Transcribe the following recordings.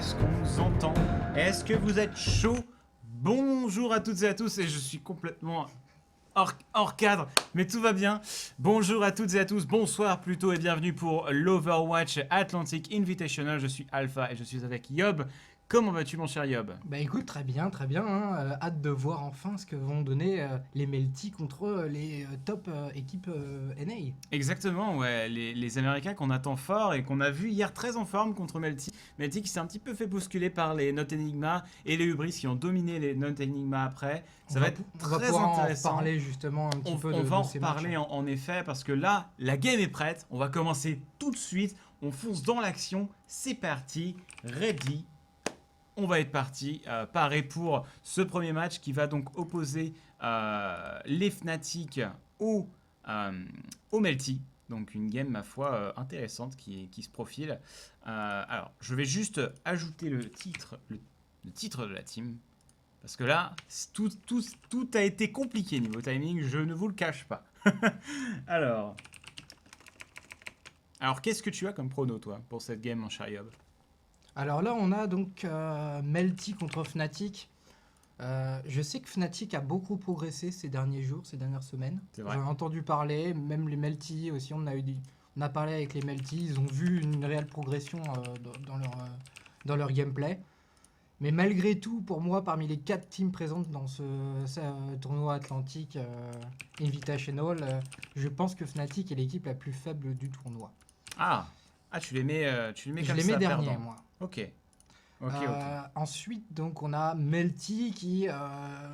Est-ce qu'on nous entend? Est-ce que vous êtes chaud? Bonjour à toutes et à tous, et je suis complètement hors cadre, mais tout va bien. Bonjour à toutes et à tous, bonsoir plutôt, et bienvenue pour l'Overwatch Atlantic Invitational. Je suis Alpha et je suis avec Yob. Comment vas-tu, mon cher Yob? Bah écoute, très bien, hein. Hâte de voir enfin ce que vont donner les Melty contre les top équipes NA. Exactement, ouais, les Américains qu'on attend fort et qu'on a vu hier très en forme contre Melty. Melty qui s'est un petit peu fait bousculer par les Not Enigma et les Hubris qui ont dominé les Not Enigma après. Ça va être très intéressant. On va en parler justement un petit peu On va en ces reparler matchs. en effet, parce que là, la game est prête. On va commencer tout de suite. On fonce dans l'action. C'est parti. Ready. On va être parti, paré pour ce premier match qui va donc opposer les Fnatic au Melty. Donc une game, ma foi, intéressante qui se profile. Alors, je vais juste ajouter le titre de la team. Parce que là, tout a été compliqué niveau timing, je ne vous le cache pas. Alors, qu'est-ce que tu as comme prono, toi, pour cette game, mon cher Yob? Alors là, on a donc Melty contre Fnatic. Je sais que Fnatic a beaucoup progressé ces derniers jours, ces dernières semaines. C'est vrai. J'en ai entendu parler, même les Melty aussi, on a parlé avec les Melty, ils ont vu une réelle progression dans leur gameplay. Mais malgré tout, pour moi, parmi les 4 teams présentes dans ce tournoi Atlantique Invitational, je pense que Fnatic est l'équipe la plus faible du tournoi. Tu les mets Je comme les ça, mets derniers, perdant. moi. Ok. Ensuite, donc, on a Melty qui a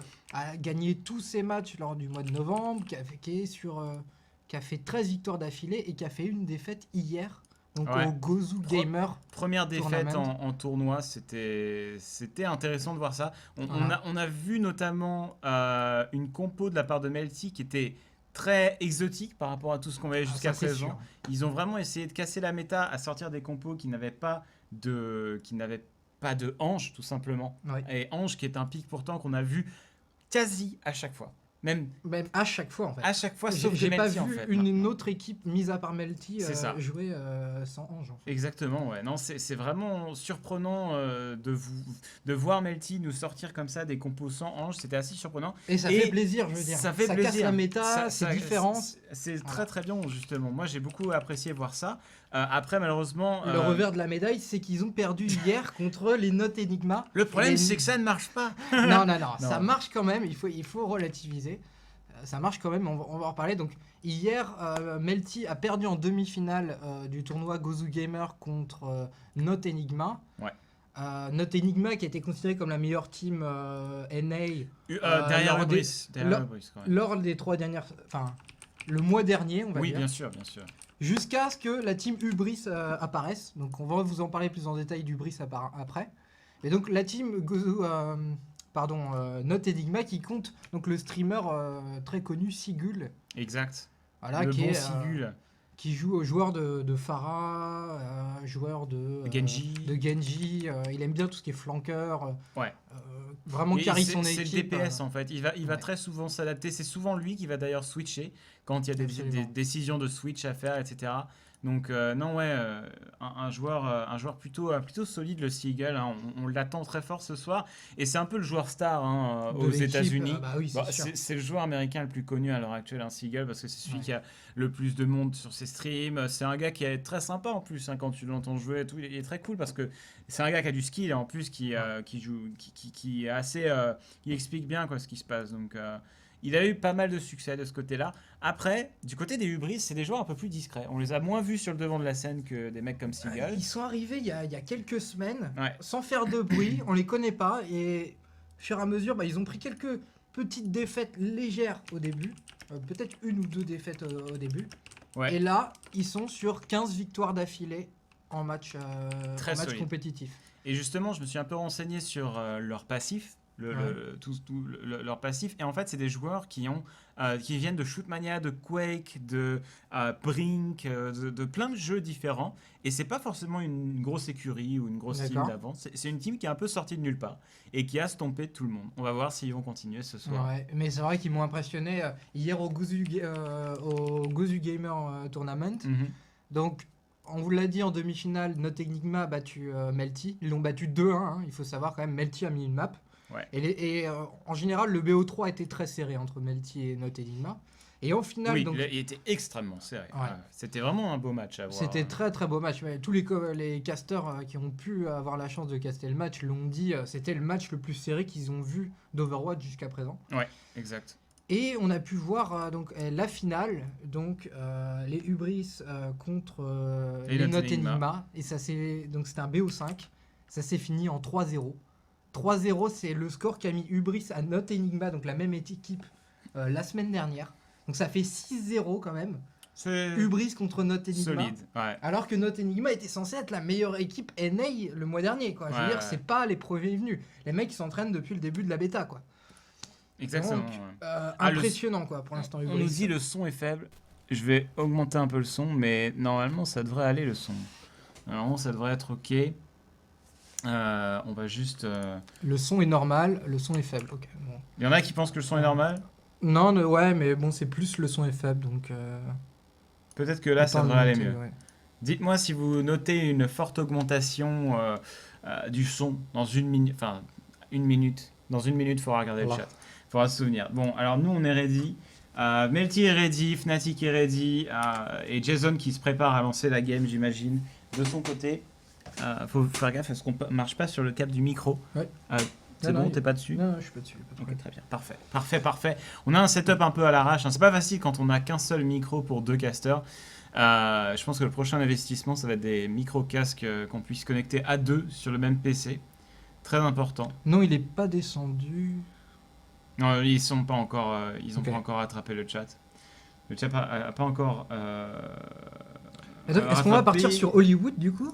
gagné tous ses matchs lors du mois de novembre, qui a fait 13 victoires d'affilée et qui a fait une défaite hier. Donc Ouais. au Gozu Gamer. Première défaite Tournament. en tournoi, c'était intéressant de voir ça. Voilà. On a vu notamment une compo de la part de Melty qui était très exotique par rapport à tout ce qu'on voyait jusqu'à Ça, c'est présent. sûr. Ils ont vraiment essayé de casser la méta, à sortir des compos qui n'avaient pas de Ange, tout simplement. Ouais. Et Ange qui est un pic pourtant qu'on a vu quasi à chaque fois. Même à chaque fois, en fait. à chaque fois, sauf J'ai des pas Melty, vu en fait. une autre équipe, mise à part Melty, C'est ça. jouer sans Ange. En fait. Exactement, ouais. Non, c'est vraiment surprenant de voir Melty nous sortir comme ça des compos sans Ange. C'était assez surprenant. Et ça fait plaisir, je veux dire. Ça fait casse plaisir. la méta, c'est différent. C'est Voilà. très très bien, justement. Moi, j'ai beaucoup apprécié voir ça. Après, malheureusement... Le revers de la médaille, c'est qu'ils ont perdu hier contre les Not Enigma. Le problème, c'est que ça ne marche pas. Non, ça marche quand même, il faut relativiser. Ça marche quand même, on va en reparler. Donc, hier, Melty a perdu en demi-finale du tournoi Gozu Gamer contre Not Enigma. Ouais. Not Enigma qui a été considérée comme la meilleure team NA Derrière lors Hubris. lors des 3 dernières... Enfin, le mois dernier, on va dire. Oui, bien sûr, bien sûr. Jusqu'à ce que la team Hubris apparaisse. Donc on va vous en parler plus en détail d'Hubris après. Et donc la team Not Enigma qui compte donc le streamer très connu Sigul. Exact. Voilà, Le qui bon est Sigul. qui joue aux joueurs de Pharah, joueur de Genji. Il aime bien tout ce qui est flanqueur. Ouais. Vraiment Et carry son c'est équipe. le DPS en fait, il va ouais. très souvent s'adapter, c'est souvent lui qui va d'ailleurs switcher quand il y a des Absolument. décisions de switch à faire, etc. Donc un joueur plutôt solide, le Seagull, hein. On l'attend très fort ce soir, et c'est un peu le joueur star De aux l'équipe, États-Unis. oui, c'est sûr. C'est le joueur américain le plus connu à l'heure actuelle, un Seagull, parce que c'est celui Ouais. qui a le plus de monde sur ses streams. C'est un gars qui est très sympa en plus, hein, quand tu l'entends jouer et tout. Il est très cool parce que c'est un gars qui a du skill en plus, qui joue, qui est assez, il explique bien ce qui se passe. Donc il a eu pas mal de succès de ce côté-là. Après, du côté des Hubris, c'est des joueurs un peu plus discrets. On les a moins vus sur le devant de la scène que des mecs comme Seagull. Ils sont arrivés il y a quelques semaines, Ouais. sans faire de bruit, on les connaît pas, et au fur et à mesure, ils ont pris quelques petites défaites légères au début, peut-être 1 ou 2 défaites au début, Ouais. et là, ils sont sur 15 victoires d'affilée en match solide. compétitif. Et justement, je me suis un peu renseigné sur leur passif. Leur passif, et en fait c'est des joueurs qui viennent de Shootmania, de Quake, de Brink, de plein de jeux différents, et c'est pas forcément une grosse écurie ou une grosse team D'accord. d'avant, c'est une team qui est un peu sortie de nulle part et qui a stompé tout le monde. On va voir s'ils vont continuer ce soir. Ouais, mais c'est vrai qu'ils m'ont impressionné hier au Gozu Gamer Tournament. Mhm. Donc on vous l'a dit en demi-finale, Not Enigma a battu Melty. Ils l'ont battu 2-1. Hein. Il faut savoir quand même, Melty a mis une map. Ouais. Et en général, le BO3 était très serré entre Melty et Not Enigma. Et en finale, Oui, donc, il était extrêmement serré. Ouais. Ouais. C'était vraiment un beau match à voir. c'était très très beau match. Mais tous les casters qui ont pu avoir la chance de caster le match l'ont dit. C'était le match le plus serré qu'ils ont vu d'Overwatch jusqu'à présent. Ouais, exact. Et on a pu voir la finale, donc les Hubris contre les Not Enigma. Et ça donc c'était un BO5. Ça s'est fini en 3-0. 3-0, c'est le score qu'a mis Hubris à Not Enigma, donc la même équipe, la semaine dernière. Donc ça fait 6-0 quand même. C'est Hubris contre Not Enigma. solide. Ouais. Alors que Not Enigma était censé être la meilleure équipe NA le mois dernier. Quoi. Je veux dire, c'est pas les premiers venus. Les mecs ils s'entraînent depuis le début de la bêta. Quoi. Exactement. Donc, impressionnant quoi, pour l'instant. On nous dit le son est faible. Je vais augmenter un peu le son, mais normalement ça devrait aller le son. Normalement ça devrait être ok. On va juste. Le son est normal, le son est faible. Okay, bon. Il y en a qui pensent que le son est normal. Non, ouais, mais bon, c'est plus le son est faible, donc. Peut-être que là ça devrait aller mieux. Ouais. Dites-moi si vous notez une forte augmentation du son dans une minute. Enfin, une minute. Dans une minute, il faudra regarder le chat. Il faudra se souvenir. Bon, alors nous, on est ready. Melty est ready, Fnatic est ready. Et Jason qui se prépare à lancer la game, j'imagine. De son côté, faut faire gaffe à ce qu'on marche pas sur le câble du micro. Ouais. C'est bon, t'es pas dessus? Non, je suis pas dessus. Ok, très bien. Parfait. On a un setup un peu à l'arrache. Hein. C'est pas facile quand on a qu'un seul micro pour 2 casters. Je pense que le prochain investissement, ça va être des micro-casques qu'on puisse connecter à 2 sur le même PC. Très important. Non, il est pas descendu. Non, ils sont pas encore, ils ont Ok. pas encore attrapé le chat. Le chat a pas encore. Est-ce qu'on va partir sur Hollywood du coup?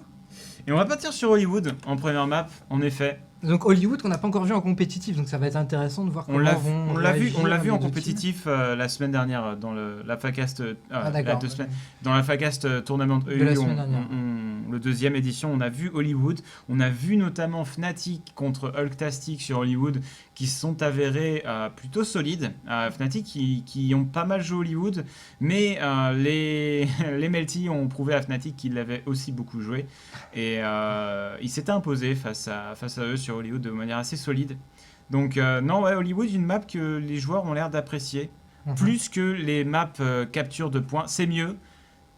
Et on va partir sur Hollywood en première map, en effet. Donc Hollywood qu'on n'a pas encore vu en compétitif, donc ça va être intéressant de voir comment On l'a vu en les deux compétitif la semaine dernière dans la Facast. d'accord. La 2 semaines. Dans la Facast Tournament De la semaine dernière. le deuxième édition, on a vu Hollywood. On a vu notamment Fnatic contre Hulktastic sur Hollywood qui se sont avérés plutôt solides. Fnatic qui ont pas mal joué Hollywood, mais les Melty ont prouvé à Fnatic qu'ils l'avaient aussi beaucoup joué. Et ils s'étaient imposés face à eux sur Hollywood de manière assez solide. Donc non, ouais, Hollywood, une map que les joueurs ont l'air d'apprécier. Plus que les maps capture de points. C'est mieux.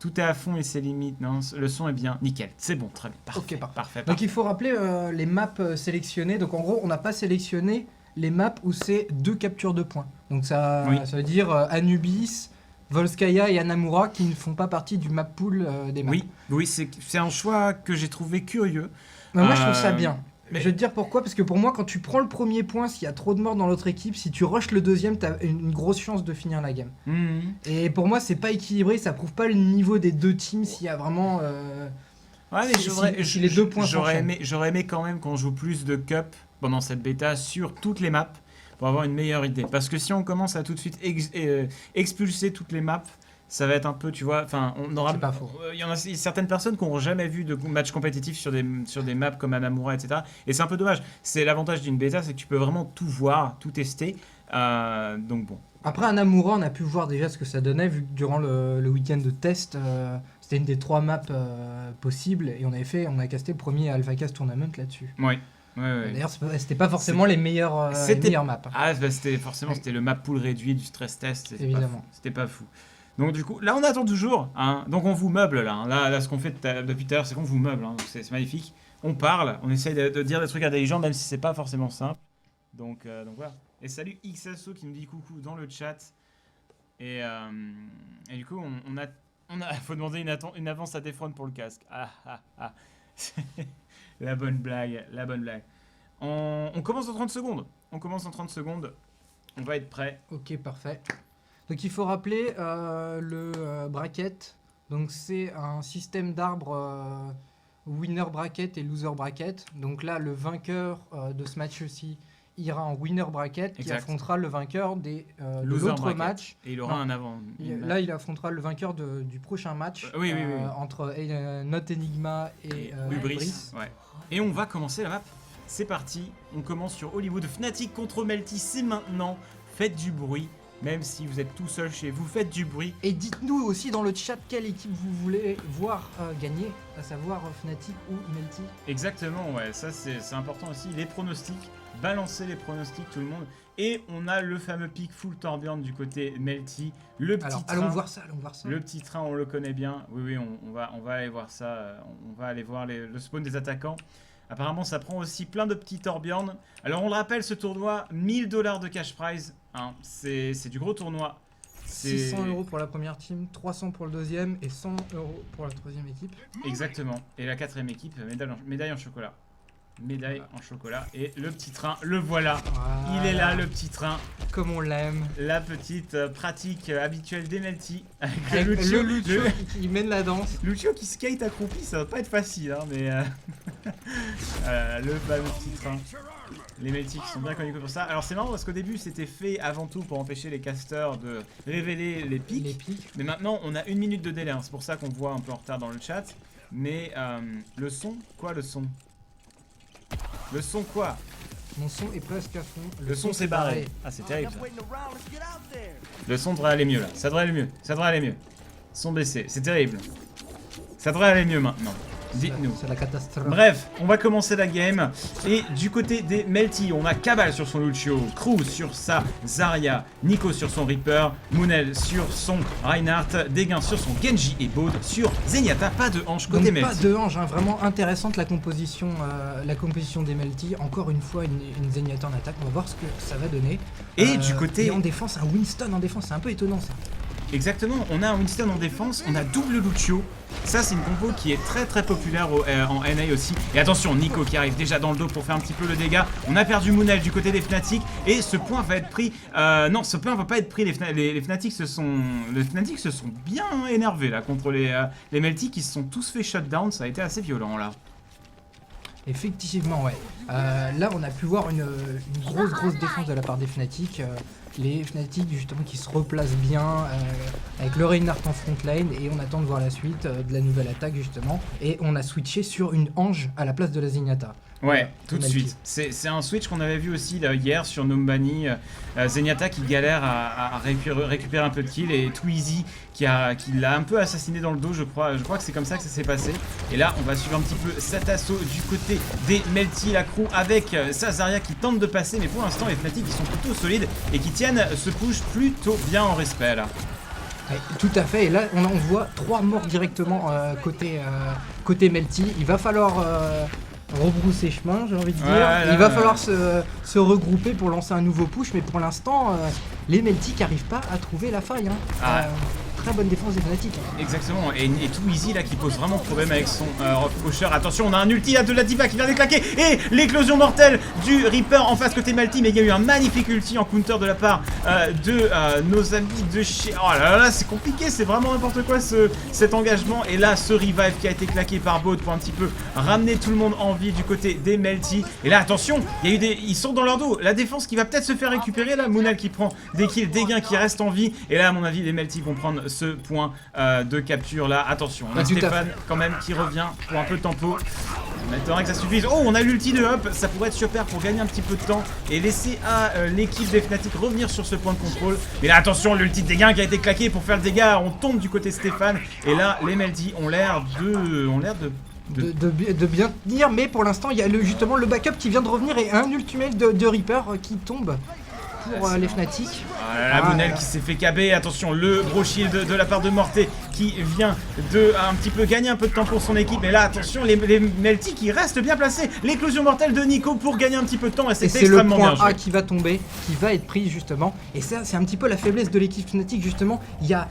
Tout est à fond et c'est limite. Non, le son est bien. Nickel. C'est bon, très bien. Parfait. Ok, parfait. Donc il faut rappeler les maps sélectionnées. Donc en gros, on n'a pas sélectionné les maps où c'est 2 captures de points. Donc ça veut dire Anubis, Volskaya et Anamura qui ne font pas partie du map pool des maps. Oui, c'est un choix que j'ai trouvé curieux. Mais moi je trouve ça bien. Mais... Je vais te dire pourquoi, parce que pour moi, quand tu prends le premier point, s'il y a trop de morts dans l'autre équipe, si tu rushes le deuxième, t'as une grosse chance de finir la game. Et pour moi, c'est pas équilibré, ça prouve pas le niveau des deux teams s'il y a vraiment. Ouais, mais si les 2 points j'aurais aimé quand même qu'on joue plus de cup pendant cette bêta sur toutes les maps pour avoir une meilleure idée. Parce que si on commence à tout de suite expulser toutes les maps, ça va être un peu, tu vois, enfin, on aura. C'est pas faux. Il y en a certaines personnes qui n'auront jamais vu de match compétitif sur des maps comme Anamura, etc. Et c'est un peu dommage. C'est l'avantage d'une bêta, c'est que tu peux vraiment tout voir, tout tester. Donc bon. Après Anamura, on a pu voir déjà ce que ça donnait, vu que durant le week-end de test, c'était une des 3 maps possibles, et on a casté le premier AlphaCast Tournament là-dessus. Oui. D'ailleurs, c'était pas forcément les meilleures maps. Ah, c'était le map pool réduit du stress test. Évidemment. C'était pas fou. Donc du coup, là on attend toujours. Hein. Donc on vous meuble là. Hein. Là, ce qu'on fait depuis tout à l'heure, c'est qu'on vous meuble. Hein. C'est magnifique. On parle, on essaye de dire des trucs intelligents, même si c'est pas forcément simple. Donc voilà. Et salut XSO qui nous dit coucou dans le chat. Et du coup, faut demander une avance à Defron pour le casque. Ah. La bonne blague. On commence dans 30 secondes. On va être prêt. Ok, parfait. Donc il faut rappeler le bracket. Donc c'est un système d'arbres winner bracket et loser bracket. Donc là, le vainqueur de ce match-ci ira en winner bracket qui affrontera le vainqueur de l'autre match. Et il aura un avant. Là, il affrontera le vainqueur du prochain match entre Not Enigma et Hubris. Ouais. Et on va commencer la map. C'est parti. On commence sur Hollywood. Fnatic contre Melty, c'est maintenant. Faites du bruit. même si vous êtes tout seul chez vous, faites du bruit. Et dites-nous aussi dans le chat quelle équipe vous voulez voir gagner, à savoir Fnatic ou Melty. Exactement, ouais, ça c'est important aussi. Les pronostics, balancez les pronostics tout le monde. Et on a le fameux pic full Torbjorn du côté Melty. Le petit Alors, train, allons voir ça. Le petit train, on le connaît bien. Oui, on va aller voir ça. On va aller voir le spawn des attaquants. Apparemment, ça prend aussi plein de petits Torbjorn. Alors, on le rappelle, ce tournoi, 1000 $ de cash prize. Hein, c'est du gros tournoi. 600 € pour la première team, 300 pour le deuxième et 100 € pour la troisième équipe. Exactement. Et la quatrième équipe, médaille en chocolat. Médaille en chocolat. Et le petit train, le voilà. Il est là, le petit train. Comme on l'aime. La petite pratique habituelle des Melty. Avec le Lucio qui mène la danse. Lucio qui skate accroupi, ça va pas être facile, hein, mais le petit train. Les Melty qui sont bien connus pour ça. Alors c'est marrant parce qu'au début c'était fait avant tout pour empêcher les casters de révéler les pics. Mais maintenant on a 1 minute de délai, hein. C'est pour ça qu'on voit un peu en retard dans le chat. Mais le son, quoi le son? Le son quoi? Mon son est presque à fond. Le son s'est barré. Ah c'est terrible ça. Le son devrait aller mieux là. Ça devrait aller mieux. Ça devrait aller mieux. Son baissé. C'est terrible. Ça devrait aller mieux maintenant. Dites-nous. C'est la catastrophe. Bref, on va commencer la game. Et du côté des Melty, on a Cabal sur son Lucio, Cruz sur sa Zarya, Nico sur son Reaper, Munel sur son Reinhardt, Deguin sur son Genji et Baud sur Zenyatta. Pas de hanche côté Donc, Melty. pas de hanche, hein, vraiment intéressante la composition des Melty. Encore une fois, une Zenyatta en attaque. On va voir ce que ça va donner. Et du côté. Et en défense, un Winston en défense. C'est un peu étonnant ça. Exactement, on a un Winston en défense, on a double Lucio. Ça c'est une compo qui est très très populaire en NA aussi. Et attention, Nico qui arrive déjà dans le dos pour faire un petit peu le dégât. On a perdu Munel du côté des Fnatic. Et ce point va être pris... non, ce point va pas être pris. Les Fnatic se sont bien énervés là contre les Melty qui se sont tous fait shutdown. Ça a été assez violent là. Effectivement, ouais. Là, on a pu voir une grosse défense de la part des Fnatic. Les Fnatic, justement, qui se replacent bien avec le Reinhardt en front lane. Et on attend de voir la suite de la nouvelle attaque, justement. Et on a switché sur une Ange à la place de la Zenyatta. Ouais, tout de suite. C'est un switch qu'on avait vu aussi là, hier sur Numbani. Zenyatta qui galère à récupérer un peu de kill et Twizy qui l'a un peu assassiné dans le dos, je crois. Je crois que c'est comme ça que ça s'est passé. Et là, on va suivre un petit peu cet assaut du côté des Melty, la crew, avec sa Zarya qui tente de passer. Mais pour l'instant, les Fnatic qui sont plutôt solides et qui tiennent ce push plutôt bien en respect là. Ouais, tout à fait, et là on voit 3 morts directement côté Melty. Il va falloir rebrousser chemin, j'ai envie de dire. Il va falloir se regrouper pour lancer un nouveau push, mais pour l'instant, les Melty qui n'arrivent pas à trouver la faille. Hein. Très bonne défense des Fnatic. Exactement, et Twizy là qui pose vraiment problème avec son rock pusher. Attention, on a un ulti là de la diva qui vient d'éclaquer et l'éclosion mortelle du Reaper en face côté Melty, mais il y a eu un magnifique ulti en counter de la part de nos amis de chez... Oh là là, c'est compliqué, c'est vraiment n'importe quoi cet engagement. Et là, ce revive qui a été claqué par Baud pour un petit peu ramener tout le monde en vie du côté des Melty. Et là, attention, il y a eu ils sont dans leur dos. La défense qui va peut-être se faire récupérer là. Munel qui prend des kills, Deguin qui reste en vie. Et là, à mon avis, les Melty vont prendre ce point de capture là. Attention, on a Stéphane quand même qui revient pour un peu de tempo. Maintenant que ça suffise. Oh, on a l'ulti de Up, ça pourrait être super pour gagner un petit peu de temps et laisser à l'équipe des Fnatic revenir sur ce point de contrôle. Mais là, attention, l'ulti de Deguin qui a été claqué pour faire le dégât. On tombe du côté Stéphane et là, les Melty ont l'air de bien tenir, mais pour l'instant, il y a justement le backup qui vient de revenir et un ultimate de Reaper qui tombe pour les Fnatic. La Munel qui s'est fait caber. Attention, le gros shield de la part de Morté qui vient de un petit peu gagner un peu de temps pour son équipe. Et là, attention, les Melty qui restent bien placés. L'éclosion mortelle de Nico pour gagner un petit peu de temps. Et c'est extrêmement bien joué. C'est le point A qui va tomber, qui va être pris justement. Et ça, c'est un petit peu la faiblesse de l'équipe Fnatic justement. Il n'y a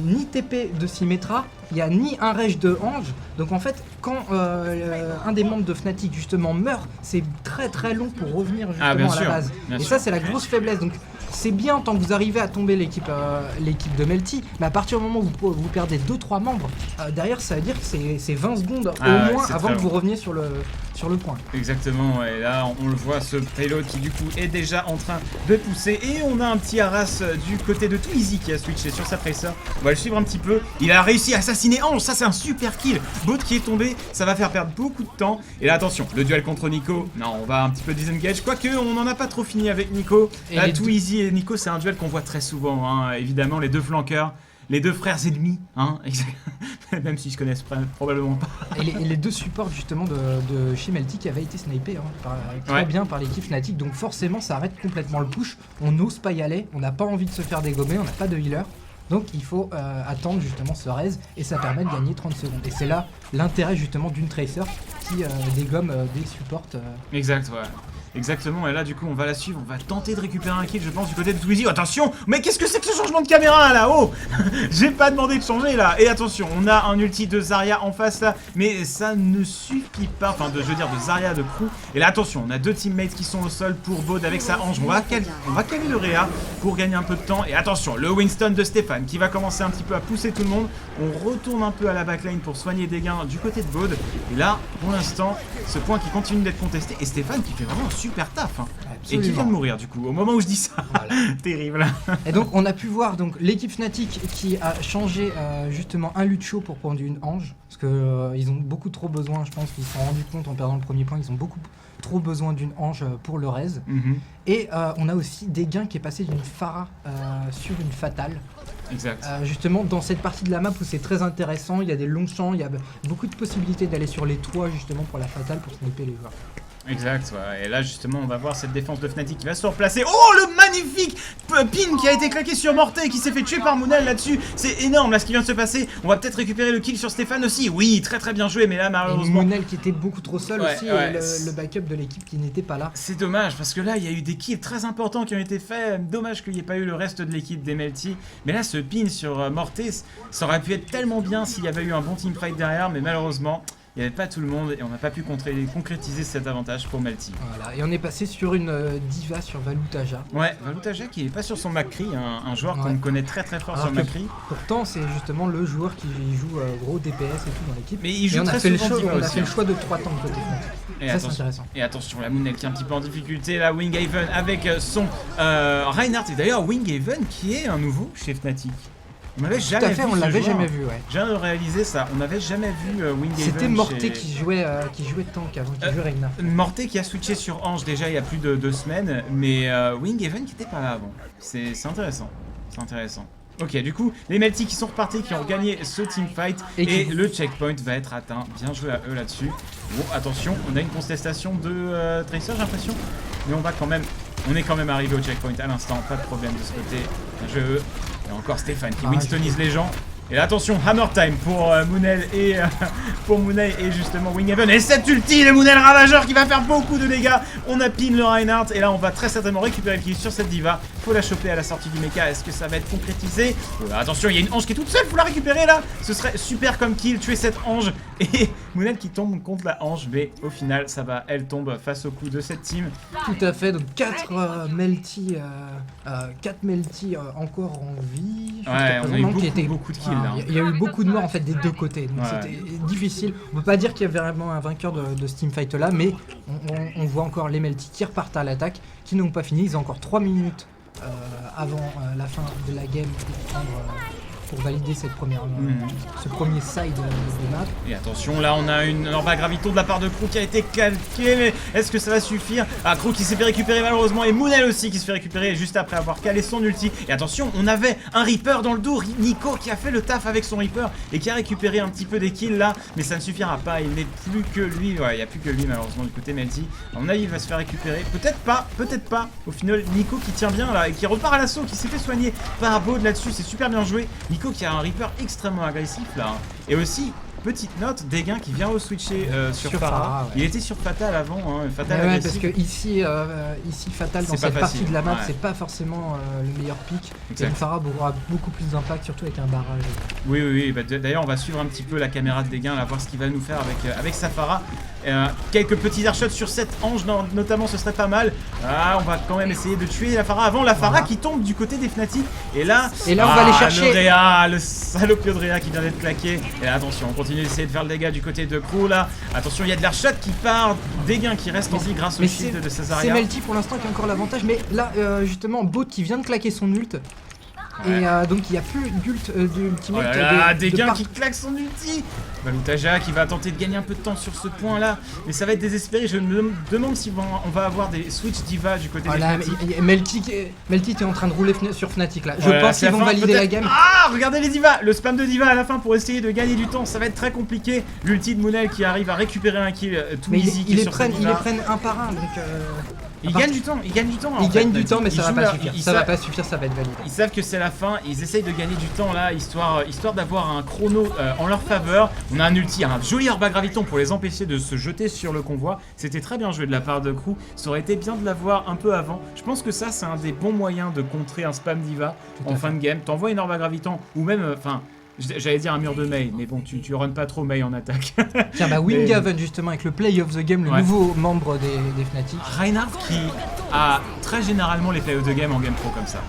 ni TP de Symmetra, il n'y a ni un rage de Ange. Donc en fait, quand un des membres de Fnatic justement meurt, c'est très long pour revenir justement à la base. Et ça, c'est la grosse faiblesse. Donc c'est bien tant que vous arrivez à tomber l'équipe de Melty, mais à partir du moment où vous perdez 2-3 membres, derrière ça veut dire que c'est 20 secondes au moins avant que vous reveniez sur le point. Exactement, et là on le voit, ce payload qui du coup est déjà en train de pousser, et on a un petit Haras du côté de Twizy qui a switché sur sa Tracer. On va le suivre un petit peu. Il a réussi à assassiner Ange, ça c'est un super kill. Baud qui est tombé, ça va faire perdre beaucoup de temps. Et là attention, le duel contre Nico, non, on va un petit peu disengage, quoique on n'en a pas trop fini avec Nico. Là Twizy et Nico, c'est un duel qu'on voit très souvent, hein. Évidemment, les deux flanqueurs, les deux frères ennemis, hein. Même s'ils se connaissent probablement pas. Et les deux supports justement de chez Melty qui avaient été snipés très bien par l'équipe Fnatic, donc forcément ça arrête complètement le push, on n'ose pas y aller, on n'a pas envie de se faire dégommer, on n'a pas de healer. Donc il faut attendre justement ce raise et ça permet de gagner 30 secondes. Et c'est là l'intérêt justement d'une Tracer qui dégomme des supports. Exact, ouais. Exactement, et là du coup on va la suivre, on va tenter de récupérer un kill je pense du côté de Twizy. Attention, mais qu'est-ce que c'est que ce changement de caméra là? Oh, j'ai pas demandé de changer là. Et attention, on a un ulti de Zarya en face là, mais ça ne suffit pas, enfin je veux dire de Zarya, de Crew. Et là attention, on a deux teammates qui sont au sol pour Baud avec sa Ange. On va caler le Réa pour gagner un peu de temps. Et attention, le Winston de Stéphane qui va commencer un petit peu à pousser tout le monde. On retourne un peu à la backline pour soigner des gains du côté de Baud. Et là, pour l'instant, ce point qui continue d'être contesté. Et Stéphane qui fait vraiment un super taf, hein. Et qui vient de mourir du coup au moment où je dis ça. Voilà. Terrible. Et donc on a pu voir donc l'équipe Fnatic qui a changé justement un Lucio pour prendre une Ange parce que ils ont beaucoup trop besoin, je pense qu'ils se sont rendus compte en perdant le premier point, ils ont beaucoup trop besoin d'une Ange pour le raise. Et on a aussi des gains qui est passé d'une Pharah sur une Fatale. Exact. Justement dans cette partie de la map où c'est très intéressant, il y a des longs champs, il y a beaucoup de possibilités d'aller sur les toits justement pour la Fatale pour sniper les joueurs. Exact, ouais. Et là justement on va voir cette défense de Fnatic qui va se replacer. Oh, le magnifique pin qui a été claqué sur Morté, qui s'est fait tuer par Mounel là-dessus. C'est énorme là ce qui vient de se passer. On va peut-être récupérer le kill sur Stéphane aussi. Oui, très très bien joué, mais là malheureusement... Mounel qui était beaucoup trop seul aussi, et le backup de l'équipe qui n'était pas là. C'est dommage parce que là il y a eu des kills très importants qui ont été faits. Dommage qu'il n'y ait pas eu le reste de l'équipe des Melty. Mais là ce pin sur Morté, ça aurait pu être tellement bien s'il y avait eu un bon teamfight derrière, mais malheureusement... Il n'y avait pas tout le monde et on n'a pas pu concrétiser cet avantage pour Melty. Voilà, et on est passé sur une diva sur Valutaja. Ouais, Valutaja qui est pas sur son Macri, un joueur qu'on connaît très très fort. Alors sur Macri. Pourtant c'est justement le joueur qui joue gros DPS et tout dans l'équipe. Mais il joue très souvent diva on a fait le choix de 3 tanks côté et ça c'est intéressant. Et attention, la Moonel qui est un petit peu en difficulté, la Winghaven avec son Reinhardt. Et d'ailleurs Winghaven qui est un nouveau chez Fnatic. On l'avait jamais vu. On l'avait jamais vu, ouais. Je viens de réaliser ça. On n'avait jamais vu Winghaven. C'était Morté qui jouait tank avant, qui jouait Reinhardt. Morté qui a switché sur Ange déjà il y a plus de 2 semaines, mais Winghaven qui était pas là avant. C'est intéressant. C'est intéressant. Ok, du coup, les Melty qui sont repartis, qui ont gagné ce teamfight et le checkpoint va être atteint. Bien joué à eux là-dessus. Bon, attention, on a une contestation de Tracer, j'ai l'impression. Mais on est quand même arrivé au checkpoint à l'instant. Pas de problème de ce côté. Bien joué à eux. Et encore Stéphane qui winstonise les gens. Et là, attention, Hammer Time pour Mounel et justement Winghaven. Et cette ulti, le Mounel Ravageur qui va faire beaucoup de dégâts. On a pin le Reinhardt et là on va très certainement récupérer le kill sur cette diva. Faut la choper à la sortie du mecha. Est-ce que ça va être concrétisé? Attention, il y a une Ange qui est toute seule, faut la récupérer là. Ce serait super comme kill, tuer cette Ange. Et Mounel qui tombe contre la Ange, mais au final ça va, elle tombe face au coup de cette team. Tout à fait, donc 4 Melty encore en vie. Ouais, on a eu beaucoup de kills. Il y a eu beaucoup de morts en fait des deux côtés, donc c'était difficile. On peut pas dire qu'il y avait vraiment un vainqueur de ce teamfight là, mais on voit encore les Melty qui repartent à l'attaque, qui n'ont pas fini. Ils ont encore 3 minutes avant la fin de la game pour valider cette ce premier side de map. Et attention, là on a une orbe à gravito de la part de Crew qui a été calquée, mais est-ce que ça va suffire? Crew qui s'est fait récupérer malheureusement, et Mounel aussi qui se fait récupérer juste après avoir calé son ulti. Et attention, on avait un Reaper dans le dos, Nico qui a fait le taf avec son Reaper et qui a récupéré un petit peu des kills là, mais ça ne suffira pas, il n'est plus que lui, il n'y a plus que lui malheureusement du côté Melty. À mon avis il va se faire récupérer, peut-être pas. Au final Nico qui tient bien là et qui repart à l'assaut, qui s'est fait soigner par Baud là-dessus, c'est super bien joué. Nico qui a un Reaper extrêmement agressif là, et aussi petite note, Dégain qui vient re-switcher sur Pharah. Il était sur Fatal avant, Fatal parce que ici Fatal dans cette partie de la map, c'est pas forcément le meilleur pick. Et Pharah aura beaucoup plus d'impact, surtout avec un barrage. Oui, bah, d'ailleurs on va suivre un petit peu la caméra de Dégain, là, voir ce qu'il va nous faire avec sa Pharah. Quelques petits airshots sur cette Ange notamment, ce serait pas mal. On va quand même essayer de tuer la Pharah avant, la Pharah qui tombe du côté des Fnatic. Et là on va aller chercher le Réa, le salopio de Réa qui vient d'être claqué. Et là attention, on continue d'essayer de faire le dégât du côté de Crew là. Attention, il y a de l'airshot qui part, Dégain qui reste en vie grâce au shield de Cesaria. C'est Melty pour l'instant qui a encore l'avantage, mais là justement Baud qui vient de claquer son ult. Et donc il n'y a plus d'ult d'ultimate. Dégain qui claque son ulti. Valutaja qui va tenter de gagner un peu de temps sur ce point là, mais ça va être désespéré. Je me demande si on va avoir des switch diva du côté des Fnatic. Melty est en train de rouler sur Fnatic là. Je Voilà, pense qu'ils vont valider la game. Ah, regardez les divas, le spam de diva à la fin pour essayer de gagner du temps, ça va être très compliqué. L'ulti de Moonel qui arrive à récupérer un kill tout Mais easy. ils les prennent un par un, donc... Ils gagnent du temps, ils gagnent du temps. Ils gagnent du temps, mais ça va pas suffire. suffire. Ça va pas suffire, ça va être validé. Ils savent que c'est la fin, ils essayent de gagner du temps là, histoire d'avoir un chrono en leur faveur. On a un ulti, un joli orba graviton pour les empêcher de se jeter sur le convoi. C'était très bien joué de la part de Crew, ça aurait été bien de l'avoir un peu avant. Je pense que ça, c'est un des bons moyens de contrer un spam diva en fin de game. T'envoies une orba graviton, ou même, j'allais dire un mur de Mei, mais bon, tu runs pas trop Mei en attaque. Tiens, bah Wingaven justement avec le play of the game, le nouveau membre des Fnatic. Reinhardt qui a très généralement les play of the game en game pro comme ça.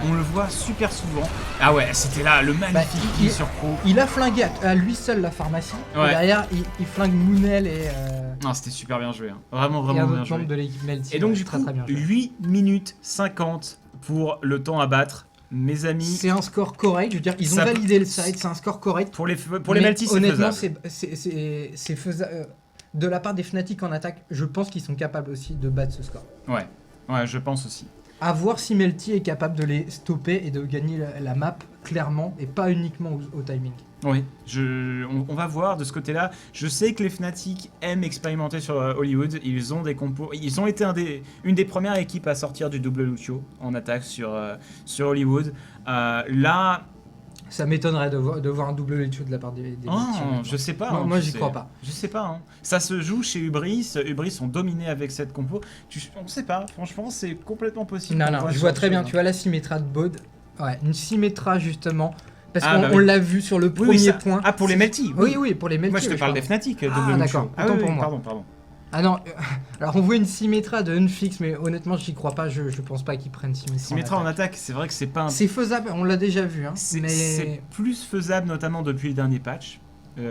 On le voit super souvent. Ah ouais, c'était là le magnifique kill sur Pro. Il a flingué à lui seul la pharmacie. Ouais. Et derrière, il flingue Moonel et... Non, c'était super bien joué. Hein. Vraiment bien joué. De l'équipe Melty. Et donc du coup, très bien 8 minutes 50 pour le temps à battre. Mes amis... C'est un score correct, je veux dire, ils ont validé le side, c'est un score correct. Pour les Melty, c'est honnêtement, faisable. c'est faisable. De la part des Fnatic en attaque, je pense qu'ils sont capables aussi de battre ce score. Ouais, je pense aussi. À voir si Melty est capable de les stopper et de gagner la map clairement et pas uniquement au timing. Oui, on va voir de ce côté-là. Je sais que les Fnatic aiment expérimenter sur Hollywood. Ils ont des compos. Ils ont été une des premières équipes à sortir du double Lucio en attaque sur Hollywood. Là. Ça m'étonnerait de voir un double Lucio de la part des je sais pas. Moi, j'y crois pas. Je sais pas. Hein. Ça se joue chez Hubris. Hubris ont dominé avec cette compo. On sait pas. Franchement, c'est complètement possible. Non, je vois très bien. Tu vois la Symmetra de Baud. Ouais, une Symmetra justement. Parce qu'on l'a vu sur le premier point. Ah, pour les Melty. Oui, pour les Melty. Moi, je te parle des Fnatic. Ah, d'accord. Autant pour moi. Pardon. Ah non, alors on voit une Symmetra de Unfix, mais honnêtement, j'y crois pas. Je pense pas qu'ils prennent Symmetra. Symmetra en attaque, c'est vrai que c'est pas un... C'est faisable, on l'a déjà vu. Hein, c'est plus faisable, notamment depuis le dernier patch,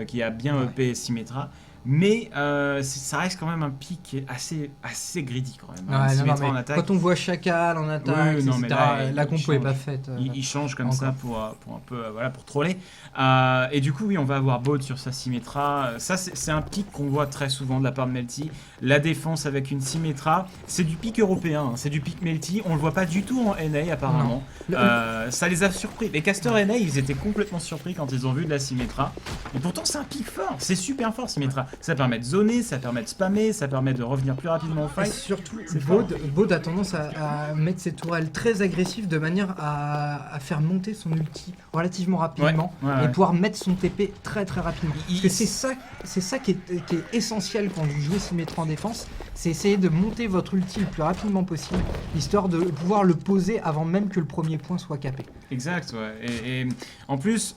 qui a bien EP Symmetra. Mais ça reste quand même un pic assez greedy quand même. Ouais, en attaque. Quand on voit Chacal en attaque, etc., la compo est pas faite. Il change comme ça pour un peu pour troller. Et du coup, oui, on va avoir Baud sur sa Symmetra. Ça, c'est un pic qu'on voit très souvent de la part de Melty. La défense avec une Symmetra, c'est du pic européen, hein, c'est du pic Melty. On le voit pas du tout en NA apparemment. Ça les a surpris. Les casters NA, ils étaient complètement surpris quand ils ont vu de la Symmetra. Et pourtant, c'est un pic fort. C'est super fort Symmetra. Ça permet de zoner, ça permet de spammer, ça permet de revenir plus rapidement au fight. Et surtout, Baud a tendance à mettre ses tourelles très agressives de manière à faire monter son ulti relativement rapidement et pouvoir mettre son TP très très rapidement. Parce que c'est ça qui est essentiel quand vous jouez Symmetra en défense, c'est essayer de monter votre ulti le plus rapidement possible, histoire de pouvoir le poser avant même que le premier point soit capé. Exact, ouais. Et en plus,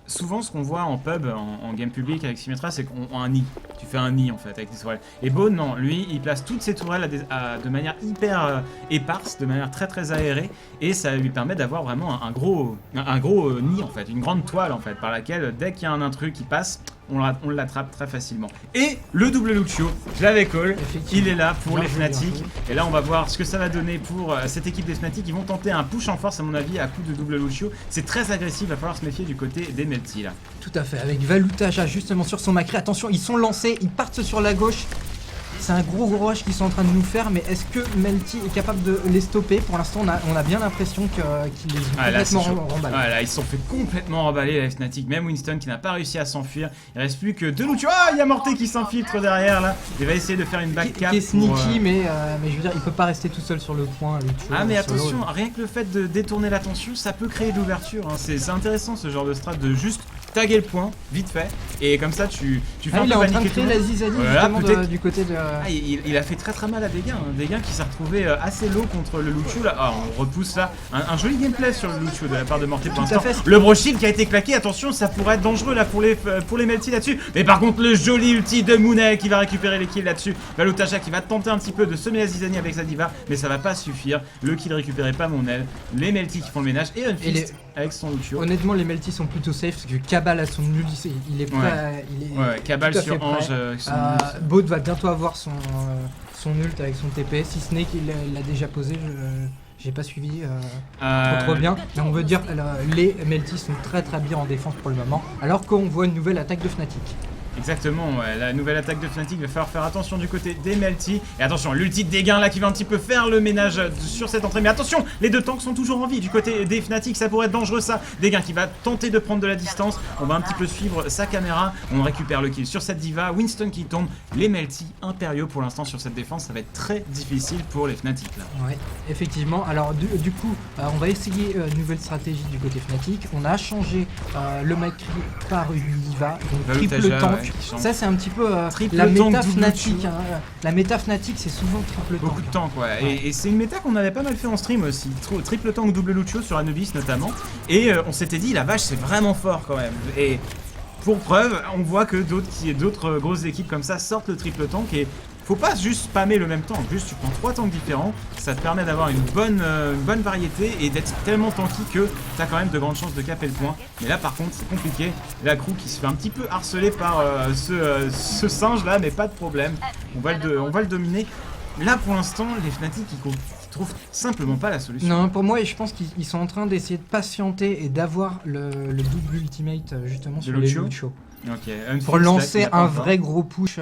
souvent ce qu'on voit en pub, en game public avec Symmetra, c'est qu'on a un nid. Tu fais un nid en fait avec tes tourelles. Et Baud, non, lui, il place toutes ses tourelles de manière hyper éparse, de manière très très aérée, et ça lui permet d'avoir vraiment un gros nid en fait, une grande toile en fait, par laquelle dès qu'il y a un intrus qui passe, on l'attrape très facilement. Et le double Lucio, je l'avais call, il est là pour les Fnatic. Et là on va voir ce que ça va donner pour cette équipe des Fnatic. Ils vont tenter un push en force à mon avis à coup de double Lucio. C'est très agressif, il va falloir se méfier du côté des Melty là. Tout à fait, avec Valutaja justement sur son Macri. Attention, ils sont lancés, ils partent sur la gauche. C'est un gros rush qu'ils sont en train de nous faire, mais est-ce que Melty est capable de les stopper? Pour l'instant, on a bien l'impression qu'ils les ont complètement remballés. Là, ils se sont fait complètement remballer les Fnatic. Même Winston qui n'a pas réussi à s'enfuir. Il reste plus que deux Lucio. Ah, il y a Morté qui s'infiltre derrière là. Il va essayer de faire une backcap. Qui est sneaky, mais je veux dire, il peut pas rester tout seul sur le point. Lucio, mais attention, rien que le fait de détourner l'attention, ça peut créer de l'ouverture. Hein. C'est intéressant ce genre de strat de juste taguer le point, vite fait, et comme ça tu fais un peu paniquer. Il est en train de créer la zizanie justement du côté de... il a fait très très mal à Degain, hein. Degain qui s'est retrouvé assez low contre le Lucio là. On repousse là, un joli gameplay sur le Lucio de la part de Morté pour l'instant. Le Brochil qui a été claqué, attention, ça pourrait être dangereux là pour les Melty là-dessus. Mais par contre le joli ulti de Moonel qui va récupérer les kills là-dessus. Valutaja qui va tenter un petit peu de semer la zizanie avec sa diva, mais ça va pas suffire. Le kill récupéré pas Moonel, les Melty qui font le ménage et Unfist avec son Lucio. Honnêtement les Melty sont plutôt safe parce que Cabal a son ulti, il est prêt, Cabal sur Ange. Baud va bientôt avoir son ult avec son TP, si ce n'est qu'il l'a déjà posé, J'ai pas suivi trop bien, mais on veut dire les MLT sont très bien en défense pour le moment, alors qu'on voit une nouvelle attaque de Fnatic. Exactement, ouais. La nouvelle attaque de Fnatic, va falloir faire attention du côté des Melty. Et attention, l'ulti de Dégain là qui va un petit peu faire le ménage sur cette entrée. Mais attention, les deux tanks sont toujours en vie du côté des Fnatic, ça pourrait être dangereux ça. Dégain qui va tenter de prendre de la distance. On va un petit peu suivre sa caméra. On récupère le kill sur cette diva. Winston qui tombe. Les Melty impériaux pour l'instant sur cette défense, ça va être très difficile pour les Fnatic là. Ouais, effectivement. Alors du coup, on va essayer une nouvelle stratégie du côté Fnatic. On a changé le McCree par une diva, donc triple tank. Ouais. Ça c'est un petit peu la méta Fnatic. La méta Fnatic c'est souvent triple tank. Beaucoup de tank, ouais. Et c'est une méta qu'on avait pas mal fait en stream aussi. Triple tank double Lucio sur Anubis notamment. Et on s'était dit la vache c'est vraiment fort quand même. Et pour preuve, on voit que d'autres grosses équipes comme ça sortent le triple tank et faut pas juste spammer le même tank, juste tu prends 3 tanks différents, ça te permet d'avoir une bonne variété et d'être tellement tanky que tu as quand même de grandes chances de caper le point. Mais là par contre c'est compliqué, la crew qui se fait un petit peu harceler par ce singe là, mais pas de problème, on va le dominer. Là pour l'instant les Fnatic ils trouvent simplement pas la solution. Non, pour moi je pense qu'ils sont en train d'essayer de patienter et d'avoir le double ultimate justement sur les Lucio. Okay. Pour lancer un vrai gros push.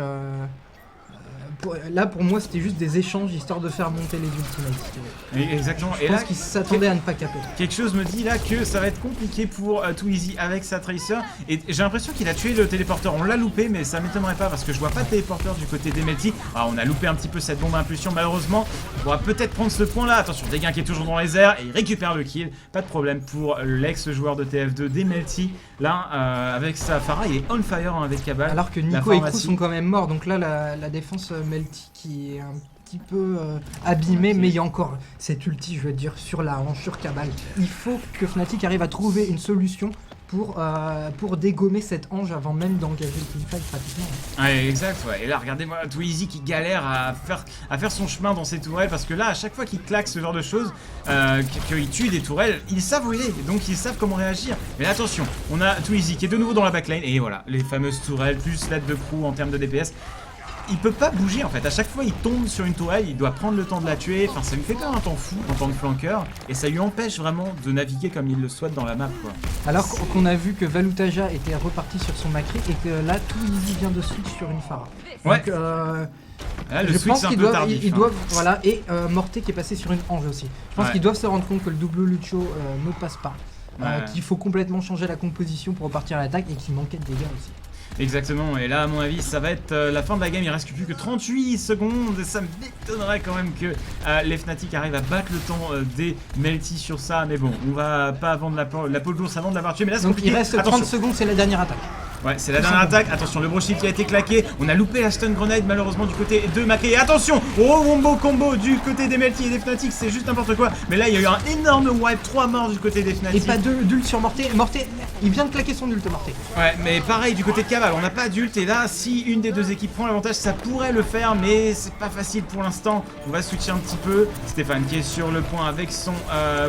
Là pour moi c'était juste des échanges histoire de faire monter les ultimates. Exactement. Je pense qu'ils s'attendaient à ne pas caper. Quelque chose me dit là que ça va être compliqué pour Twizy avec sa Tracer. Et j'ai l'impression qu'il a tué le téléporteur. On l'a loupé mais ça m'étonnerait pas parce que je vois pas de téléporteur du côté des Melty. Ah, on a loupé un petit peu cette bombe à impulsion malheureusement. On pourra peut-être prendre ce point là. Attention, Dégain qui est toujours dans les airs et il récupère le kill. Pas de problème pour l'ex-joueur de TF2 des Melty. Là avec sa Pharah il est on fire avec Cabal. Alors que Nico et Crew sont quand même morts. Donc là la défense Melty qui est un petit peu abîmée, mais il y a encore cette ulti, je veux dire, sur la hanche, sur Cabal. Il faut que Fnatic arrive à trouver une solution pour dégommer cette ange avant même d'engager le teamfight pratiquement. Ouais, exact, ouais. Et là, regardez-moi Twizy qui galère à faire son chemin dans ses tourelles parce que là, à chaque fois qu'il claque ce genre de choses, qu'il tue des tourelles, ils savent où il est, donc ils savent comment réagir. Mais là, attention, on a Twizy qui est de nouveau dans la backline et voilà, les fameuses tourelles plus l'aide de crew en termes de DPS. Il peut pas bouger en fait, à chaque fois il tombe sur une tourelle, il doit prendre le temps de la tuer, enfin ça lui fait quand même un temps fou en tant que flanqueur et ça lui empêche vraiment de naviguer comme il le souhaite dans la map quoi. Alors qu'on a vu que Valutaja était reparti sur son Macri et que là Twizy vient de switch sur une Pharah. Ouais. Donc là, le je switch pense c'est un qu'ils peu doivent, tardif. ils doivent voilà, et Morté qui est passé sur une ange aussi. Je pense qu'ils doivent se rendre compte que le double Lucio ne passe pas. Qu'il faut complètement changer la composition pour repartir à l'attaque et qu'il manquait de dégâts aussi. Exactement, et là à mon avis ça va être la fin de la game, il reste plus que 38 secondes et ça m'étonnerait quand même que les Fnatic arrivent à battre le temps des Melty sur ça, mais bon, on va pas vendre la peau de l'ours avant de l'avoir tué, mais là c'est compliqué. Donc il reste 30 secondes, c'est la dernière attaque. Ouais, c'est la dernière attaque. Attention, le brochet qui a été claqué. On a loupé la stun grenade malheureusement du côté de Macri. Attention, oh wombo combo du côté des Melty et des Fnatic, c'est juste n'importe quoi. Mais là, il y a eu un énorme wipe, 3 morts du côté des Fnatic. Et pas d'ult sur Morté. Morté, il vient de claquer son ult Morté. Ouais, mais pareil du côté de Cabal, on n'a pas d'ult et là, si une des deux équipes prend l'avantage, ça pourrait le faire, mais c'est pas facile pour l'instant. On va switcher un petit peu. Stéphane qui est sur le point avec son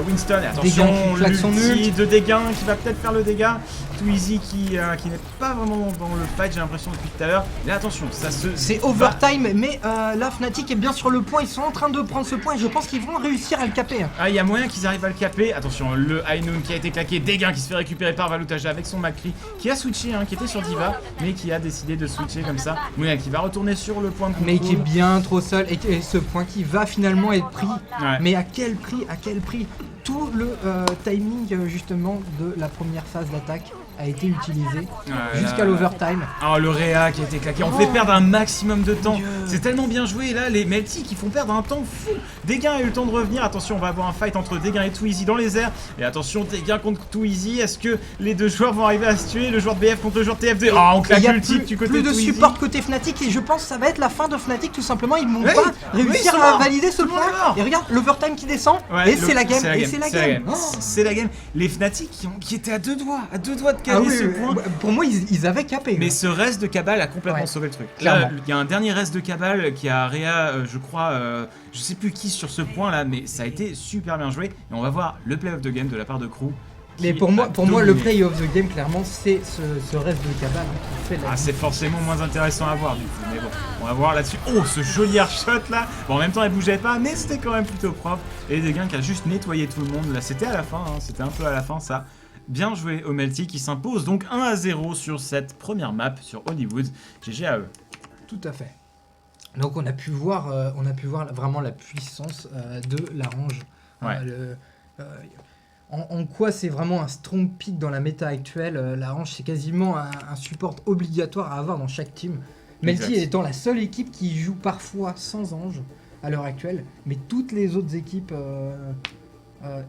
Winston. Et attention, l'ulti de Dégain qui va peut-être faire le dégât. Twizy qui n'est pas vraiment dans le fight, j'ai l'impression depuis tout à l'heure. Mais attention, ça se... C'est overtime, mais là Fnatic est bien sur le point, ils sont en train de prendre ce point et je pense qu'ils vont réussir à le caper. Ah, il y a moyen qu'ils arrivent à le caper. Attention, le High Noon qui a été claqué, Dégain qui se fait récupérer par Valutaja avec son Macri, qui a switché, qui était sur Diva, mais qui a décidé de switcher comme ça. Mouya qui va retourner sur le point de contrôle. Mais qui est bien trop seul et ce point qui va finalement être pris. Ouais. Mais à quel prix? À quel prix? Tout le timing justement de la première phase d'attaque a été utilisé jusqu'à l'overtime. Oh, le Réa qui a été claqué, on fait perdre un maximum de temps. C'est tellement bien joué là, les Melty qui font perdre un temps fou. Dégain a eu le temps de revenir, attention on va avoir un fight entre Dégain et Twizy dans les airs. Et attention Dégain contre Twizy, est-ce que les deux joueurs vont arriver à se tuer? Le joueur de BF contre le joueur de TF2. Oh, on claque l'ultime du côté de Twizy. Plus de support côté Fnatic et je pense que ça va être la fin de Fnatic tout simplement, ils vont pas réussir à valider ce point. Et regarde, l'overtime qui descend et c'est la game. C'est la game. Les Fnatic qui étaient à deux doigts de caler ce point. Pour moi, ils avaient capé. Mais ce reste de Cabal a complètement sauvé le truc. Là, il y a un dernier reste de Cabal qui a Réa, je crois, je sais plus qui sur ce point là, mais ça a été super bien joué. Et on va voir le play of the game de la part de Crew. Mais pour moi, le play of the game, clairement, c'est ce reste de cabane qui fait la. Ah, c'est forcément moins intéressant à voir du coup, mais bon, on va voir là-dessus. Oh, ce joli airshot là. Bon, en même temps, elle bougeait pas, mais c'était quand même plutôt propre. Et Deguin qui a juste nettoyé tout le monde. Là, c'était à la fin, hein, c'était un peu à la fin ça. Bien joué au Melty qui s'impose donc 1-0 sur cette première map sur Hollywood. GG à eux. Tout à fait. Donc on a pu voir vraiment la puissance de l'Arange. Ouais. En quoi c'est vraiment un strong pick dans la méta actuelle. L'Arange, c'est quasiment un support obligatoire à avoir dans chaque team. Melty étant la seule équipe qui joue parfois sans Ange à l'heure actuelle, mais toutes les autres équipes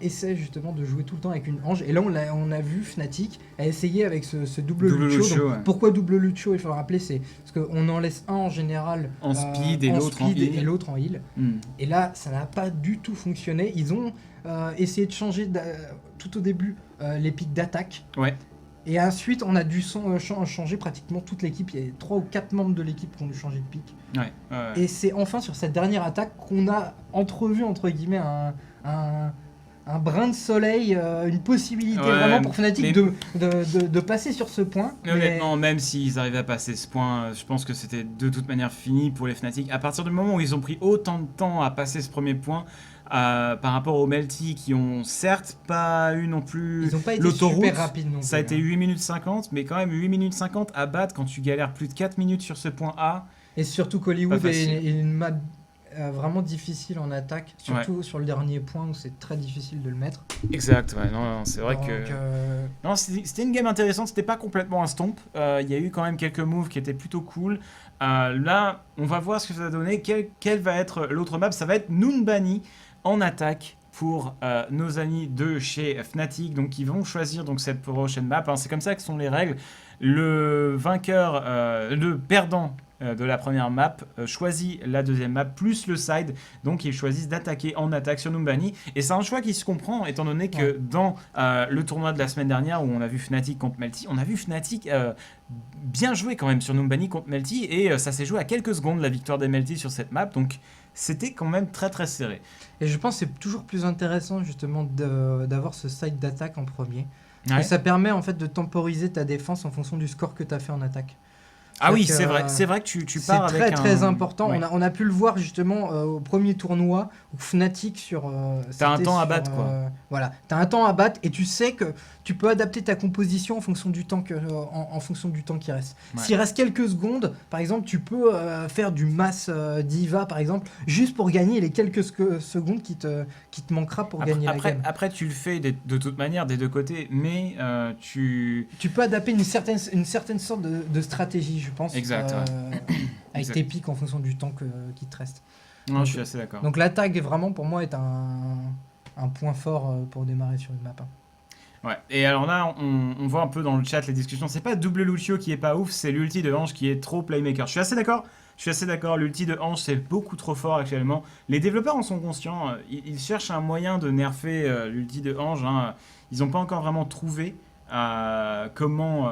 essaient justement de jouer tout le temps avec une Ange. Et là, on a vu Fnatic a essayé avec ce double Lucio. Donc, ouais. Pourquoi double Lucio? Il faut le rappeler, c'est parce qu'on en laisse un en général en speed et l'autre en heal. Et là, ça n'a pas du tout fonctionné. Ils ont essayé de changer tout au début les pics d'attaque. Ouais. Et ensuite, on a dû changer pratiquement toute l'équipe. Il y a 3 ou 4 membres de l'équipe qui ont dû changer de pic. Ouais. Et c'est enfin sur cette dernière attaque qu'on a entrevu, entre guillemets, un brin de soleil, une possibilité vraiment pour Fnatic de passer sur ce point. Mais honnêtement, même s'ils arrivaient à passer ce point, je pense que c'était de toute manière fini pour les Fnatic. À partir du moment où ils ont pris autant de temps à passer ce premier point, par rapport aux Melty qui ont certes pas eu non plus ils ont pas été l'autoroute, super rapides non plus, ça a été 8 minutes 50, mais quand même 8 minutes 50 à battre quand tu galères plus de 4 minutes sur ce point A. Et surtout qu'Hollywood est une map vraiment difficile en attaque, surtout sur le dernier point où c'est très difficile de le mettre. Exact, ouais, non, c'est vrai que... Non, c'était une game intéressante, c'était pas complètement un stomp, il y a eu quand même quelques moves qui étaient plutôt cool. Là, on va voir ce que ça va donner, quelle va être l'autre map, ça va être Numbani en attaque pour nos amis de chez Fnatic, donc ils vont choisir donc cette prochaine map, hein. C'est comme ça que sont les règles. Le vainqueur, le perdant de la première map choisit la deuxième map plus le side, donc ils choisissent d'attaquer en attaque sur Numbani, et c'est un choix qui se comprend étant donné que dans le tournoi de la semaine dernière où on a vu Fnatic contre Melty, on a vu Fnatic bien jouer quand même sur Numbani contre Melty, et ça s'est joué à quelques secondes la victoire des Melty sur cette map, donc c'était quand même très très serré. Et je pense que c'est toujours plus intéressant justement d'avoir ce side d'attaque en premier. Ouais. Ça permet en fait de temporiser ta défense en fonction du score que tu as fait en attaque. Ah oui, c'est vrai que tu pars avec c'est très important. Ouais. On a pu le voir justement au premier tournoi où Fnatic sur... t'as un temps à battre quoi. Voilà, t'as un temps à battre et tu sais que tu peux adapter ta composition en fonction du temps, en fonction du temps qui reste. Ouais. S'il reste quelques secondes, par exemple, tu peux faire du mass diva par exemple, juste pour gagner les quelques secondes qui te manquera pour gagner la game. Après, tu le fais de toute manière des deux côtés, mais tu peux adapter une certaine sorte de stratégie, je pense. Exact. Avec tes pics en fonction du temps qui te reste. Non, je suis assez d'accord. Donc l'attaque, vraiment, pour moi, est un point fort pour démarrer sur une map. Ouais, et alors là, on voit un peu dans le chat les discussions. C'est pas double Lucio qui est pas ouf, c'est l'ulti de Ange qui est trop playmaker. Je suis assez d'accord, l'ulti de Ange c'est beaucoup trop fort actuellement. Les développeurs en sont conscients, ils cherchent un moyen de nerfer l'ulti de Ange. Hein. Ils n'ont pas encore vraiment trouvé comment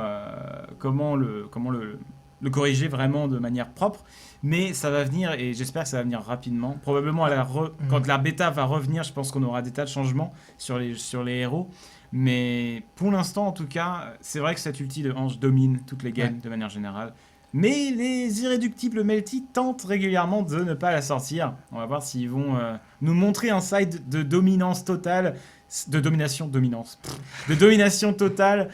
le corriger vraiment de manière propre. Mais ça va venir, et j'espère que ça va venir rapidement. Probablement quand la bêta va revenir, je pense qu'on aura des tas de changements sur les héros. Mais pour l'instant, en tout cas, c'est vrai que cette ulti de Ange domine toutes les games de manière générale. Mais les irréductibles Melty tentent régulièrement de ne pas la sortir. On va voir s'ils vont nous montrer un side de dominance totale, de domination totale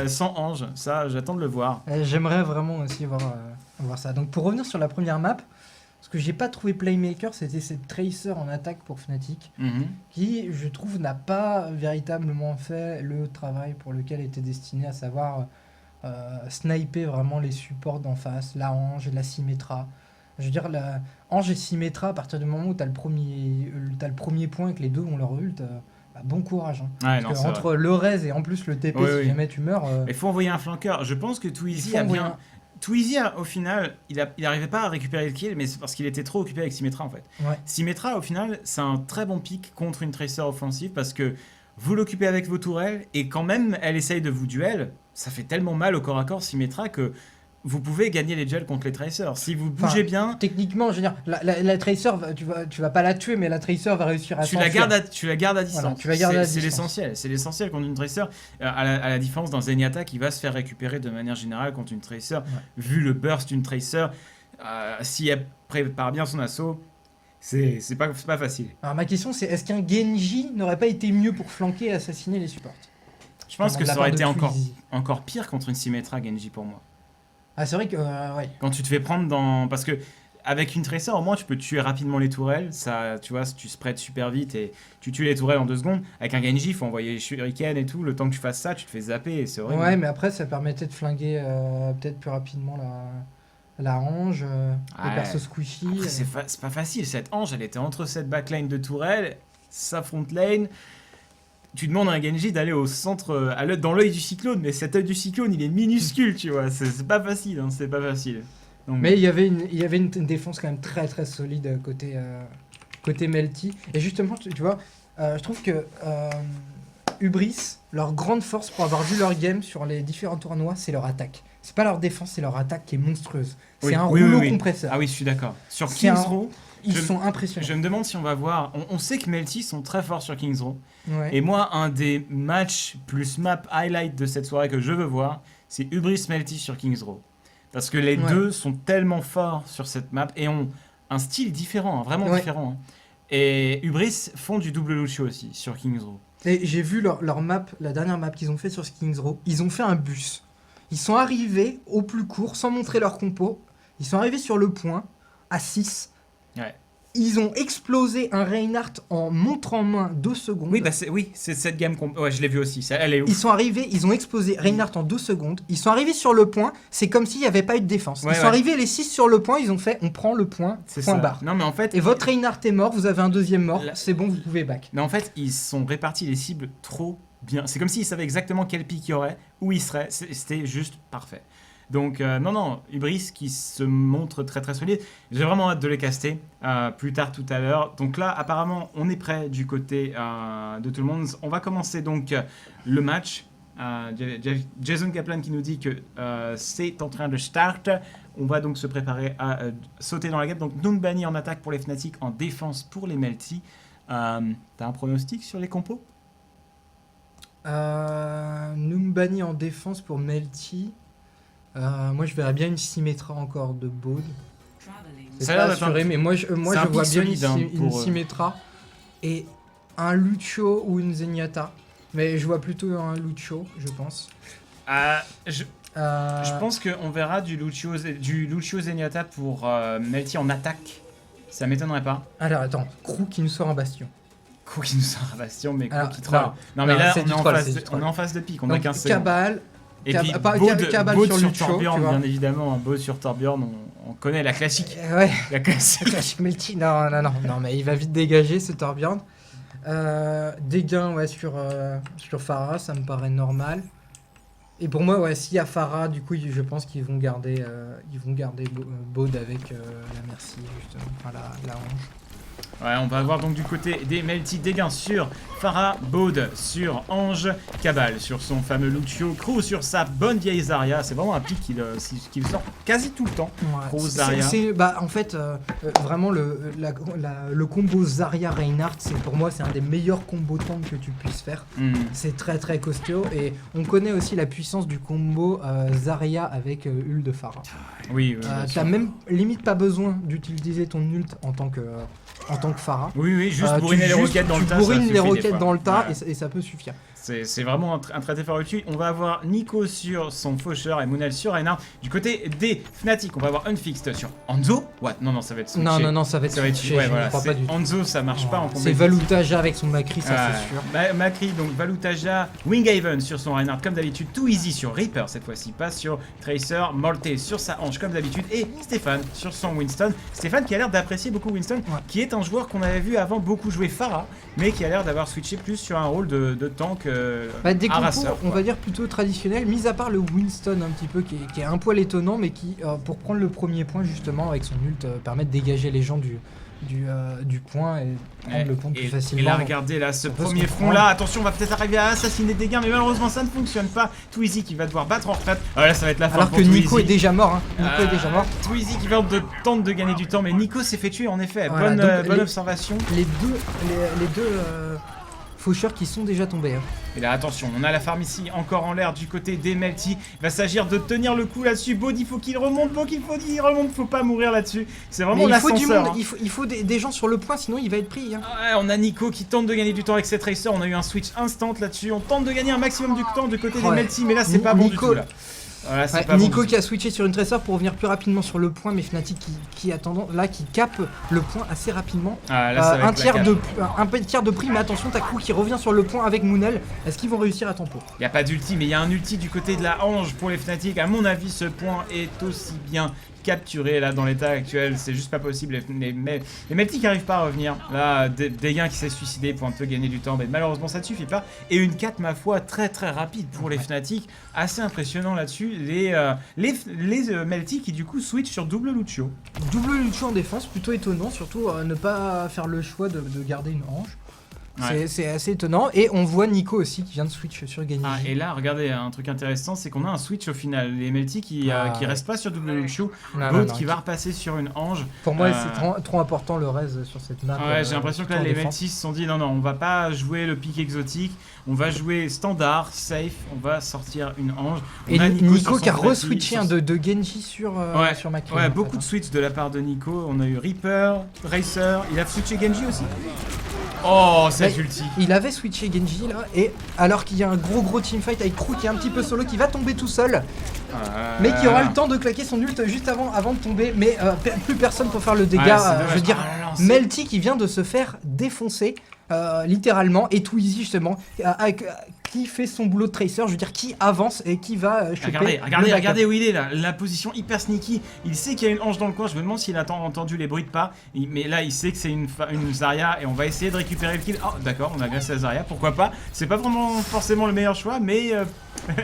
sans Ange. Ça, j'attends de le voir. J'aimerais vraiment aussi voir ça. Donc pour revenir sur la première map, ce que j'ai pas trouvé playmaker, c'était cette Tracer en attaque pour Fnatic, qui, je trouve, n'a pas véritablement fait le travail pour lequel était destiné, à savoir sniper vraiment les supports d'en face, la Ange et la Symmetra. Je veux dire, la Ange et Symmetra, à partir du moment où t'as le premier point et que les deux ont leur ult, bon courage. Hein. Ouais, parce entre le res et en plus le TP, si jamais tu meurs... Il faut envoyer un flanqueur. Je pense que Twizy a bien... Twizy, au final, il n'arrivait pas à récupérer le kill, mais c'est parce qu'il était trop occupé avec Symmetra, en fait. Ouais. Symmetra, au final, c'est un très bon pick contre une Tracer offensive, parce que vous l'occupez avec vos tourelles, et quand même, elle essaye de vous duel, ça fait tellement mal au corps à corps, Symmetra, que vous pouvez gagner les duels contre les Tracers. Si vous bougez bien, Techniquement, je veux dire, la Tracer, tu vas pas la tuer, mais la Tracer va réussir à tu la gardes à distance. Voilà, tu la gardes à C'est distance. l'essentiel. C'est l'essentiel contre une Tracer. À la différence d'un Zenyatta qui va se faire récupérer de manière générale contre une Tracer. Vu le burst d'une Tracer, si elle prépare bien son assaut, c'est pas facile. Alors ma question c'est, est-ce qu'un Genji n'aurait pas été mieux pour flanquer et assassiner les supports? Je pense que De la ça aurait part été de Twizy. encore pire contre une Symmetra Genji pour moi. Ah c'est vrai que, ouais. Quand tu te fais prendre dans... Parce que avec une Tracer, au moins, tu peux tuer rapidement les tourelles. Ça, tu vois, tu spreads super vite et tu tues les tourelles en 2 secondes. Avec un Genji, il faut envoyer les shurikens et tout. Le temps que tu fasses ça, tu te fais zapper et c'est horrible. Ouais, mais après ça permettait de flinguer peut-être plus rapidement la Ange, le perso squishy. Après, c'est pas facile. Cette Ange, elle était entre cette backline de tourelles, sa front lane. Tu demandes à un Genji d'aller au centre, dans l'œil du cyclone, mais cet œil du cyclone, il est minuscule, tu vois. C'est pas facile, hein, c'est pas facile. Donc, Mais il y avait une défense quand même très très solide côté Melty. Et justement, tu vois, je trouve que Hubris, leur grande force pour avoir vu leur game sur les différents tournois, c'est leur attaque. C'est pas leur défense, c'est leur attaque qui est monstrueuse. C'est un rouleau compresseur. Ah oui, je suis d'accord. Sur C'est un- Kings Row, Ils sont impressionnants. je me demande si on va voir... On sait que Melty sont très forts sur Kings Row. Ouais. Et moi, un des matchs plus map highlight de cette soirée que je veux voir, c'est Hubris Melty sur Kings Row. Parce que les deux sont tellement forts sur cette map et ont un style différent, hein, vraiment différent. Hein. Et Hubris font du double Lucio aussi sur Kings Row. Et j'ai vu leur map, la dernière map qu'ils ont fait sur Kings Row. Ils ont fait un bus. Ils sont arrivés au plus court sans montrer leur compo. Ils sont arrivés sur le point à 6. Ouais. Ils ont explosé un Reinhardt en montre en main 2 secondes. Oui, c'est cette gamme qu'on... Ouais, je l'ai vu aussi, elle est ouf. Ils sont arrivés, ils ont explosé Reinhardt en 2 secondes. Ils sont arrivés sur le point, c'est comme s'il n'y avait pas eu de défense. Ils sont arrivés les 6 sur le point, ils ont fait on prend le point, point barre. Non, mais en fait... Et votre Reinhardt est mort, vous avez un deuxième mort, c'est bon, vous pouvez back. Mais en fait, ils sont répartis les cibles trop bien. C'est comme s'ils savaient exactement quel pic il y aurait, où il serait. C'était juste parfait. Donc, non, Hubris qui se montre très très solide. J'ai vraiment hâte de les caster plus tard tout à l'heure. Donc là, apparemment, on est prêt du côté de tout le monde. On va commencer donc le match. Jason Kaplan qui nous dit que c'est en train de start. On va donc se préparer à sauter dans la game. Donc, Numbani en attaque pour les Fnatic, en défense pour les Melty. T'as un pronostic sur les compos? Numbani en défense pour Melty. Moi je verrais bien une Symmetra encore de Baud. C'est pas assuré, mais moi je vois bien solide, une Symmetra et un Lucio ou une Zenyatta. Mais je vois plutôt un Lucio, je pense. Je pense qu'on verra du Lucio Zenyatta pour Melty en attaque. Ça m'étonnerait pas. Alors attends, Crew qui nous sort un bastion. Crew qui nous sort un bastion, mais Crew qui troll. troll. Non, mais là, on est en phase de pique. On donc, a 15 secondes. Cabal. Et puis, Cabal Baud sur sur Lucio, Torbjorn, bien évidemment. Baud sur Torbjorn, on connaît la classique. Ouais. La classique. Melty, non, mais il va vite dégager ce Torbjorn. Des gains sur Pharah, ça me paraît normal. Et pour moi, s'il y a Pharah, du coup, je pense qu'ils vont garder, Baud avec la Mercy, justement, enfin la Ange. Ouais, on va avoir donc du côté des Melty des gains sur Pharah, Baud sur Ange, Cabal sur son fameux Lucio, Crew sur sa bonne vieille Zarya. C'est vraiment un pic qui sort quasi tout le temps. Ouais, Crew, Zarya. En fait, vraiment le combo Zarya Reinhardt, pour moi, c'est un des meilleurs combos tank que tu puisses faire. C'est très très costaud et on connaît aussi la puissance du combo Zarya avec ult de Pharah. Oui, t'as même limite pas besoin d'utiliser ton ult en tant que Pharah. Oui, juste bourriner les roquettes dans le tas. Tu bourrines les roquettes dans le tas et ça peut suffire. C'est vraiment un très fort dessus. On va avoir Nico sur son faucheur et Moonel sur Reinhardt. Du côté des Fnatic, on va avoir Unfixed sur Anzo. What? Non, ça va être switché. Non, ça va être switché. Ouais, voilà, pas du tout. Anzo, ça marche pas en combat. C'est Valutaja avec son Macri, ça c'est sûr. Macri, donc Valutaja, Winghaven sur son Reinhardt comme d'habitude. Too Easy sur Reaper cette fois-ci, pas sur Tracer. Morté sur sa hanche comme d'habitude. Et Stéphane sur son Winston. Stéphane qui a l'air d'apprécier beaucoup Winston, qui est un joueur qu'on avait vu avant beaucoup jouer Pharah, mais qui a l'air d'avoir switché plus sur un rôle de tank. Des compos, on va dire plutôt traditionnels, mis à part le Winston un petit peu qui est un poil étonnant, mais qui pour prendre le premier point justement avec son ult permet de dégager les gens du point et prendre le point plus Et facilement. là, regardez là, ce peut se premier front là, attention, on va peut-être arriver à assassiner des gains, mais malheureusement ça ne fonctionne pas. Twizy qui va devoir battre en retraite. Ah, là, ça va être la fin Alors pour que Twizy. Nico est déjà mort. Hein. Nico est déjà mort. Twizy qui tente de gagner du temps, mais Nico s'est fait tuer en effet. Voilà, donc bonne observation. Les deux faucheurs qui sont déjà tombés. Hein. Et là, attention, on a la farm ici encore en l'air du côté des Melty. Il va s'agir de tenir le coup là-dessus. Baud, il faut qu'il remonte. Il remonte. Faut pas mourir là-dessus. C'est vraiment Mais il faut du l'ascenseur. monde, il faut des gens sur le point, sinon il va être pris. Hein. Ouais, on a Nico qui tente de gagner du temps avec cette racer. On a eu un switch instant là-dessus. On tente de gagner un maximum du temps du côté des Melty, mais là, c'est pas bon du tout là. Voilà, Nico qui a switché sur une Tracer pour revenir plus rapidement sur le point, mais Fnatic qui attendant là qui capte le point assez rapidement. Ah, là, ça va un être tiers de prix, mais attention, Taku qui revient sur le point avec Moonel. Est-ce qu'ils vont réussir à tempo? Il n'y a pas d'ulti, mais il y a un ulti du côté de la Ange pour les Fnatic. À mon avis, ce point est aussi bien capturé là dans l'état actuel. C'est juste pas possible. Les Melty qui n'arrivent pas à revenir. Là, Dégain qui s'est suicidé pour un peu gagner du temps, mais malheureusement, ça ne suffit pas. Et une 4, ma foi, très très rapide pour les Fnatic. Assez impressionnant là-dessus. Les Melty qui du coup switch sur double Lucio. Double Lucio en défense, plutôt étonnant, surtout ne pas faire le choix de garder une Ange. Ouais. C'est assez étonnant. Et on voit Nico aussi qui vient de switch sur Genji. Ah, et là, regardez, un truc intéressant, c'est qu'on a un switch au final. Les Melty qui restent pas sur double Lucio. Baud qui va repasser sur une Ange. Pour moi, c'est trop important le raise sur cette map. Ouais, j'ai l'impression que là, les Melty se sont dit non, on va pas jouer le pic exotique. On va jouer standard, safe. On va sortir une Ange. Et Nico qui a re-switché de Genji sur Macri. Ouais, beaucoup de switch de la part de Nico. On a eu Reaper, Racer. Il a switché Genji aussi. Oh, cette ulti. Il avait switché Genji là, et alors qu'il y a un gros teamfight avec Crew qui est un petit peu solo, qui va tomber tout seul, mais qui aura le temps de claquer son ult juste avant de tomber, mais plus personne pour faire le dégât. Je veux dire, Melty qui vient de se faire défoncer, littéralement, et Twizy justement, qui fait son boulot de tracer, je veux dire, qui avance et qui va choper. Regardez où il est là, la position hyper sneaky. Il sait qu'il y a une Ange dans le coin, je me demande s'il a entendu les bruits de pas. Mais là, il sait que c'est une Zarya et on va essayer de récupérer le kill. Oh, d'accord, on a agressé la Zarya, pourquoi pas. C'est pas vraiment forcément le meilleur choix, mais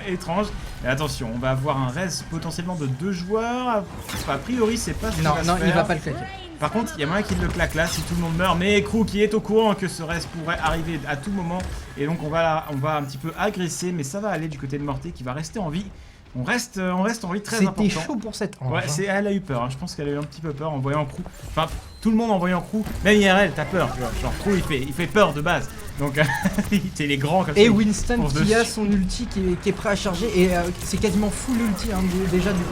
étrange. Et attention, on va avoir un res potentiellement de 2 joueurs. A priori, c'est pas ce Non, il va pas le claquer. Par contre, il y a moyen qu'il le claque là si tout le monde meurt. Mais Crew qui est au courant que ce reste pourrait arriver à tout moment. Et donc on va un petit peu agresser. Mais ça va aller du côté de Morté qui va rester en vie. On reste en vie très important. C'était chaud pour cette Ange. Ouais, elle a eu peur. Hein. Je pense qu'elle a eu un petit peu peur en voyant Crew. Enfin, tout le monde en voyant Crew. Même IRL, t'as peur. Tu vois. Genre Crew, il fait peur de base. Donc, il est grand comme ça. Et Winston qui a son ulti qui est prêt à charger. Et c'est quasiment full ulti hein, déjà du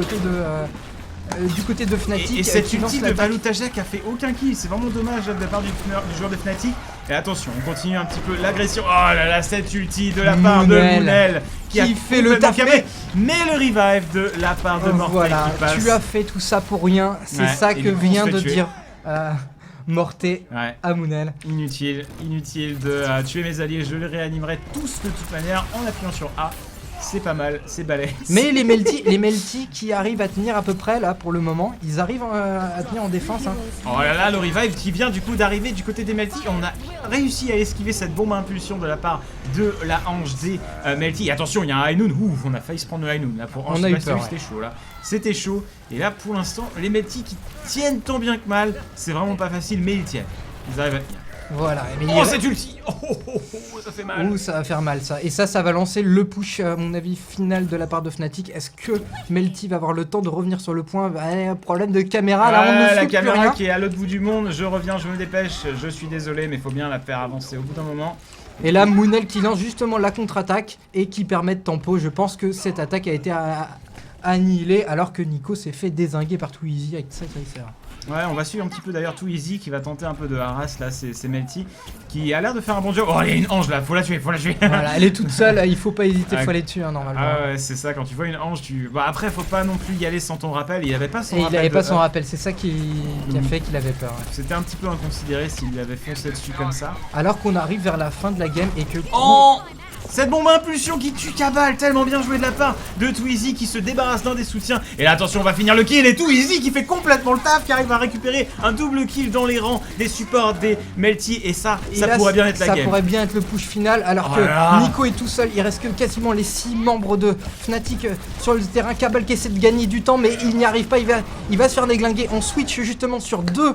côté de Fnatic. Et cette ulti de Valutajak a fait aucun kill. C'est vraiment dommage de la part du joueur de Fnatic. Et attention, on continue un petit peu l'agression. Oh là là, cette ulti de la part de Moonel qui fait le taf. Mais le revive de la part de Morté voilà, qui passe. Tu as fait tout ça pour rien. C'est ça que vient de dire Morté à Moonel. Inutile de tuer mes alliés. Je les réanimerai tous de toute manière en appuyant sur A. C'est pas mal, c'est balèze. Mais les Melty qui arrivent à tenir à peu près là pour le moment, ils arrivent à tenir en défense. Hein. Oh là là, le revive qui vient du coup d'arriver du côté des Melty. On a réussi à esquiver cette bombe à impulsion de la part de la Ange des Melty. Attention, il y a un Hainoun. Ouf, on a failli se prendre le Hainoun là pour Ange. On a eu peur. C'était chaud là. C'était chaud. Et là pour l'instant, les Melty qui tiennent tant bien que mal. C'est vraiment pas facile, mais ils tiennent. Ils arrivent à tenir. Voilà. Oh, cette ulti! Ça fait mal. Ouh, ça va faire mal ça. Et ça va lancer le push, à mon avis, final de la part de Fnatic. Est-ce que Melty va avoir le temps de revenir sur le point? Problème de caméra, là, on ne la fout caméra plus rien. Qui est à l'autre bout du monde. Je reviens, je me dépêche. Je suis désolé, mais il faut bien la faire avancer au bout d'un moment. Et là, Moonel qui lance justement la contre-attaque et qui permet de tempo. Je pense que cette attaque a été annihilée alors que Nico s'est fait dézinguer par Twizy avec sa Tracer. Ouais, on va suivre un petit peu d'ailleurs Twizy qui va tenter un peu de harass là, c'est Melty qui a l'air de faire un bon job. Oh, il y a une Ange là, faut la tuer. Voilà, elle est toute seule, il faut pas hésiter, faut aller dessus hein, normalement. Ah ouais, c'est ça, quand tu vois une Ange, bah après faut pas non plus y aller sans ton rappel, il avait pas son rappel. Il avait pas son rappel, c'est ça qui a fait qu'il avait peur. Ouais. C'était un petit peu inconsidéré s'il avait foncé dessus comme ça. Alors qu'on arrive vers la fin de la game et que... Oh Cette bombe à impulsion qui tue Cabal, tellement bien joué de la part de Twizy qui se débarrasse d'un des soutiens. Et là attention, on va finir le kill et Twizy qui fait complètement le taf, qui arrive à récupérer un double kill dans les rangs des supports des Melty. Et ça là, pourrait bien être la game. Ça pourrait bien être le push final alors que Nico est tout seul. Il reste que quasiment les 6 membres de Fnatic sur le terrain. Cabal qui essaie de gagner du temps mais il n'y arrive pas. Il va se faire déglinguer. On switch justement sur 2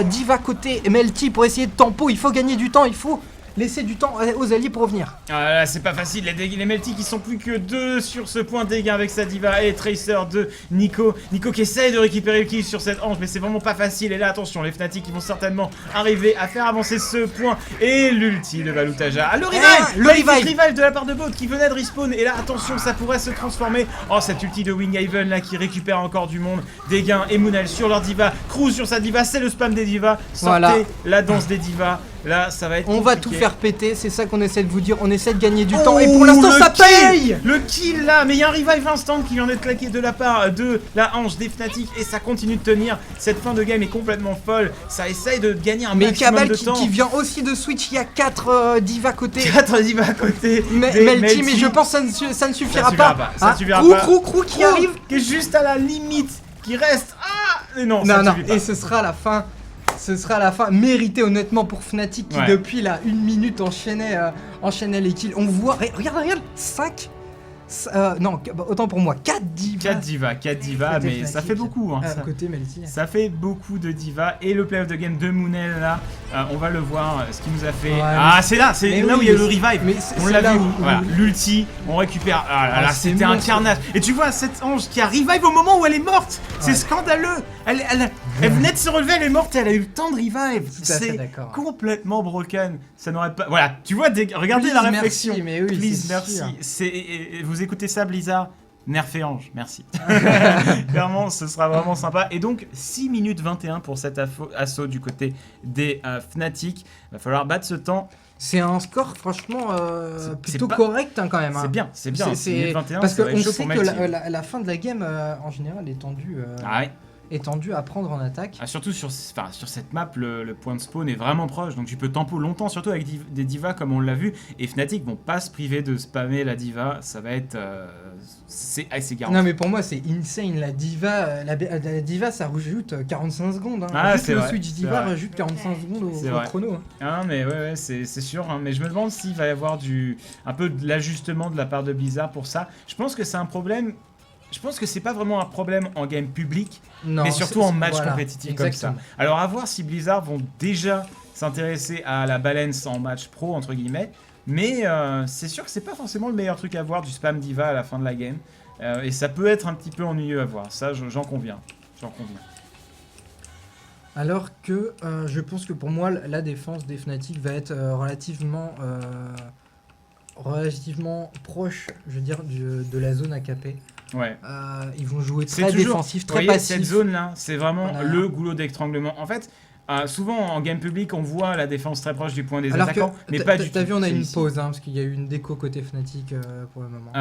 Diva côté Melty pour essayer de tempo. Il faut gagner du temps, il faut laisser du temps aux alliés pour revenir. Ah là, c'est pas facile, les Melty qui sont plus que 2 sur ce point de dégâts avec sa diva et Tracer de Nico. Nico qui essaye de récupérer le kill sur cette Ange, mais c'est vraiment pas facile. Et là, attention, les Fnatic qui vont certainement arriver à faire avancer ce point. Et l'ulti de Valutaja. Ah, le revive de la part de Bot qui venait de respawn. Et là, attention, ça pourrait se transformer. Oh, cette ulti de Winghaven là qui récupère encore du monde. Degain et Moonel sur leur diva. Cruz sur sa diva, c'est le spam des divas. Sortez la danse des divas. Là, ça va être compliqué. On va tout faire péter, c'est ça qu'on essaie de vous dire. On essaie de gagner du temps et pour l'instant ça paye. Le kill là, mais il y a un revive instant qui vient d'être claqué de la part de la Ange des Fnatic et ça continue de tenir. Cette fin de game est complètement folle. Ça essaye de gagner un maximum de temps. Mais Cabal qui vient aussi de switch. Il y a 4 divas à côté. 4 divas à côté. Melty, mais je pense que ça ne suffira pas. Ça suffira pas. Crew qui arrive, qui est juste à la limite, qui reste. Ah non, ça ne suffit pas. Et ce sera la fin. Ce sera la fin méritée honnêtement pour Fnatic qui depuis la 1 minute enchaînait les kills. On voit, regarde, 5 non, autant pour moi, 4 divas. 4 divas, mais ça fait beaucoup. Hein, côté Melty. Ça fait beaucoup de divas. Et le play of the game de Moonel, là, on va le voir, ce qu'il nous a fait. C'est là où il y a le revive. On l'a vu. Voilà, l'ulti, on récupère. Ah là, c'était un carnage. Et tu vois, cette Ange qui a revive au moment où elle est morte. C'est scandaleux. Elle venait de se relever, elle est morte et elle a eu le temps de revive. C'est complètement broken. Ça n'aurait pas. Voilà, tu vois, regardez la réflexion. Please, merci. Vous écoutez ça, Blizzard? Nerfez Ange, merci. Clairement, ce sera vraiment sympa. Et donc, 6 minutes 21 pour cet assaut du côté des Fnatic. Il va falloir battre ce temps. C'est un score franchement plutôt correct quand même. C'est bien, c'est bien. 6 minutes 21, parce qu'on sait que la fin de la game en général est tendue. Est tendu à prendre en attaque. Surtout sur cette map, le point de spawn est vraiment proche, donc tu peux tempo longtemps, surtout avec des divas comme on l'a vu. Et Fnatic vont pas se priver de spammer la diva, ça va être... c'est assez garanti. Non mais pour moi c'est insane, la diva ça rajoute 45 secondes. Juste le switch diva rajoute 45 secondes au chrono. Ah mais ouais c'est sûr, mais je me demande s'il va y avoir un peu de l'ajustement de la part de Blizzard pour ça. Je pense que c'est un problème... Je pense que c'est pas vraiment un problème en game public, mais surtout en match compétitif comme ça. Alors à voir si Blizzard vont déjà s'intéresser à la balance en match pro entre guillemets, mais c'est sûr que c'est pas forcément le meilleur truc à voir du spam diva à la fin de la game, et ça peut être un petit peu ennuyeux à voir. Ça j'en conviens, Alors que je pense que pour moi la défense des Fnatic va être relativement proche, je veux dire, de la zone AKP. Ils vont jouer très défensif, très passif. Cette zone là, c'est vraiment le goulot d'étranglement. En fait, souvent en game public, on voit la défense très proche du point des attaquants, mais pas du tout. T'as vu, on a une pause, parce qu'il y a eu une déco côté Fnatic pour le moment.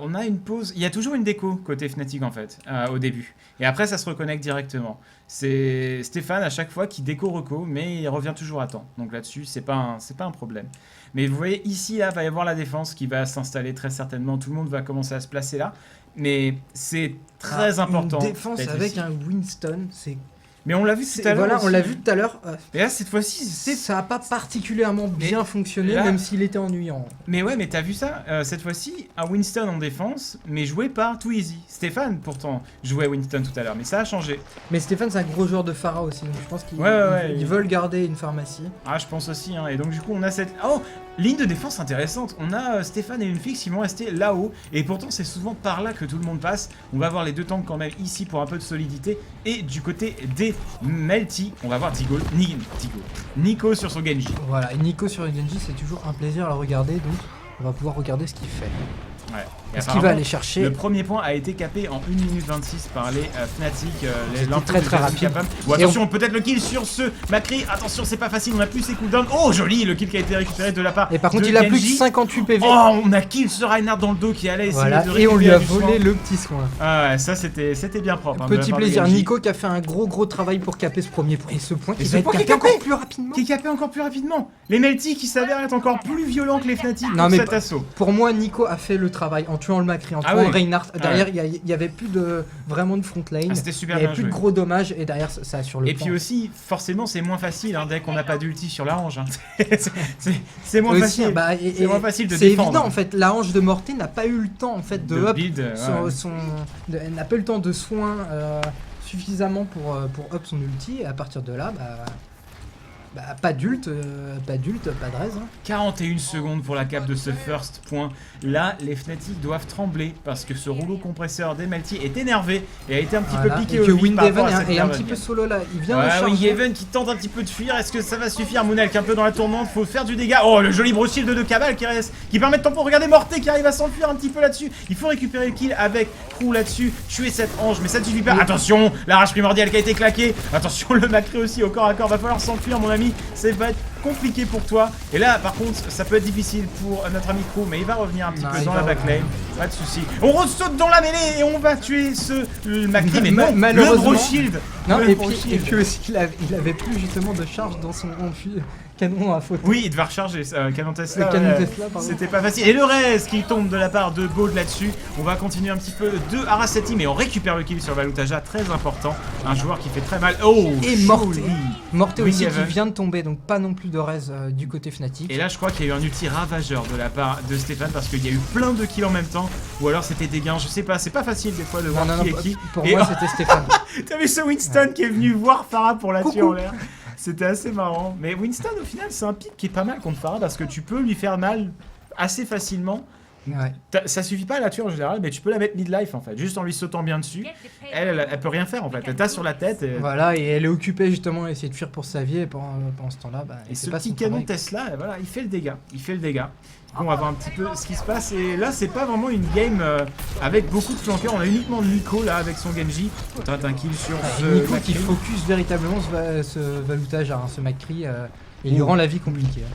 On a une pause. Il y a toujours une déco côté Fnatic en fait, au début. Et après, ça se reconnecte directement. C'est Stéphane à chaque fois qui déco-reco, mais il revient toujours à temps. Donc là-dessus, c'est pas un problème. Mais vous voyez, ici, là, va y avoir la défense qui va s'installer très certainement. Tout le monde va commencer à se placer là. Mais c'est très important. Une défense avec un Winston, c'est... Mais on l'a vu tout à l'heure. Voilà, on l'a vu tout à l'heure. Et là, cette fois-ci, ça n'a pas particulièrement bien fonctionné, même s'il était ennuyant. Mais ouais, mais t'as vu ça cette fois-ci, un Winston en défense, mais joué par Twizy. Stéphane, pourtant, jouait Winston tout à l'heure, mais ça a changé. Mais Stéphane, c'est un gros joueur de Pharah aussi, donc je pense qu'ils ils veulent garder une pharmacie. Ah, je pense aussi, et donc du coup, on a cette... Oh, ligne de défense intéressante. On a Stéphane et une fixe qui vont rester là-haut, et pourtant, c'est souvent par là que tout le monde passe. On va avoir les deux tanks quand même ici pour un peu de solidité, et du côté des Melty, on va voir Nico sur son Genji. Voilà, et Nico sur le Genji, c'est toujours un plaisir à le regarder, donc on va pouvoir regarder ce qu'il fait. Ouais. Et Est-ce qu'il va apparemment, aller chercher? le premier point a été capé en 1 minute 26 par les Fnatic. C'était très très rapide. Bon, attention, peut-être le kill sur ce Macri. Attention, c'est pas facile, on a plus ses cooldowns. Oh, joli, le kill qui a été récupéré de la part. Et par contre, de il a plus Genji. que 58 PV. Oh, on a kill ce Reinhardt dans le dos qui allait essayer Voilà, de et on lui a récupérer du volé soin. le petit soin. Ah ouais, ça c'était bien propre. hein, de la Petit part de plaisir, Genji. Nico qui a fait un gros travail pour caper ce premier point. Et ce point qui ce va être point qui est capé capé. encore plus rapidement. Qui est capé encore plus rapidement. Les Melty qui s'avèrent être encore plus violents que les Fnatic Non, pour mais cet assaut. Pour moi, Nico a fait le travail en tuant le Macri, en Ah tuant oui. Reinhardt. Derrière, Ah il y avait plus de vraiment de front lane. Ah, c'était Il super n'y avait bien plus joué. de gros dommages et derrière ça assure le Et point. puis aussi, forcément, c'est moins facile hein, dès qu'on n'a pas d'ulti sur la hanche. Hein. C'est moins Aussi, facile. bah, C'est moins facile de c'est défendre. évident en fait. La hanche de Morté n'a pas eu le temps en fait de up build, elle n'a pas eu le temps de soin suffisamment pour up son ulti et à partir de là pas d'ult, pas de raise. Hein. 41 secondes pour la cape de ce first point. Là, les Fnatic doivent trembler parce que ce rouleau compresseur des Melty est énervé et a été un petit Voilà. peu piqué Et au que vide par rapport Windaven à cette est un nerveux petit peu game. solo là. Il vient de Ouais, charger. Windaven qui tente un petit peu de fuir. Est-ce que ça va suffire? Moonel qui est un peu dans la tourmente. Faut faire du dégât. Oh, le joli broshield de Cabal qui permet de tempo. Regardez Morté qui arrive à s'enfuir un petit peu là-dessus. Il faut récupérer le kill avec Crew là-dessus. Tuer cette ange, mais ça ne suffit pas. Attention, la rage primordiale qui a été claquée. Attention, le Macri aussi au corps à corps. Va falloir s'enfuir, mon ami. Ça va être compliqué pour toi. Et là, par contre, ça peut être difficile pour notre ami Crew, mais il va revenir un petit peu dans la backlane. Pas de soucis. On ressaute dans la mêlée et on va tuer le Macri, mais non, le Malheureusement. broshield. Non, Le et broshield. puis aussi, il avait plus justement de charge dans son canon à faute. Oui, il devait recharger canon Tesla. Canon Tesla, pardon. C'était pas facile. Et le reste qui tombe de la part de Baud là-dessus. On va continuer un petit peu de Arasati, mais on récupère le kill sur Valutaja, très important. Un joueur qui fait très mal. Oh, Et Morté. joli. Morté aussi qui Windaven. vient de tomber, donc pas non plus de raise du côté Fnatic. Et là, je crois qu'il y a eu un ulti ravageur de la part de Stéphane parce qu'il y a eu plein de kills en même temps. Ou alors c'était des gains, je sais pas. C'est pas facile des fois de voir qui est qui. Pour Et moi c'était Stéphane. T'as vu ce Winston qui est venu voir Farah pour la tuer Coucou. en l'air? C'était assez marrant. Mais Winston, au final, c'est un pick qui est pas mal contre Farah parce que tu peux lui faire mal assez facilement. Ouais. Ça suffit pas à la tuer en général, mais tu peux la mettre mid-life en fait, juste en lui sautant bien dessus. Elle peut rien faire en fait. Elle tape sur la tête. Voilà, et elle est occupée justement à essayer de fuir pour sa vie et pendant ce temps-là, Et c'est ce pas petit son canon travail. Tesla, voilà, il fait le dégât. Il fait le dégât. On va voir un petit peu ce qui se passe. Et là, c'est pas vraiment une game avec beaucoup de flanqueurs. On a uniquement Nico là avec son Genji. On tente un kill sur ce Nico Macri. qui focus véritablement ce Valutage, hein, ce Macri, et lui rend la vie compliquée. Hein.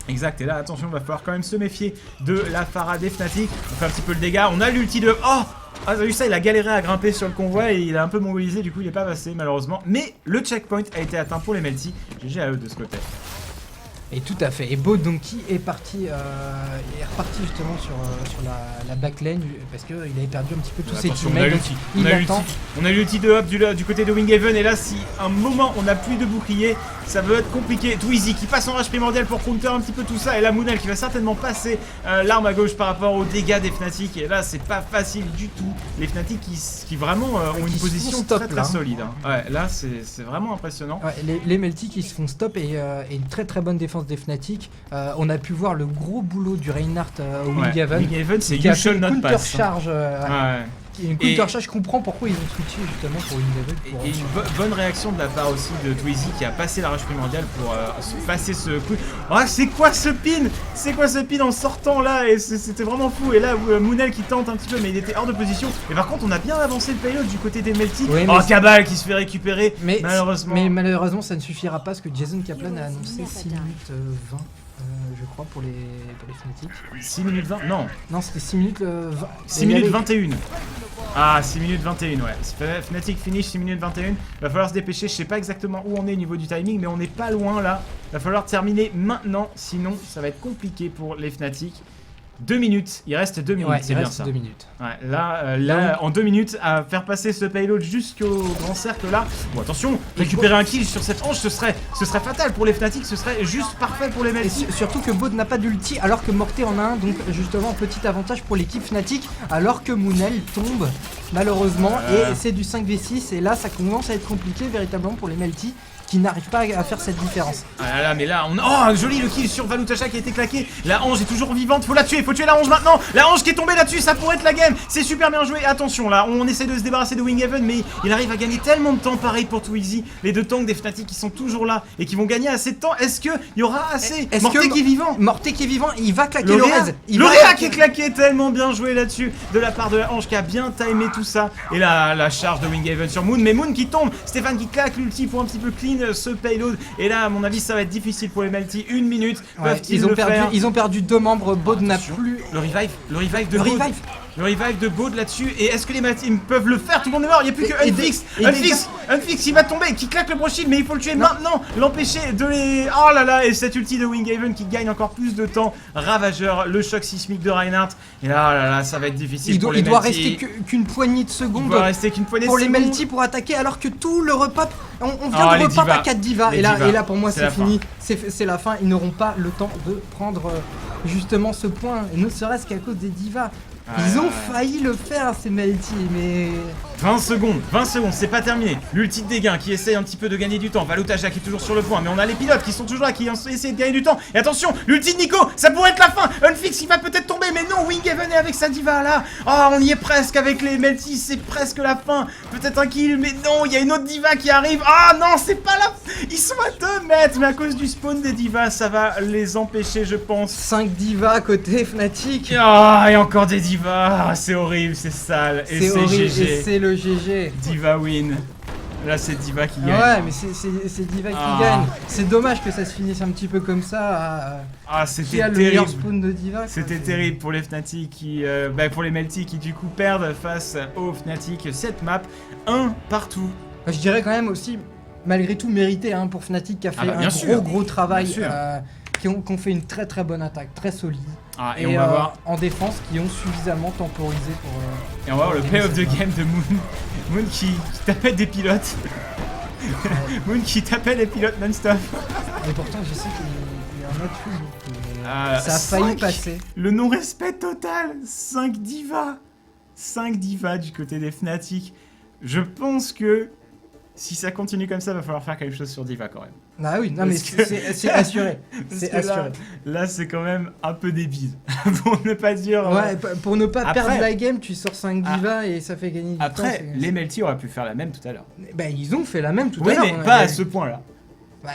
Exact, et là attention, il va falloir quand même se méfier de la Farah des Fnatic. On fait un petit peu le dégât, on a l'ulti de... Oh, ah, t'as vu ça, il a galéré à grimper sur le convoi et il a un peu mongolisé, du coup il est pas passé malheureusement. Mais le checkpoint a été atteint pour les Melty. GG à eux de ce côté. Et tout à fait. Et Baud donc qui est reparti justement sur la backlane parce qu'il avait perdu un petit peu tous ses Attention, teammates. donc il attend. On a l'ulti de Hop du côté de Winghaven et là si un moment on n'a plus de bouclier, ça va être compliqué. Twizy qui passe en rage primordial pour counter un petit peu tout ça et la Moonel qui va certainement passer l'arme à gauche par rapport aux dégâts des Fnatic et là c'est pas facile du tout. Les Fnatic qui vraiment ont une Qui se position font stop, très là. solide. Hein. Ouais, là c'est vraiment impressionnant. Ouais, les Melty qui se font stop et une très très bonne défense des Fnatic. On a pu voir le gros boulot du Reinhardt au Winghaven. Winghaven c'est qui a you fait shall une not counter pass. charge. Ouais. Une counter charge, je comprends pourquoi ils ont switché justement pour Winghaven. Et une bonne réaction de la part aussi de Twizy qui a passé la rage primordiale pour passer ce coup. Oh, c'est quoi ce pin? C'est quoi ce pin en sortant là? Et c'était vraiment fou. Et là, Moonel qui tente un petit peu, mais il était hors de position. Et par contre, on a bien avancé le payload du côté des Melty. Oui, oh, Cabal qui se fait récupérer. Mais malheureusement. ça ne suffira pas parce que Jason Kaplan a annoncé 6 minutes 20. Je crois pour les Fnatic. 6 minutes 20? Non. Non, c'était 6 minutes 20. 6 minutes 21. Ah, 6 minutes 21, ouais. Fnatic finish 6 minutes 21. Va falloir se dépêcher. Je sais pas exactement où on est au niveau du timing, mais on n'est pas loin là. Va falloir terminer maintenant, sinon ça va être compliqué pour les Fnatic. 2 minutes, il reste 2 minutes, Ouais, c'est il bien reste ça. 2 minutes. Ouais, là, en 2 minutes, à faire passer ce payload jusqu'au grand cercle là. Bon, attention, récupérer un kill sur cette hanche, ce serait fatal pour les Fnatic, ce serait juste parfait pour les Et Melty. surtout que Baud n'a pas d'ulti alors que Morté en a un, donc justement petit avantage pour l'équipe Fnatic alors que Moonel tombe malheureusement et c'est du 5v6 et là ça commence à être compliqué véritablement pour les Melty qui n'arrivent pas à faire cette différence. Ah là là, mais là, oh, joli le kill sur Valutasha qui a été claqué. La Ange est toujours vivante, faut la tuer, faut tuer la Ange maintenant. La Ange qui est tombée là-dessus, ça pourrait être la game. C'est super bien joué. Attention là, on essaie de se débarrasser de Winghaven, mais il arrive à gagner tellement de temps. Pareil pour Twizy, les deux tanks des Fnatic qui sont toujours là et qui vont gagner assez de temps. Est-ce qu'il y aura assez? Morté qui est vivant. Morté qui est vivant, il va claquer le raise. L'Auréa qui est claqué, tellement bien joué là-dessus de la part de la Ange qui a bien timé tout ça. Et là, la charge de Winghaven sur Moon, mais Moon qui tombe. Stéphane qui claque l'ulti pour un petit peu clean ce payload. Et là, à mon avis, ça va être difficile pour les Melty. 1 minute, peuvent-ils le faire? Ils ont perdu 2 membres, Baud n'a plus... Le revive de Baud. Le revive de Baud là-dessus. Et est-ce que les Melty peuvent le faire? Tout le monde est mort, il n'y a plus que Unfix, il va tomber, qui claque le brochet, mais il faut le tuer maintenant. L'empêcher de les... Oh là là, et cette ulti de Winghaven qui gagne encore plus de temps. Ravageur, le choc sismique de Reinhardt. Et là, oh là là, ça va être difficile pour les Melty. Il doit rester qu'une poignée de secondes pour les Melty pour attaquer, alors que tout le repop... On vient de repop à 4 divas. Et là, pour moi, c'est fini. C'est la fin. Ils n'auront pas le temps de prendre justement ce point. Et ne serait-ce qu'à cause des divas. Ils ont failli le faire, ces Melty, mais... 20 secondes, c'est pas terminé. L'ulti de Dégain qui essaye un petit peu de gagner du temps. Valutasha qui est toujours sur le point, mais on a les pilotes qui sont toujours là, qui ont essayé de gagner du temps. Et attention, l'ulti de Nico, ça pourrait être la fin. Unfix, il va peut-être tomber, mais non, Winghaven est avec sa diva là. Oh, on y est presque avec les Melty, c'est presque la fin. Peut-être un kill, mais non, il y a une autre diva qui arrive. Ah non, c'est pas là. Ils sont à 2 mètres, mais à cause du spawn des divas, ça va les empêcher, je pense. 5 divas côté Fnatic. Ah, et encore des divas. Ah, c'est horrible, c'est sale. Et c'est GG. Et c'est le GG. Diva win. Là, c'est Diva qui gagne. Ouais, mais c'est Diva qui gagne. C'est dommage que ça se finisse un petit peu comme ça. C'était terrible. Le meilleur spawn de Diva. C'était terrible pour les Fnatic qui, pour les Melty qui du coup perdent face aux Fnatic. Cette map, 1 partout. Je dirais quand même aussi, malgré tout, mérité pour Fnatic qui a fait gros travail. Qui ont fait une très bonne attaque, très solide. Et on va voir en défense qui ont suffisamment temporisé pour... et on va voir le play of the game de Moon. Moon qui tapait des pilotes. Moon qui tapait les pilotes non-stop. Et pourtant je sais qu'il y en a dessus. Ça a failli passer. Le non-respect total. 5 divas. 5 divas du côté des Fnatic. Je pense que si ça continue comme ça, va falloir faire quelque chose sur Diva quand même. Ah oui, non mais c'est assuré. C'est assuré. Là c'est quand même un peu débile. Pour ne pas dire... Ouais, pour ne pas perdre la game, tu sors 5 divas et ça fait gagner du temps. Après, les Melty auraient pu faire la même tout à l'heure. Bah ils ont fait la même tout à l'heure. Oui, mais pas à ce point-là.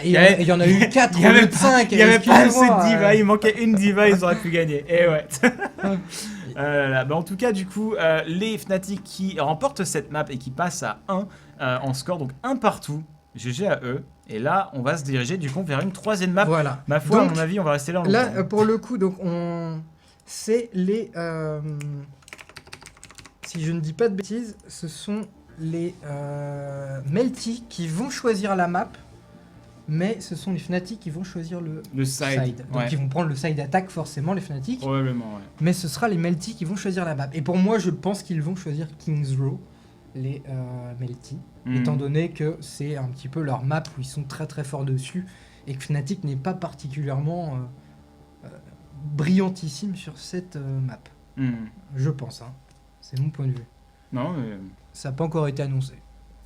Il y en a eu 4 au lieu de 5. Il n'y avait pas assez de diva, il manquait une diva, ils auraient pu gagner. Et ouais. En tout cas, du coup, les Fnatic qui remportent cette map et qui passent à 1 en score, donc 1 partout. GG à eux. Et là, on va se diriger du coup vers une 3e map. Voilà. Ma foi, donc, à mon avis, on va rester là. Là, pour le coup, donc c'est les... Si je ne dis pas de bêtises, ce sont les Melty qui vont choisir la map. Mais ce sont les Fnatic qui vont choisir le side. Donc ils vont prendre le side attack forcément, les Fnatic. Probablement, ouais. Mais ce sera les Melty qui vont choisir la map. Et pour moi, je pense qu'ils vont choisir Kings Row, les Melty. Étant donné que c'est un petit peu leur map où ils sont très forts dessus. Et que Fnatic n'est pas particulièrement brillantissime sur cette map. Je pense, c'est mon point de vue. Non, mais... Ça n'a pas encore été annoncé.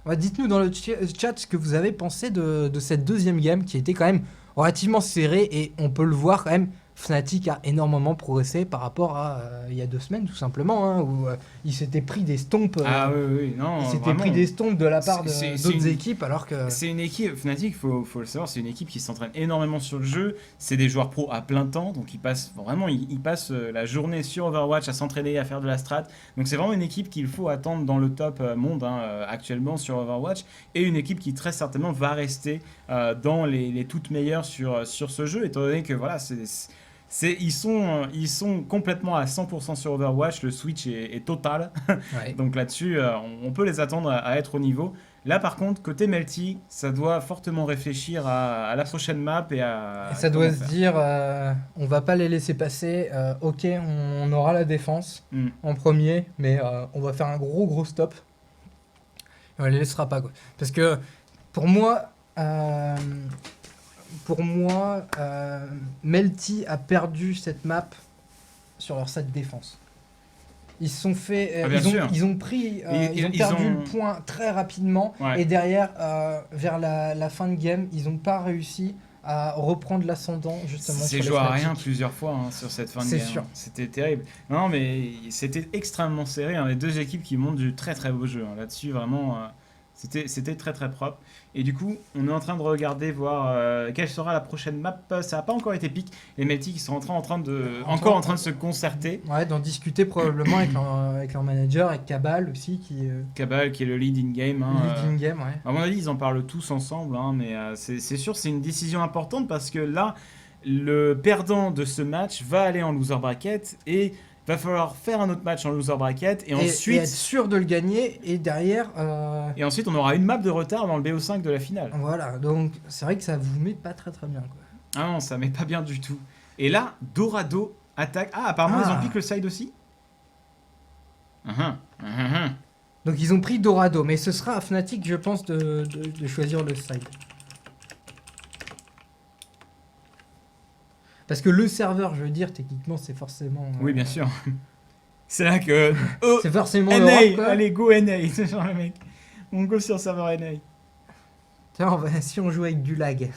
Dites-nous dans le chat ce que vous avez pensé de cette 2e game qui était quand même relativement serrée et on peut le voir quand même, Fnatic a énormément progressé par rapport à il y a 2 semaines tout simplement, où il s'était pris des stompes. Il s'était pris des stompes de la part d'autres équipes alors que... C'est une équipe, Fnatic, faut le savoir, c'est une équipe qui s'entraîne énormément sur le jeu, c'est des joueurs pro à plein temps, donc ils passent la journée sur Overwatch à s'entraîner, à faire de la strat, donc c'est vraiment une équipe qu'il faut attendre dans le top monde actuellement sur Overwatch, et une équipe qui très certainement va rester dans les toutes meilleures sur ce jeu, étant donné que voilà, ils sont complètement à 100% sur Overwatch, le switch est total. Donc là-dessus, on peut les attendre à être au niveau. Là par contre, côté Melty, ça doit fortement réfléchir à la prochaine map et ça doit se dire, on va pas les laisser passer. Ok, on aura la défense en premier, mais on va faire un gros stop. Et on les laissera pas, quoi. Parce que pour moi... Melty a perdu cette map sur leur set défense. Ils se sont fait, Ah, bien sûr. ils ont pris, ils ont ils perdu ont- le point très rapidement Ouais. et derrière, vers la fin de game, ils n'ont pas réussi à reprendre l'ascendant justement C'est sur les joué à rien Fnatic. plusieurs fois hein, sur cette fin de C'est game. sûr. C'était terrible. Non, mais c'était extrêmement serré. Hein, les deux équipes qui montrent du très très beau jeu. Hein. Là-dessus, vraiment, c'était très très propre. Et du coup, on est en train de regarder, voir quelle sera la prochaine map. Ça n'a pas encore été pique. Les Melty qui sont encore en train de se concerter. Ouais, d'en discuter probablement avec leur manager, avec Cabal aussi qui Cabal qui est le lead in-game. Hein, lead in game, ouais. À mon avis, ils en parlent tous ensemble, hein, mais c'est sûr, c'est une décision importante parce que là, le perdant de ce match va aller en loser bracket et va falloir faire un autre match en loser bracket et Et ensuite, être sûr de le gagner et derrière, et ensuite on aura une map de retard dans le BO5 de la finale. voilà. Donc c'est vrai que ça vous met pas très très bien quoi. Ah non, ça met pas bien du tout. Et là, Dorado attaque. Ah, apparemment, ils Ah. ont piqué le side aussi. Donc ils ont pris Dorado, mais ce sera à Fnatic, je pense, de choisir le side. Parce que le serveur, je veux dire, techniquement, c'est forcément. Oui, bien sûr. C'est là que. Oh, C'est forcément NA, l'Europe, quoi. allez, go NA. C'est genre le mec. On go sur serveur NA. Tiens, si on joue avec du lag.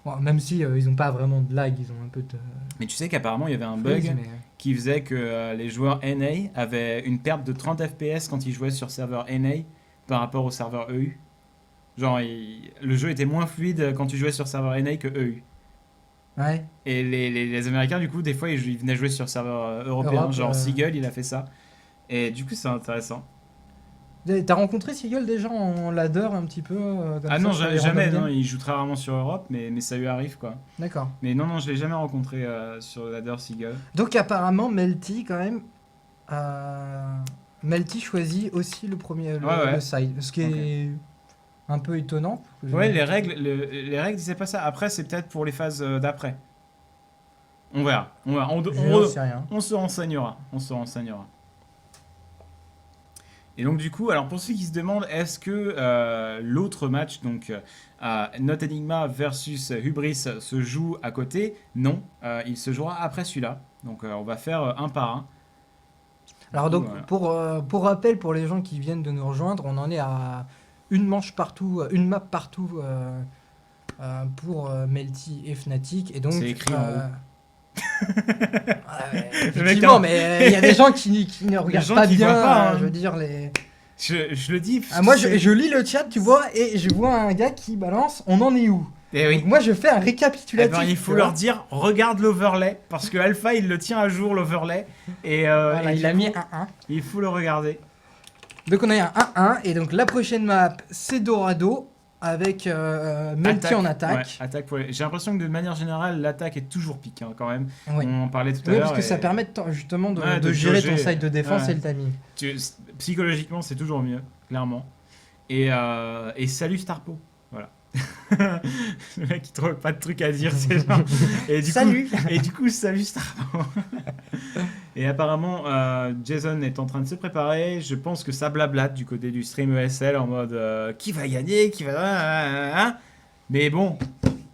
Bon, même si ils ont pas vraiment de lag, ils ont un peu de. Mais tu sais qu'apparemment, il y avait un bug mais, qui faisait que les joueurs NA avaient une perte de 30 FPS quand ils jouaient sur serveur NA par rapport au serveur EU. Genre, le jeu était moins fluide quand tu jouais sur serveur NA que EU. Ouais. Et les Américains, du coup, des fois, ils venaient jouer sur serveur européen. Europe, genre, Seagull, il a fait ça. Et du coup, c'est intéressant. T'as rencontré Seagull déjà en ladder un petit peu comme Ah ça, non, sur les jamais. random Non, games il joue très rarement sur Europe, mais ça lui arrive, quoi. D'accord. Mais non, je l'ai jamais rencontré sur ladder Seagull. Donc apparemment, Melty, quand même. Melty choisit aussi le premier Ouais. le side. Ce qui est un peu étonnant. Ouais, les règles disaient pas ça. Après, c'est peut-être pour les phases d'après. On verra. Je sais rien. On se renseignera. Et donc du coup, alors pour ceux qui se demandent, est-ce que l'autre match, donc Not Enigma versus Hubris, se joue à côté? Non, il se jouera après celui-là. Donc on va faire un par un. Alors donc Voilà. pour rappel pour les gens qui viennent de nous rejoindre, on en est à une manche partout, une map partout pour Melty et Fnatic et donc C'est écrit en haut. effectivement, mais il y a des gens qui ne regardent gens pas qui bien, voient pas, hein. je veux dire les. Je le dis. Ah, moi je lis le chat, tu vois, et je vois un gars qui balance. On en est où? Eh oui. Donc, moi je fais un Eh récapitulatif. ben, il tu faut vois. leur dire, regarde l'overlay, parce que Alpha il le tient à jour l'overlay, et, Voilà, et il du a coup, mis un 1. il faut le regarder. Donc on a un 1-1 et donc la prochaine map c'est Dorado avec Melty en attaque. Ouais, attaque j'ai l'impression que de manière générale l'attaque est toujours pique hein, quand même. Ouais. On en parlait tout à Oui, l'heure. parce que ça et permet justement de, Ouais, de de gérer ton jauger. side de défense Ouais. et le timing. Psychologiquement c'est toujours mieux, clairement. Et salut Starpo, voilà. Le mec il trouve pas de truc à dire, c'est genre. Et du Salut. coup salut Starpo. Et apparemment Jason est en train de se préparer. Je pense que ça blablate du côté du stream ESL en mode qui va gagner, qui va. Mais bon,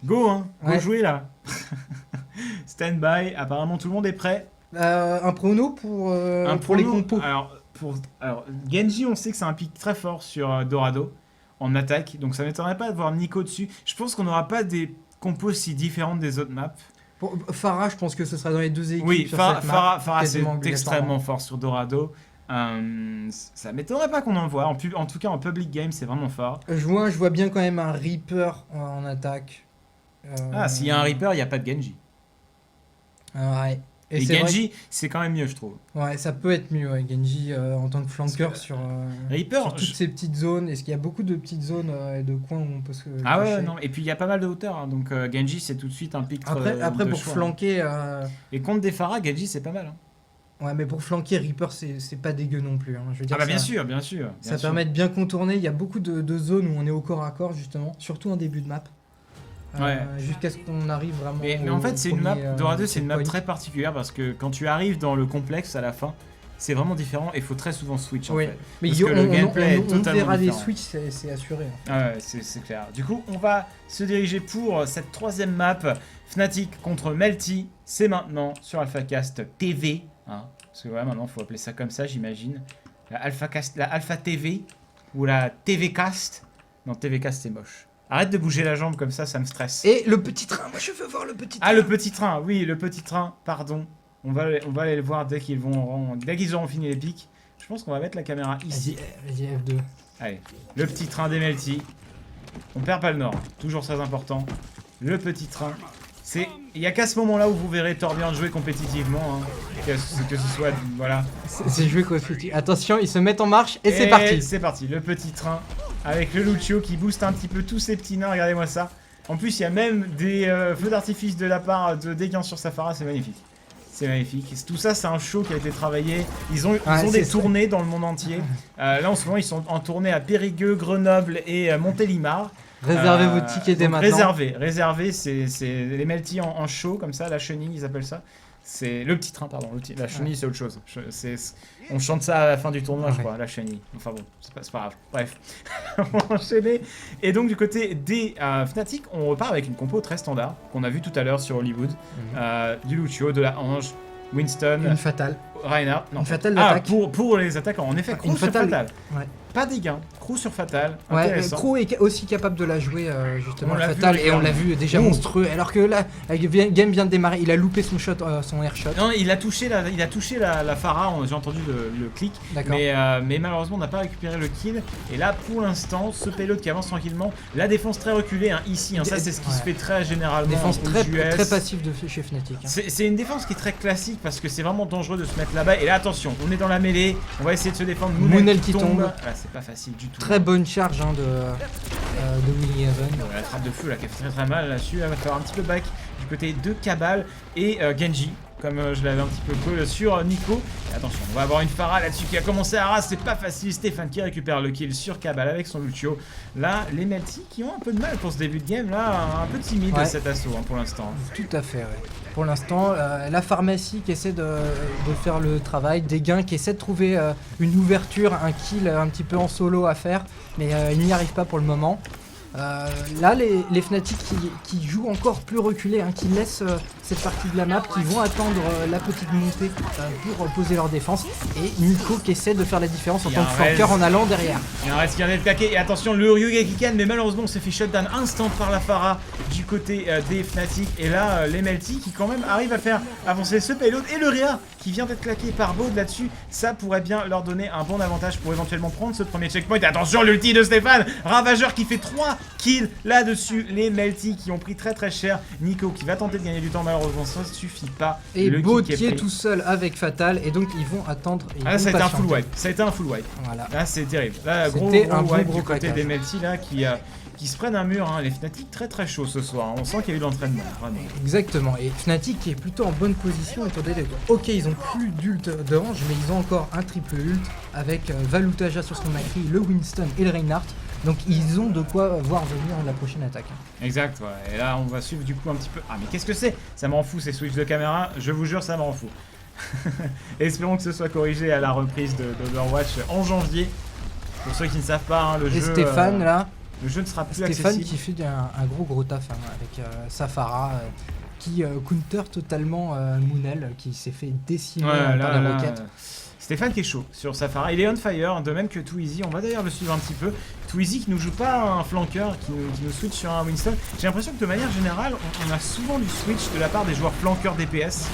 go hein, go Ouais. jouer là. Stand by. Apparemment tout le monde est prêt. Un prono pour les prono. compos. Alors Genji, on sait que c'est un pic très fort sur Dorado en attaque, donc ça m'étonnerait pas de voir Nico dessus. Je pense qu'on n'aura pas des compos si différentes des autres maps. Pour Farah, je pense que ce sera dans les deux équipes. Oui, sur cette map, Farah c'est quasiment extrêmement fort sur Dorado. Ça m'étonnerait pas qu'on en voit. En tout cas, en public game, c'est vraiment fort. Je vois bien quand même un Reaper en attaque. S'il y a un Reaper, il n'y a pas de Genji. Ouais. Et c'est vrai Genji, c'est quand même mieux, je trouve. que- ouais, ça peut être mieux, ouais, Genji en tant que flanqueur Parce que sur Reaper, toutes ces petites zones. Est-ce qu'il y a beaucoup de petites zones et de coins où on peut se Ah ouais, cacher. non. Et puis il y a pas mal de hauteur, hein, donc Genji, c'est tout de suite un pic Après de pour choix, hein. flanquer. Et contre des Farah, Genji, c'est pas mal. Hein. Ouais, mais pour flanquer Reaper, c'est pas dégueu non plus. Hein. Je veux dire, Ah bah bien ça, sûr, bien sûr. ça permet de bien contourner. Il y a beaucoup de zones où on est au corps à corps, justement, surtout en début de map. Ouais. Jusqu'à ce qu'on arrive vraiment. Mais au en fait, c'est une map, premier, Dorado, c'est une map checkpoint. très particulière parce que quand tu arrives dans le complexe à la fin, c'est vraiment différent et il faut très souvent switch en Oui. fait. Mais Parce on, que le gameplay est on totalement verra des différent. switches, c'est assuré. Hein. Ah ouais, c'est clair. Du coup, on va se diriger pour cette troisième map. Fnatic contre Melty, c'est maintenant sur AlphaCast TV. Hein, parce que ouais, maintenant, il faut appeler ça comme ça, j'imagine. La Alpha TV ou la TV Cast. Non, TV Cast, c'est moche. Arrête de bouger la jambe comme ça me stresse. Et le petit train, moi je veux voir le petit train. Ah, le petit train, oui, le petit train, pardon. On va aller le voir dès qu'ils auront fini les pics. Je pense qu'on va mettre la caméra ici. Vas-y, F2. Allez, le petit train des Melty. On perd pas le nord, toujours très important. Le petit train. Il n'y a qu'à ce moment-là où vous verrez Torbjorn jouer compétitivement. Hein. Que ce soit, voilà. C'est joué compétitif. Attention, ils se mettent en marche et c'est parti. C'est parti, le petit train. Avec le Lucio qui booste un petit peu tous ces petits nains, regardez-moi ça. En plus, il y a même des feux d'artifice de la part de Deguin sur Safara, c'est magnifique. C'est magnifique. Tout ça, c'est un show qui a été travaillé. Ils ont des tournées dans le monde entier. Là, en ce moment, ils sont en tournée à Périgueux, Grenoble et Montélimar. Réservez vos tickets dès maintenant. Réservez, c'est les Melty en show, comme ça, la chenille, ils appellent ça. C'est le petit train, pardon. La chenille, c'est autre chose. On chante ça à la fin du tournoi, je crois, la chenille. Enfin bon, c'est pas grave. Bref, on va enchaîner. Et donc, du côté des Fnatic, on repart avec une compo très standard qu'on a vu tout à l'heure sur Hollywood. Du Lucio, de la Ange, Winston, une fatale. Reinhardt. Non, une fatale d'attaque. Pour les attaquants, en effet, Crew sur fatale. Ouais. Pas des gains, Crew sur fatale. Ouais, Crew est aussi capable de la jouer justement fatale et on l'a vu déjà monstrueux. Alors que là, le game vient de démarrer, il a loupé son shot, son air shot. Non, il a touché la Pharah, j'ai entendu le clic. Mais malheureusement, on n'a pas récupéré le kill. Et là, pour l'instant, ce payload qui avance tranquillement, la défense très reculée ici. Ça, c'est ce qui se fait très généralement. Défense très passive de chez Fnatic. C'est une défense qui est très classique parce que c'est vraiment dangereux de se mettre là-bas. Et là, attention, on est dans la mêlée. On va essayer de se défendre. Moonel qui tombe. C'est pas facile du tout. Très bonne charge de Willy Even. La trappe de feu là qui fait très mal là-dessus. Elle va faire un petit peu back du côté de Cabal et Genji. Comme je l'avais un petit peu cru sur Nico. Et attention, on va avoir une Pharah là-dessus qui a commencé à ras. C'est pas facile. Stéphane qui récupère le kill sur Cabal avec son Lucio. Là, les Melty qui ont un peu de mal pour ce début de game. Là, un peu timide cet assaut pour l'instant. Tout à fait, ouais. Pour l'instant, la pharmacie qui essaie de faire le travail, Deguin qui essaie de trouver une ouverture, un kill un petit peu en solo à faire, mais il n'y arrive pas pour le moment. Là, les Fnatic qui jouent encore plus reculés, qui laissent cette partie de la map, qui vont attendre la petite montée pour poser leur défense. Et Nico qui essaie de faire la différence en tant que flanqueur en allant derrière. Il y a un reste qui vient d'être claqué. Et attention, le Ryuga qui canne, mais malheureusement, on s'est fait shutdown instant par la Pharah du côté des Fnatic. Et là, les Melty qui quand même arrivent à faire avancer ce payload. Et le Rhea qui vient d'être claqué par Baud là-dessus. Ça pourrait bien leur donner un bon avantage pour éventuellement prendre ce premier checkpoint. Et attention, l'ulti de Stéphane, Ravageur qui fait 3 kills là-dessus. Les Melty qui ont pris très très cher. Nico qui va tenter de gagner du temps, malheureusement ça ne suffit pas. Et Baud qui est tout seul avec Fatal, et donc ils vont attendre. Ah là, ça a été un full wipe. Ça a été un full wipe. Voilà. Là c'est terrible. Là gros wipe du côté des Melty là qui se prennent un mur. Les Fnatic très très chaud ce soir. On sent qu'il y a eu de l'entraînement vraiment. Exactement. Et Fnatic qui est plutôt en bonne position étant donné que, ok, ils ont plus d'ult d'Orange, mais ils ont encore un triple ult avec Valutaja sur son Macri, le Winston et le Reinhardt. Donc ils ont de quoi voir venir la prochaine attaque. Exact, ouais. Et là on va suivre du coup un petit peu. Ah mais qu'est-ce que c'est? Ça m'en fout ces switches de caméra, je vous jure ça m'en fout. Espérons que ce soit corrigé à la reprise d'Overwatch en janvier. Pour ceux qui ne savent pas, le jeu... Et Stéphane là, le jeu ne sera plus Stéphane accessible. qui fait un gros taf avec Safara qui counter totalement Moonel qui s'est fait décimer par la roquette. Stéphane qui est chaud sur Safara, il est on fire, de même que Twizy, on va d'ailleurs le suivre un petit peu. Twizy qui nous joue pas un flanqueur, qui nous switch sur un Winston. J'ai l'impression que de manière générale, on a souvent du switch de la part des joueurs flanqueurs DPS.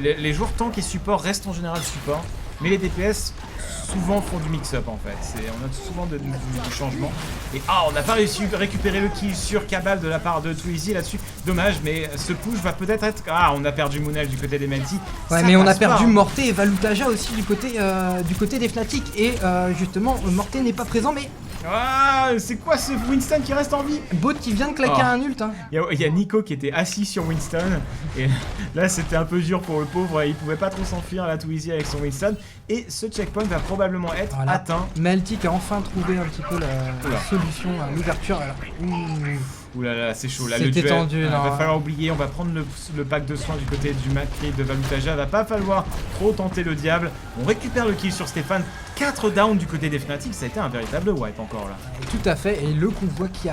Les joueurs tank et support restent en général support, mais les DPS souvent font du mix-up en fait. On a souvent du changement. Et on n'a pas réussi à récupérer le kill sur Cabal de la part de Twizy là-dessus. Dommage, mais ce push va peut-être être... on a perdu Moonel du côté des Melty. Ouais, mais on a perdu Morté et Valutaja aussi du côté des Fnatic. Et justement, Morté n'est pas présent, mais... c'est quoi ce Winston qui reste en vie? Baud qui vient de claquer un ult. Il y a Nico qui était assis sur Winston. Et là, c'était un peu dur pour le pauvre. Il pouvait pas trop s'enfuir là, Twizy avec son Winston. Et ce checkpoint va probablement être atteint. Melty qui a enfin trouvé un petit peu la solution, l'ouverture. Ouh là là, c'est chaud là. Le C'était duel, tendu, non. va falloir oublier. On va prendre le pack de soins du côté du Macri de Valutaja. Va pas falloir trop tenter le diable. On récupère le kill sur Stéphane. 4 downs du côté des Fnatic. Ça a été un véritable wipe encore là. Tout à fait. Et le convoi qui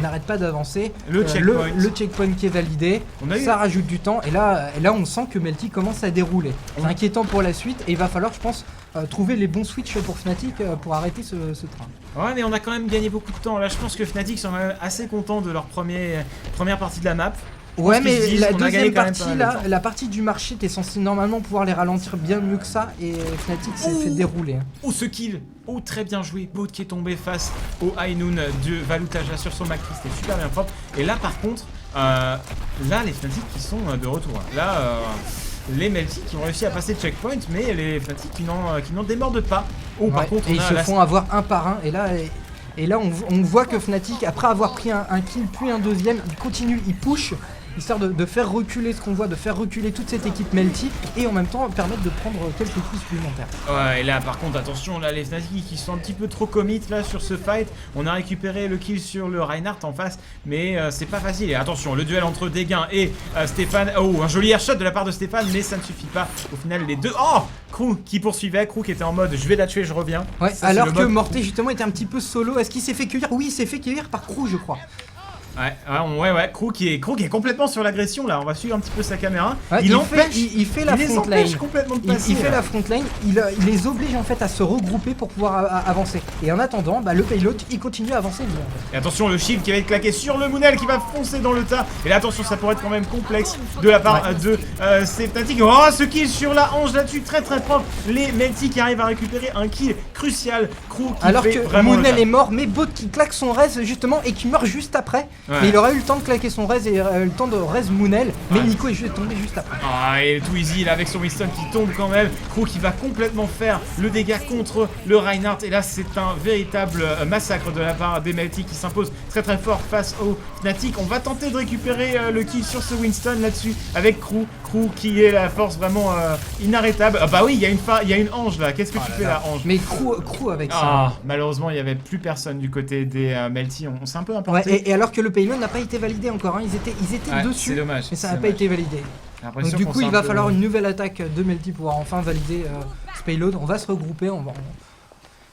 n'arrête pas d'avancer. Le checkpoint. Le checkpoint qui est validé. Ça rajoute du temps. Et là, on sent que Melty commence à dérouler. C'est inquiétant pour la suite. Et il va falloir, je pense, trouver les bons switches pour Fnatic pour arrêter ce train. Ouais, mais on a quand même gagné beaucoup de temps. Là, je pense que Fnatic sont assez contents de leur première partie de la map. Ouais, mais la deuxième partie, là, la partie du marché, t'es censé normalement pouvoir les ralentir bien mieux que ça. Et Fnatic s'est fait dérouler. Oh, ce kill! Oh, très bien joué. Boat qui est tombé face au High Noon de Valutaja sur son Macri. C'était super bien propre. Et là, par contre, là, les Fnatic qui sont de retour. Là, les Melty qui ont réussi à passer le checkpoint, mais les Fnatic qui n'en démordent pas. Oh, ouais, par contre, et ils se font avoir un par un. Et là, on voit que Fnatic, après avoir pris un kill puis un deuxième, il continue, il push, histoire de faire reculer ce qu'on voit, de faire reculer toute cette équipe Melty et en même temps permettre de prendre quelques coups supplémentaires. Ouais, et là par contre attention, là les Fnatic qui sont un petit peu trop commit là sur ce fight. On a récupéré le kill sur le Reinhardt en face, mais c'est pas facile. Et attention, le duel entre Dégain et Stéphane. Oh, un joli airshot de la part de Stéphane, mais ça ne suffit pas. Au final les deux... Oh, Crew qui poursuivait, Crew qui était en mode je vais la tuer, je reviens. Ouais, ça, alors que Morté justement était un petit peu solo. Est-ce qu'il s'est fait cueillir? Oui, il s'est fait cueillir par Crew, je crois. Ouais, Crew qui est complètement sur l'agression là, on va suivre un petit peu sa caméra. Ouais, il fait la front lane. Complètement de passer, il fait la front lane, il les oblige en fait à se regrouper pour pouvoir avancer. Et en attendant, le payload il continue à avancer. Et attention, le shield qui va être claqué sur le Moonel qui va foncer dans le tas. Et là attention, ça pourrait être quand même complexe de la part de Fnatic. Oh, ce kill sur la hanche là-dessus, très propre. Les Melty qui arrivent à récupérer un kill crucial. Crew qui alors fait que vraiment Moonel est mort, mais Bot qui claque son res justement et qui meurt juste après. Ouais. Mais il aurait eu le temps de claquer son res et le temps de res Moonel, mais Nico est tombé juste après. Ah, et tout easy là avec son Winston qui tombe quand même. Crew qui va complètement faire le dégât contre le Reinhardt. Et là c'est un véritable massacre de la part des Melty qui s'impose très fort face au Fnatic. On va tenter de récupérer le kill sur ce Winston là-dessus avec Crew qui est la force vraiment inarrêtable. Ah bah oui, il y a une ange là. Qu'est-ce que tu fais là, ange? Mais Crew avec ça. Ah, malheureusement il n'y avait plus personne du côté des Melty. On s'est un peu importé. Ouais, et alors que le payload n'a pas été validé encore, hein. Ils étaient dessus, c'est dommage, mais ça n'a pas été validé. Donc du coup il va falloir une nouvelle attaque de Melty pour pouvoir enfin valider ce payload. On va se regrouper,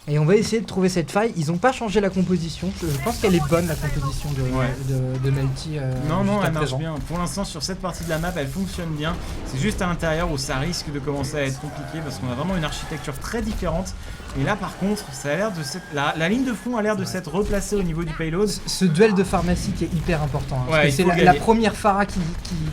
et on va essayer de trouver cette faille. Ils n'ont pas changé la composition, je pense qu'elle est bonne la composition de Melty. Non, elle marche bien. Pour l'instant sur cette partie de la map elle fonctionne bien. C'est juste à l'intérieur où ça risque de commencer à être compliqué parce qu'on a vraiment une architecture très différente. Et là par contre, ça a l'air de la ligne de front a l'air de s'être replacée au niveau du payload. Ce duel de pharmacie qui est hyper important. Parce que c'est la première Pharah qui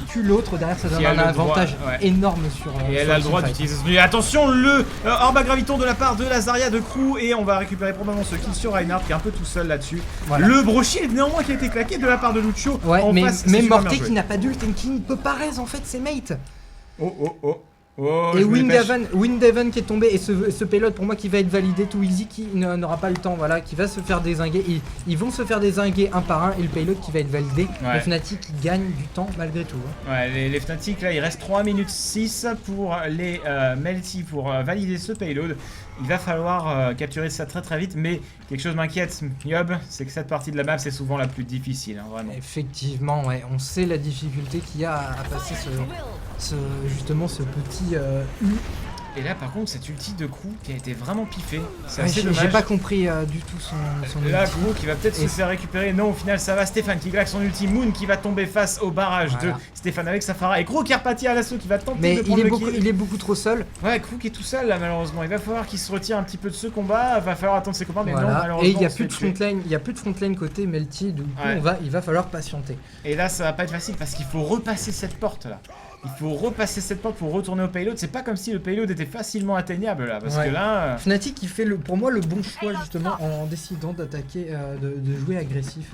tue l'autre, derrière ça donne un avantage énorme sur. Et elle a le droit d'utiliser ce. Attention, le orbe à graviton de la part de la Zarya de Crew. Et on va récupérer probablement ce kill sur Reinhardt qui est un peu tout seul là-dessus. Voilà. Le broshield néanmoins qui a été claqué de la part de Lucio. Ouais, mais Morté qui n'a pas d'ult et qui ne peut pas raise en fait ses mates. Et Windhaven qui est tombé et ce payload pour moi qui va être validé, Too Easy qui n'aura pas le temps, voilà, qui va se faire dézinguer. Ils vont se faire dézinguer un par un et le payload qui va être validé. Les Fnatic qui gagnent du temps malgré tout. Ouais, les Fnatic là il reste 3 minutes 6 pour les Melty pour valider ce payload. Il va falloir capturer ça très vite, mais quelque chose m'inquiète, Yob, c'est que cette partie de la map c'est souvent la plus difficile, hein, vraiment. Effectivement, ouais, on sait la difficulté qu'il y a à passer justement ce petit U. Et là par contre cette ulti de Crew qui a été vraiment piffée, c'est assez dommage. J'ai pas compris du tout son là, ulti. Crew qui va peut-être se faire récupérer, non au final ça va, Stéphane qui claque son ulti, Moon qui va tomber face au barrage de Stéphane avec sa Pharah et Crew qui est reparti à l'assaut qui va tenter de prendre le kill. Il est beaucoup trop seul. Ouais, Crew qui est tout seul là malheureusement, il va falloir qu'il se retire un petit peu de ce combat, il va falloir attendre ses copains mais non malheureusement. Et il n'y a plus de front lane côté Melty, donc il va falloir patienter. Et là ça va pas être facile parce qu'il faut repasser cette porte là. Il faut repasser cette porte pour retourner au payload. C'est pas comme si le payload était facilement atteignable là. Parce que là. Fnatic il fait pour moi le bon choix justement en décidant d'attaquer, de jouer agressif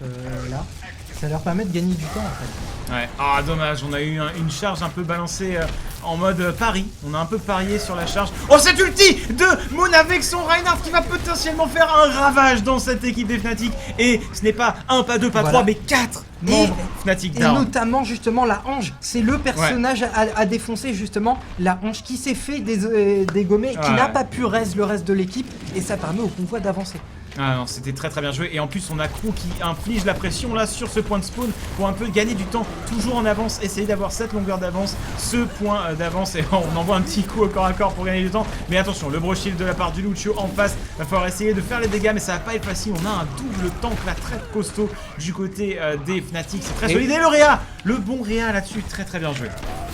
là. Ça leur permet de gagner du temps en fait. Ouais, ah dommage, on a eu une charge un peu balancée en mode pari. On a un peu parié sur la charge. Oh, cette ulti de Moon avec son Reinhardt qui va potentiellement faire un ravage dans cette équipe des Fnatic. Et ce n'est pas 1, pas 2, pas 3, mais 4 membres Fnatic down. Et notamment justement la Ange. C'est le personnage à défoncer justement. La Ange qui s'est fait dégommer, qui n'a pas pu raise le reste de l'équipe. Et ça permet au convoi d'avancer. Ah non, c'était très très bien joué. Et en plus, on a Crew qui inflige la pression là sur ce point de spawn pour un peu gagner du temps. Toujours en avance, essayer d'avoir cette longueur d'avance, ce point d'avance. Et on envoie un petit coup au corps à corps pour gagner du temps. Mais attention, le Broshield de la part du Lucio en face. Va falloir essayer de faire les dégâts, mais ça va pas être facile. On a un double tank là très costaud du côté des Fnatic. C'est très solide. Et le Réa, le bon Réa là-dessus, très très bien joué.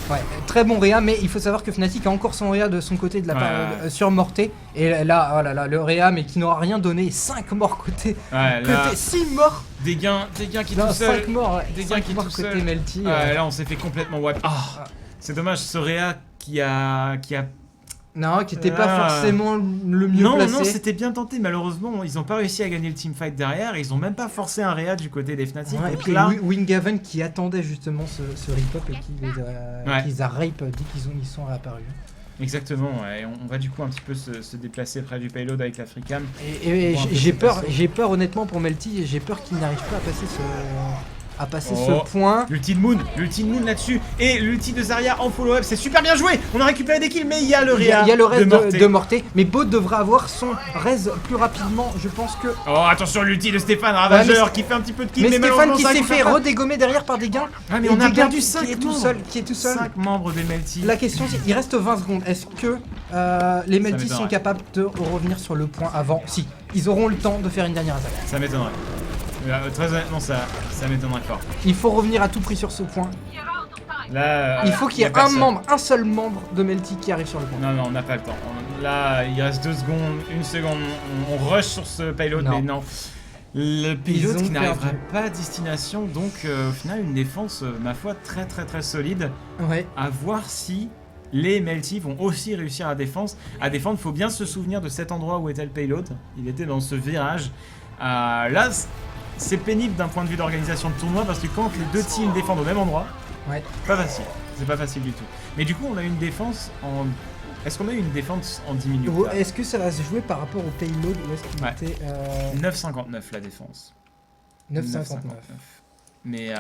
Ouais, très bon Réa, mais il faut savoir que Fnatic a encore son Réa de son côté de la part sur Morté. Et là, oh là là, le Réa, mais qui n'aura rien donné. 5 morts côté. Ouais, là, 6 morts. des gains qui Non, tout seul. 5 morts, ouais. Des 5 gains qui morts tout côté seul. Melty. Là, on s'est fait complètement wipe. C'est dommage, ce Réa qui a Non, qui était pas forcément le mieux placé. Non, c'était bien tenté. Malheureusement, ils ont pas réussi à gagner le teamfight derrière. Ils ont même pas forcé un Réa du côté des Fnatic. Ouais, et Donc puis là, Wingaven qui attendait justement ce rip-up et qui les a rape dès qu'ils sont réapparus. exactement. Ouais. On va du coup un petit peu se déplacer près du payload avec la Freecam. Et j'ai peur honnêtement pour Melty, et j'ai peur qu'il n'arrive pas à passer ce point. L'ulti de Moon là-dessus. Et l'ulti de Zarya en follow-up. C'est super bien joué. On a récupéré des kills, mais il y a le Réa. Il y a le reste de Morté. Mais Baud devra avoir son raise plus rapidement. Je pense que. Oh, attention, l'ulti de Stéphane Ravageur qui fait un petit peu de kills. Mais Stéphane qui s'est fait redégommer derrière par des gains. Ah, mais on a perdu 5 qui est tout seul. 5 membres des Melty. La question c'est, il reste 20 secondes. Est-ce que les Melty sont capables de revenir sur le point avant? Si, ils auront le temps de faire une dernière attaque. Ça m'étonnerait. Très honnêtement, ça m'étonnerait fort. Il faut revenir à tout prix sur ce point. Là, il faut qu'il y ait un seul membre de Melty qui arrive sur le point. Non, on n'a pas le temps. Là, il reste 2 secondes, 1 seconde. On rush sur ce payload, mais non. Le payload qui n'arrivera pas à destination. Donc, au final, une défense, ma foi, très solide. Ouais. À voir si les Melty vont aussi réussir à défendre. Il faut bien se souvenir de cet endroit où était le payload. Il était dans ce virage. Là, c'est pénible d'un point de vue d'organisation de tournoi parce que quand les deux teams défendent au même endroit, pas facile. C'est pas facile du tout. Mais du coup, on a une défense en. Est-ce qu'on a eu une défense en 10 minutes? Est-ce que ça va se jouer par rapport au payload ou est-ce qu'il était 9,59 la défense. 9,59. Mais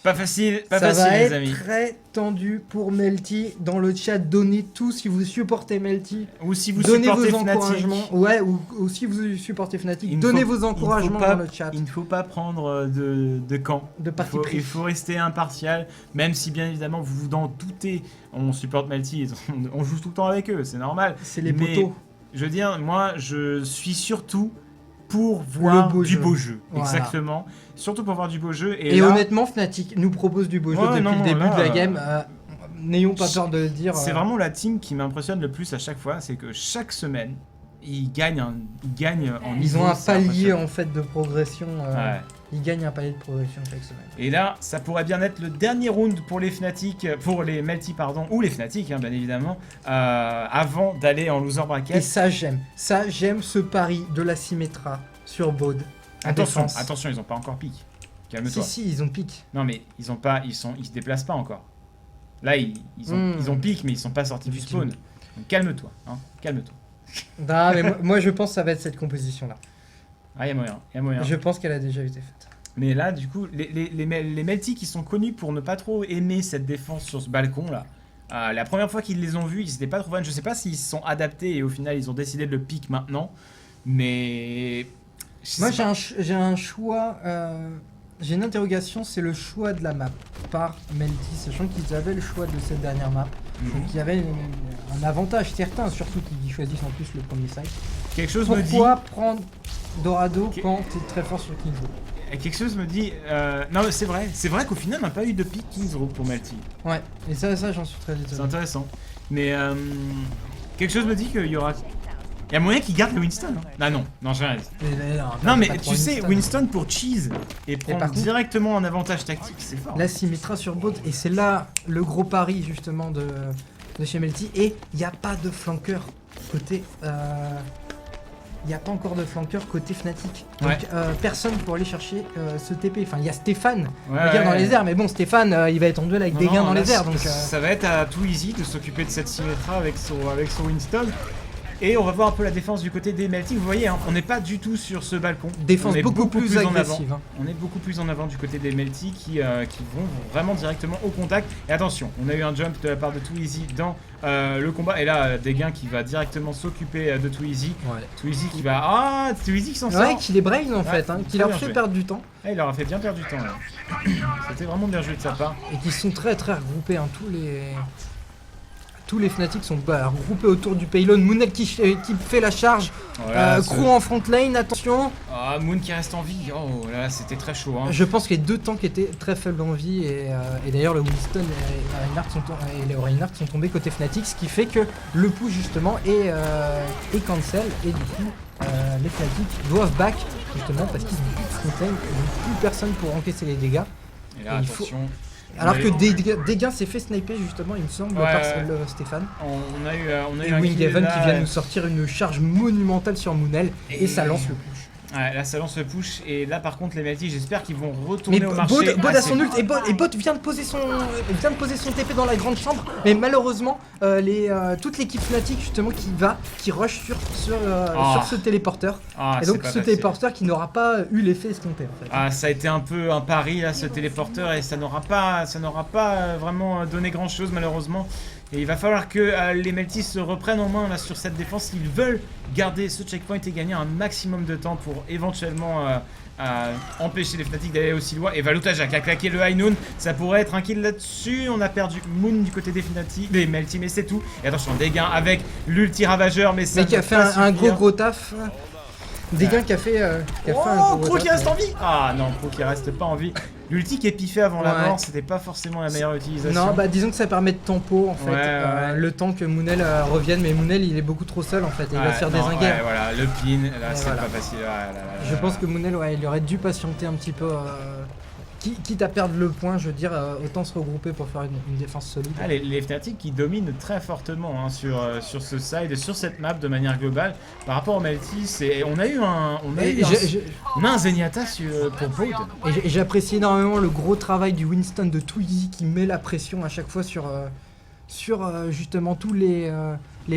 pas facile, ça facile va les amis. Être très tendu pour Melty. Dans le chat, donnez tout si vous supportez Melty. Ou si vous donnez supportez vos Fnatic. encouragements. Ouais, ou si vous supportez Fnatic, donnez vos encouragements dans le chat. Il ne faut pas prendre de camp. De parti pris. Il faut rester impartial, même si bien évidemment vous vous en doutez. On supporte Melty, on joue tout le temps avec eux, c'est normal. C'est les poteaux. Je veux dire, moi, je suis surtout pour voir du beau jeu. Voilà. Exactement. Surtout pour voir du beau jeu. Et là, honnêtement, Fnatic nous propose du beau jeu depuis le début de la game. N'ayons pas peur de le dire. C'est vraiment la team qui m'impressionne le plus à chaque fois. C'est que chaque semaine, ils gagnent en niveau. Ils ont un palier en fait de progression. Ouais. Ils gagnent un palier de progression chaque semaine. Et là, ça pourrait bien être le dernier round pour les Fnatic, pour les Melty, pardon, ou les Fnatic, hein, bien évidemment, avant d'aller en loser bracket. Et ça, j'aime. Ça, j'aime ce pari de la Symmetra sur Baud. Attention, ils ont pas encore pick. Calme-toi. Si, ils ont pick. Non, mais ils se déplacent pas encore. Là, ils ont pick, mais ils sont pas sortis du spawn. Donc calme-toi, hein, calme-toi. Non, mais moi, je pense que ça va être cette composition-là. Ah, y a moyen. Je pense qu'elle a déjà été faite. Mais là, du coup, les Melty qui sont connus pour ne pas trop aimer cette défense sur ce balcon-là, la première fois qu'ils les ont vus, ils étaient pas trop fans. Je sais pas s'ils se sont adaptés et au final, ils ont décidé de le pick maintenant. Mais... Moi, j'ai un choix... j'ai une interrogation, c'est le choix de la map par Melty, sachant qu'ils avaient le choix de cette dernière map. Donc il y avait un avantage certain, surtout qu'ils choisissent en plus le premier site. Quelque chose me dit... Pourquoi prendre Dorado quand tu es très fort sur Kings Row? Quelque chose me dit... Non, c'est vrai qu'au final, on n'a pas eu de pick Kings Row pour Melty. Ouais, et ça j'en suis très étonné. C'est intéressant. Mais quelque chose me dit qu'il y aura... Il y a moyen qu'ils gardent le Winston. Hein. Ah non, j'ai rien dit. Non, mais tu sais, Winston pour Cheese et prendre directement un avantage tactique, c'est fort. Là, Symmetra sur Baud, et c'est là le gros pari justement de chez Melty. Et il n'y a pas de flanqueur côté... Il n'y a pas encore de flanqueur côté Fnatic. Donc personne pour aller chercher ce TP. Enfin, il y a Stéphane dans les airs, mais bon, Stéphane, il va être en duel avec des gains dans les airs. Donc, ça va être à too easy de s'occuper de cette Symmetra avec son Winston. Et on va voir un peu la défense du côté des Melty. Vous voyez, hein, on n'est pas du tout sur ce balcon. Défense on est beaucoup plus en avant. agressive. Hein. On est beaucoup plus en avant du côté des Melty qui vont vraiment directement au contact. Et attention, on a eu un jump de la part de Twizy dans le combat. Et là, Deguin qui va directement s'occuper de Twizy. Ouais. Twizy qui va... Ah, Twizy qui s'en sort. Ouais, qu'il est brain en fait, hein, qui leur fait perdre du temps. Ah, il leur a fait bien perdre du temps. Là. C'était vraiment bien joué de sa part. Et qui sont très regroupés, hein, tous les Fnatic sont regroupés autour du payload. Moonel qui fait la charge. Voilà, Crew en front lane, attention. Ah, Moon qui reste en vie. Oh là, c'était très chaud. Hein. Je pense que les deux tanks étaient très faibles en vie. Et d'ailleurs, le Winston et les Reinhardt sont tombés côté Fnatic. Ce qui fait que le push justement est cancel. Et du coup, les Fnatic doivent back justement parce qu'ils n'ont plus de front lane. Ils n'ont plus personne pour encaisser les dégâts. Et là, attention. Alors que Deguin s'est fait sniper justement, il me semble, par Stéphane. On a eu et Winghaven qui vient nous sortir une charge monumentale sur Moonel et ça lance le push. Ouais, là ça lance le push et là par contre les Melty j'espère qu'ils vont retourner au marché. Bod a son ult et Bod vient de poser son TP dans la grande chambre, mais malheureusement toute l'équipe Fnatic justement qui rush sur ce téléporteur. Et donc ce téléporteur qui n'aura pas eu l'effet escompté en fait. Ah, ça a été un peu un pari là ce téléporteur et ça n'aura pas vraiment donné grand chose malheureusement. Et il va falloir que les Melty se reprennent en main là, sur cette défense s'ils veulent garder ce checkpoint et gagner un maximum de temps pour éventuellement empêcher les Fnatic d'aller aussi loin. Et Valutajak a claqué le high noon, ça pourrait être un kill là-dessus. On a perdu Moon du côté des Fnatic, des Melty, mais c'est tout. Et attention, Deguin avec l'ulti ravageur, mais ça qui a fait un gros taf. Deguin qui a fait un gros Pro qui reste en vie. Ah non, Pro qui reste pas en vie. L'ulti qui est piffé avant la mort, c'était pas forcément la meilleure utilisation. Non, bah disons que ça permet de tempo en fait, le temps que Moonel revienne, mais Moonel il est beaucoup trop seul en fait, il va se faire dézinguer. Ouais, voilà, le pin, là c'est pas facile. Je pense que Moonel, il aurait dû patienter un petit peu, quitte à perdre le point, je veux dire, autant se regrouper pour faire une défense solide. Ah, les Fnatic qui dominent très fortement hein, sur ce side et sur cette map de manière globale. Par rapport au Melty, on a eu un Zenyatta pour Bod. Et j'apprécie énormément le gros travail du Winston de Twizy qui met la pression à chaque fois sur justement tous les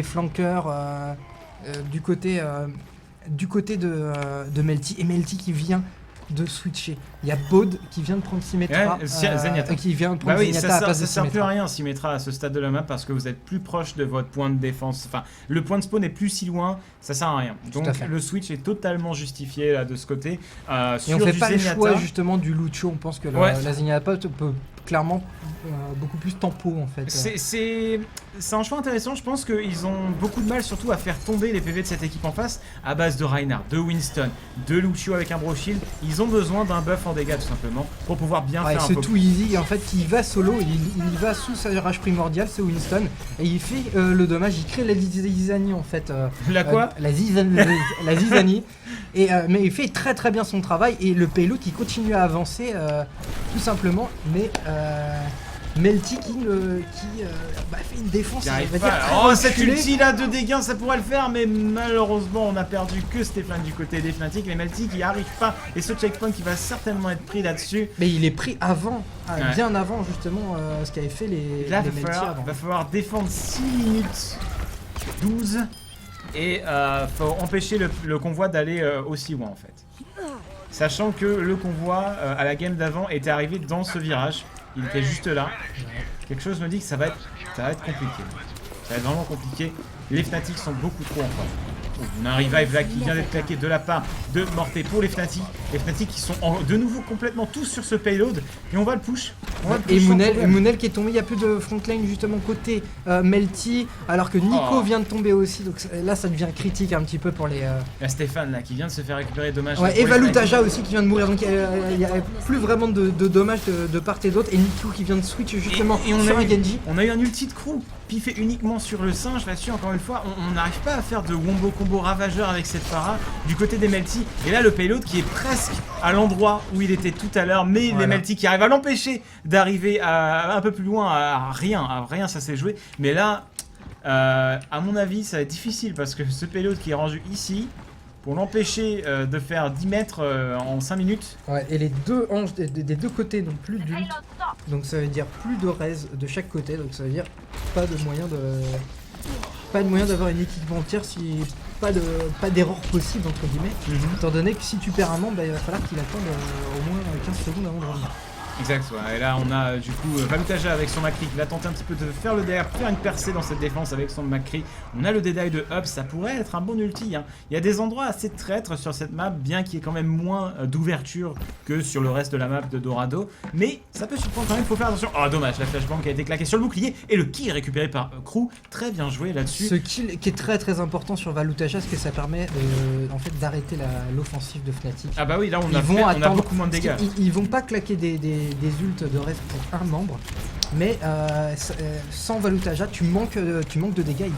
flanqueurs du côté de Melty. Et Melty qui vient de switcher. Il y a Bod qui vient de prendre Symmetra. Qui vient de prendre Zenyatta à place de Symmetra. Ça sert plus à rien Symmetra à ce stade de la map parce que vous êtes plus proche de votre point de défense. Enfin, le point de spawn est plus si loin, ça sert à rien. Donc le switch est totalement justifié là de ce côté. Et on fait pas le choix justement du Lucho. On pense que la Zenyatta peut clairement beaucoup plus tempo en fait. C'est un choix intéressant, je pense qu'ils ont beaucoup de mal surtout à faire tomber les PV de cette équipe en face à base de Reinhardt, de Winston, de Lucio avec un bro shield. Ils ont besoin d'un buff en dégâts tout simplement pour pouvoir bien faire un peu. C'est Twizy en fait qui va solo, il va sous sa rage primordiale, c'est Winston, et il fait le dommage, il crée la zizanie en fait. La zizanie. Mais il fait très très bien son travail et le payload qui continue à avancer tout simplement, mais Melty qui fait une défense. Cette ulti là de Deguin ça pourrait le faire, mais malheureusement on a perdu que Stéphane du côté des Fnatic. Les Melty qui arrivent pas et ce checkpoint qui va certainement être pris là-dessus. Mais il est pris avant, bien avant justement ce qu'avaient fait les Melty avant. Il va falloir défendre 6 minutes 12 et faut empêcher le convoi d'aller aussi loin en fait. Sachant que le convoi à la game d'avant était arrivé dans ce virage. Il était juste là. Quelque chose me dit que ça va être compliqué. Ça va être vraiment compliqué. Les Fnatic sont beaucoup trop en forme. On a un revive là qui vient d'être claqué de la part de Morté pour les Fnatic. Les Fnatic qui sont de nouveau complètement tous sur ce payload. Et on va le push. Et Moonel qui est tombé, il n'y a plus de frontline justement côté Melty. Alors que Nico vient de tomber aussi. Donc là ça devient critique un petit peu pour les... Il y a Stéphane là qui vient de se faire récupérer, dommage. Et Valutaja aussi qui vient de mourir. Donc il n'y a plus vraiment de dommages de part et d'autre. Et Nico qui vient de switch justement sur un Genji. On a eu un ulti de crew piffé uniquement sur le singe là-dessus. Encore une fois, on n'arrive pas à faire de wombo combo ravageur avec cette para du côté des Melty. Et là le payload qui est presque à l'endroit où il était tout à l'heure, mais les Melty qui arrivent à l'empêcher d'arriver un peu plus loin, à rien ça s'est joué. Mais là, à mon avis, ça va être difficile parce que ce payload qui est rendu ici, pour l'empêcher de faire 10 mètres en 5 minutes. Et les deux hanches des deux côtés n'ont plus d'ult, donc ça veut dire plus de res de chaque côté, donc ça veut dire pas de moyen pas de moyen d'avoir une équipe entière si pas d'erreur possible entre guillemets. Étant donné que si tu perds un membre, bah, il va falloir qu'il attende au moins 15 secondes avant de revenir. Exact, ouais. Et là on a du coup Valutaja avec son Macri qui va tenter un petit peu de faire le DR, faire une percée dans cette défense avec son Macri. On a le Deadeye de Hub, ça pourrait être un bon ulti, hein. Il y a des endroits assez traîtres sur cette map, bien qu'il y ait quand même moins d'ouverture que sur le reste de la map de Dorado. Mais ça peut surprendre quand même, faut faire attention. Oh dommage, la flashbang a été claquée sur le bouclier et le kill récupéré par Crew. Très bien joué là-dessus. Ce kill qui est très important sur Valutaja, parce que ça permet en fait d'arrêter l'offensive de Fnatic. Ah bah oui, là on on a beaucoup moins de dégâts. Ils vont pas claquer des ults de reste pour un membre, mais sans Valutaja, tu manques de dégâts.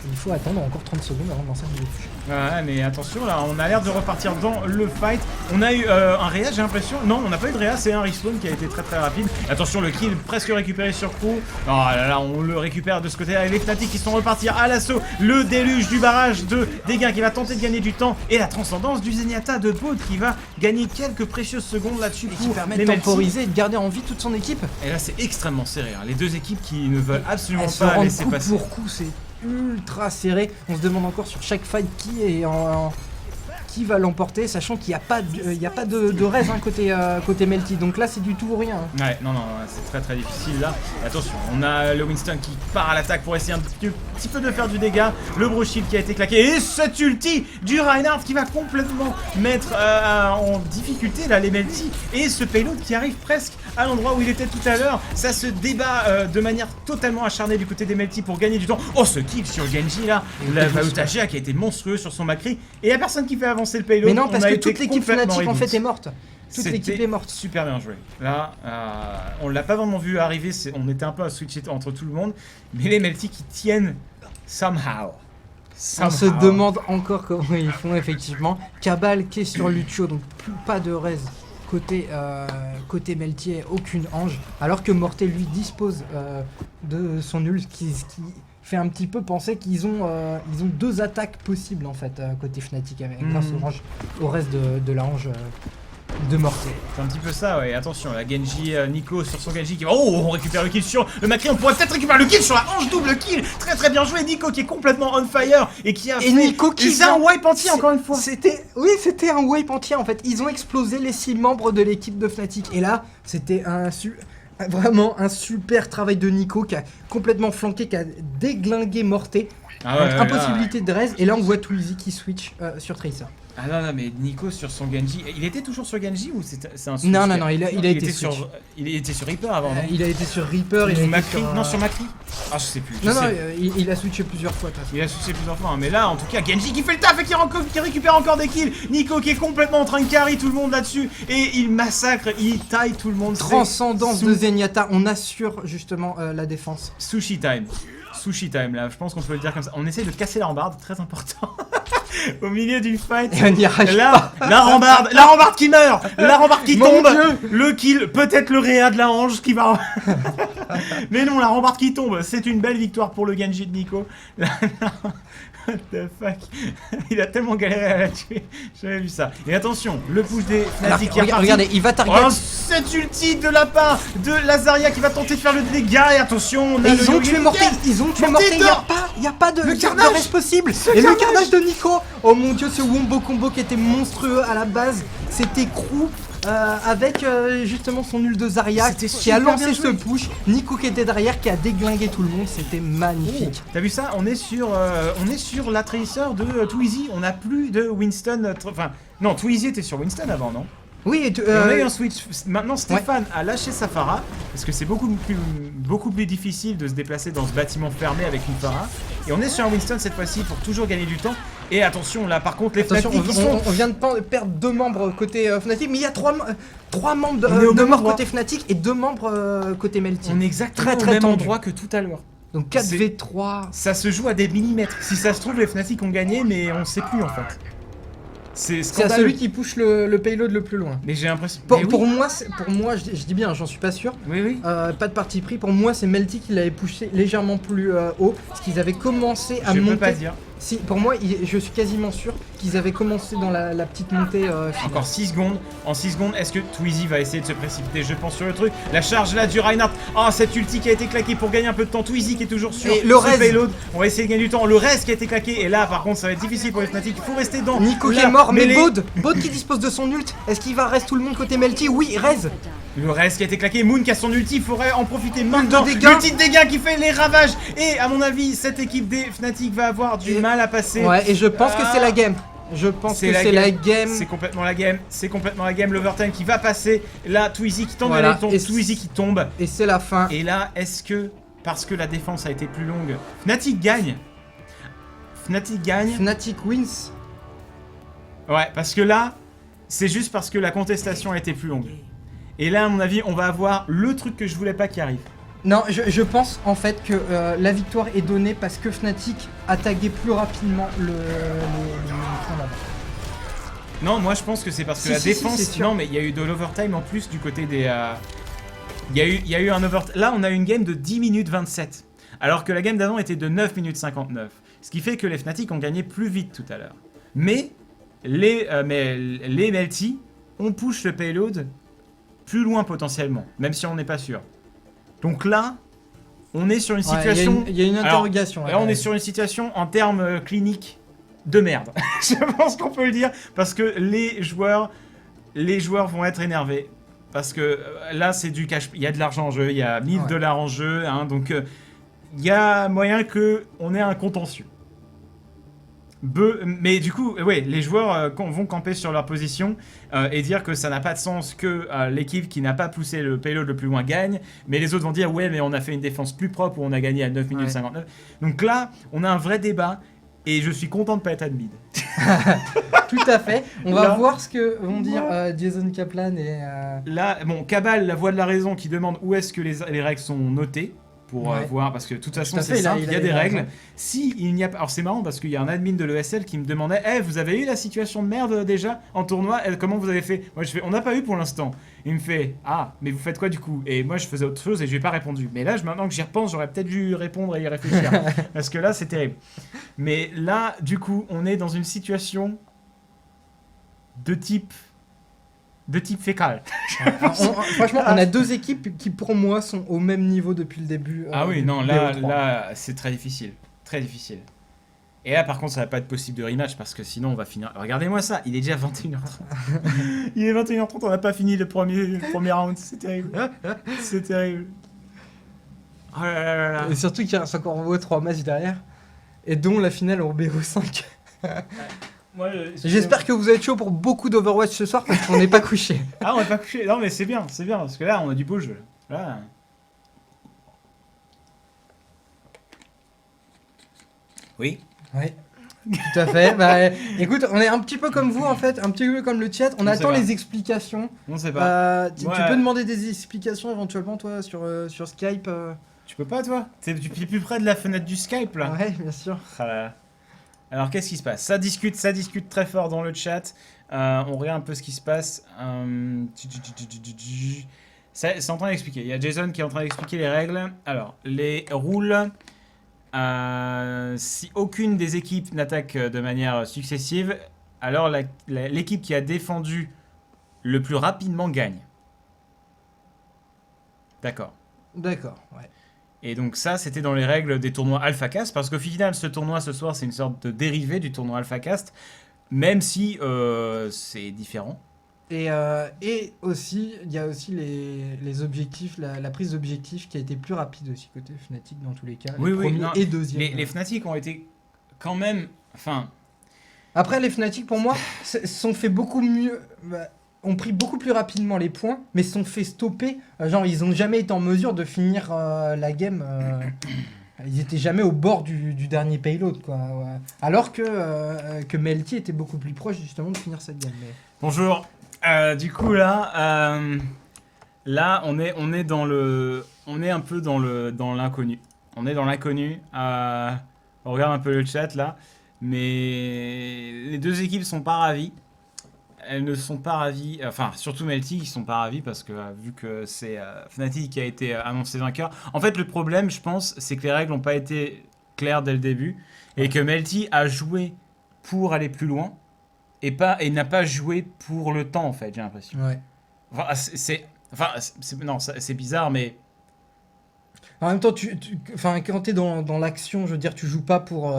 Il faut attendre encore 30 secondes avant de lancer un nouveau push. Ouais, mais attention, là, on a l'air de repartir dans le fight. On a eu un réa, j'ai l'impression. Non, on n'a pas eu de réa, c'est un respawn qui a été très rapide. Attention, le kill presque récupéré sur Crew. Oh là là, on le récupère de ce côté-là. Et les Fnatic qui sont repartis à l'assaut. Le déluge du barrage de dégâts qui va tenter de gagner du temps. Et la transcendance du Zenyatta de Baud qui va gagner quelques précieuses secondes là-dessus. Et qui permet de temporiser et de garder en vie toute son équipe. Et là, c'est extrêmement serré, hein. Les deux équipes qui ne veulent absolument se pas laisser passer. Coup pour coup, c'est ultra serré. On se demande encore sur chaque fight qui va l'emporter, sachant qu'il n'y a pas de raise hein, côté Melty. Donc là, c'est du tout ou rien. Hein. Ouais, non, c'est très difficile là. Et attention, on a le Winston qui part à l'attaque pour essayer un petit peu de faire du dégât. Le Bro Shield qui a été claqué. Et cet ulti du Reinhardt qui va complètement mettre en difficulté là les Melty. Et ce payload qui arrive presque à l'endroit où il était tout à l'heure. Ça se débat de manière totalement acharnée du côté des Melty pour gagner du temps. Oh, ce kill sur Genji là. La Valutaja qui a été monstrueux sur son Macri. Et il n'y a personne qui fait avancer le payload. Mais non, parce que toute l'équipe Fnatic en fait est morte. Toute l'équipe est morte. Super bien joué. Là, on l'a pas vraiment vu arriver. On était un peu à switcher entre tout le monde. Mais les Melty qui tiennent somehow. On se demande encore comment ils font effectivement. Cabal qui est sur Lucio, donc pas de raise côté Melty, aucune ange. Alors que Mortel lui dispose de son nul qui fait un petit peu penser qu'ils ont deux attaques possibles en fait côté Fnatic grâce au reste de la hange de Mortel. C'est un petit peu ça, ouais. Attention, la Genji, Nico sur son Genji qui va... Oh, on récupère le kill sur le Macri. On pourrait peut-être récupérer le kill sur la hanche, double kill. Très bien joué, Nico qui est complètement on fire et qui a fait un wipe entier encore une fois. C'était un wipe entier en fait. Ils ont explosé les 6 membres de l'équipe de Fnatic. Et là, c'était vraiment un super travail de Nico qui a complètement flanqué, qui a déglingué Morté. Impossibilité de raise. Et là, on voit Twizy qui switch sur Tracer. Ah non, mais Nico sur son Genji, il était toujours sur Genji ou c'est un switch? Non, il a été sur... Il était sur Reaper avant, non? Il a été sur Reaper, il a Macri, sur... Non, sur Macri. Ah, je sais plus. Il a switché plusieurs fois. Il a switché plusieurs fois, hein. Mais là, en tout cas, Genji qui fait le taf et qui récupère encore des kills. Nico qui est complètement en train de carry tout le monde là-dessus et il massacre, il taille tout le monde. Transcendance de Zenyatta, on assure justement la défense. Sushi time là, je pense qu'on peut le dire comme ça. On essaie de casser la rambarde, très important. Au milieu du fight. Et on y arrive là, la rambarde qui meurt, la rambarde qui tombe, le kill, peut-être le réa de la hanche qui va... Mais non, la rambarde qui tombe, c'est une belle victoire pour le Genji de Nico. What the fuck. Il a tellement galéré à la tuer, j'avais vu ça. Et attention, le push des Fnatic qui est reparti. Regardez, il va target. Oh, cette ulti de la part de Lazaria qui va tenter de faire le dégât. Et attention, on a ils ont tué Mortel, il n'y a pas de reste possible. Et le carnage de Nico. Oh mon dieu, ce wombo combo qui était monstrueux à la base, c'était Crew. Avec justement son nul de Zarya qui a lancé ce push, Nico qui était derrière qui a déglingué tout le monde, c'était magnifique. T'as vu ça? On est sur la Tracer de Twizy, on n'a plus de Winston, enfin non, Twizy était sur Winston avant, non? Oui, on a eu un switch. Maintenant, Stéphane a lâché sa Pharah parce que c'est beaucoup plus difficile de se déplacer dans ce bâtiment fermé avec une Pharah. Et on est sur un Winston cette fois-ci pour toujours gagner du temps. Et attention, là par contre, les Fnatic qui sont... On vient de perdre 2 membres côté Fnatic, mais il y a 3 membres de morts côté Fnatic et 2 membres côté Melty. On est exactement au même endroit que tout à l'heure. Donc 4v3. Ça se joue à des millimètres. Si ça se trouve, les Fnatic ont gagné, mais on sait plus en fait. C'est à celui qui push le payload le plus loin. Mais j'ai l'impression... Pour moi, je dis bien, j'en suis pas sûr. Oui. Pas de parti pris. Pour moi, c'est Melty qui l'avait poussé légèrement plus haut. Parce qu'ils avaient commencé à monter. Je peux pas dire. Si, pour moi, je suis quasiment sûr qu'ils avaient commencé dans la petite montée finale. Encore 6 secondes. En 6 secondes, est-ce que Twizy va essayer de se précipiter? Je pense sur le truc. La charge là du Reinhardt. Oh, cette ulti qui a été claquée pour gagner un peu de temps. Twizy qui est toujours sur Et le ce Rez. payload. On va essayer de gagner du temps. Le reste qui a été claqué. Et là, par contre, ça va être difficile pour les Fnatic. Il faut rester dedans. Nico qui Là, est mort, mais les- Baud qui dispose de son ult. Est-ce qu'il va reste tout le monde côté Melty? Oui, Rez. Le reste qui a été claqué, Moon qui a son ulti, il faudrait en profiter maintenant. dégâts. L'ulti de dégâts qui fait les ravages. Et à mon avis, cette équipe des Fnatic va avoir du mal à passer. Ouais, et je pense que c'est la game. Je pense que c'est la game. C'est complètement la game. C'est complètement la game. L'overtime qui va passer. Là, Twizy qui tente Voilà. d'aller, Twizy qui tombe. Et c'est la fin. Et là, est-ce que, parce que la défense a été plus longue, Fnatic gagne? Fnatic gagne. Fnatic wins. Ouais, parce que là, c'est juste parce que la contestation a été plus longue. Et là, à mon avis, on va avoir le truc que je voulais pas qui arrive. Non, je pense en fait que la victoire est donnée parce que Fnatic a tagué plus rapidement les points là-bas. Non, moi je pense que c'est parce que Si, la si, défense. c'est sûr. Non, mais il y a eu de l'overtime en plus du côté des. Il y a eu un overtime. Là, on a une game de 10 minutes 27. Alors que la game d'avant était de 9 minutes 59. Ce qui fait que les Fnatic ont gagné plus vite tout à l'heure. Mais les Melty, on push le payload plus loin potentiellement, même si on n'est pas sûr. Donc là, on est sur une situation. Il y a une Alors, interrogation. Là, on est sur une situation en termes cliniques de merde. Je pense qu'on peut le dire parce que les joueurs vont être énervés parce que là, c'est du cash. Il y a de l'argent en jeu, il y a 1000 $ en jeu, hein, donc il y a moyen que on ait un contentieux. Mais du coup, ouais, les joueurs vont camper sur leur position et dire que ça n'a pas de sens que l'équipe qui n'a pas poussé le payload le plus loin gagne, mais les autres vont dire ouais, mais on a fait une défense plus propre où on a gagné à 9 minutes 59. Donc là, on a un vrai débat et je suis content de pas être admid. Tout à fait. On va Là. voir ce que vont dire Jason Kaplan et. Là, bon, Cabal, la voix de la raison, qui demande où est-ce que les règles sont notées. Pour voir, parce que de toute façon à c'est fait, simple, il il y a a des raison. règles. Si il n'y a pas, alors c'est marrant parce qu'il y a un admin de l'ESL qui me demandait, vous avez eu la situation de merde déjà en tournoi, comment vous avez fait? Moi je fais, on n'a pas eu pour l'instant. Il me fait, mais vous faites quoi du coup? Et moi je faisais autre chose et je lui ai pas répondu. Mais là maintenant que j'y repense, j'aurais peut-être dû répondre et y réfléchir parce que là c'est terrible. Mais là du coup on est dans une situation de type fécal. Franchement, on a deux équipes qui pour moi sont au même niveau depuis le début. Ah oui, non, du là, BO3. là c'est très difficile. Très difficile. Et là, par contre, ça va pas être possible de rematch parce que sinon, on va finir. Regardez-moi ça, il est déjà 21h30. Il est 21h30, on n'a pas fini le premier round. C'est terrible. C'est terrible. Oh là là là là. Et surtout qu'il reste encore en haut 3 matchs derrière. Et dont la finale en BO5. Moi, J'espère que vous êtes chaud pour beaucoup d'Overwatch ce soir parce qu'on n'est pas couché. Ah, on n'est pas couché. Non, mais c'est bien, parce que là, on a du beau jeu. Là. Oui. Ouais. Tout à fait. Bah, écoute, on est un petit peu comme vous en fait, un petit peu comme le chat. On On attend sait pas. les explications. On sait pas. Tu Ouais. peux demander des explications éventuellement toi sur Skype. Tu peux pas, toi? Tu es plus près de la fenêtre du Skype, là. Ouais, bien sûr. Ah là là. Alors qu'est-ce qui se passe? Ça discute très fort dans le chat. On regarde un peu ce qui se passe. C'est en train d'expliquer. Il y a Jason qui est en train d'expliquer les règles. Alors, les rules. Si aucune des équipes n'attaque de manière successive, alors l'équipe qui a défendu le plus rapidement gagne. D'accord. D'accord, ouais. Et donc ça, c'était dans les règles des tournois AlphaCast, parce qu'au final, ce tournoi ce soir, c'est une sorte de dérivé du tournoi AlphaCast, même si c'est différent. Et aussi, il y a aussi les objectifs, la prise d'objectifs qui a été plus rapide aussi côté Fnatic dans tous les cas. Oui, les oui, premiers non, et deuxièmes. Les Fnatic ont été quand même... Enfin, Après, les Fnatic, pour moi, se sont fait beaucoup mieux... ont pris beaucoup plus rapidement les points, mais se sont fait stopper. Genre, ils ont jamais été en mesure de finir la game. Ils étaient jamais au bord du dernier payload, quoi. Ouais. Alors que Melty était beaucoup plus proche, justement, de finir cette game. Mais... bonjour. Du coup, là, on est dans le... On est un peu dans l'inconnu. On est dans l'inconnu. On regarde un peu le chat, là. Mais les deux équipes sont pas ravies. Elles ne sont pas ravies, enfin surtout Melty ils sont pas ravis parce que vu que c'est Fnatic qui a été annoncé vainqueur. En fait le problème je pense c'est que les règles n'ont pas été clair dès le début et que Melty a joué pour aller plus loin et n'a pas joué pour le temps en fait, j'ai l'impression. Ouais. Enfin, non, c'est bizarre, mais En même temps, quand t'es dans l'action, je veux dire, tu joues pas pour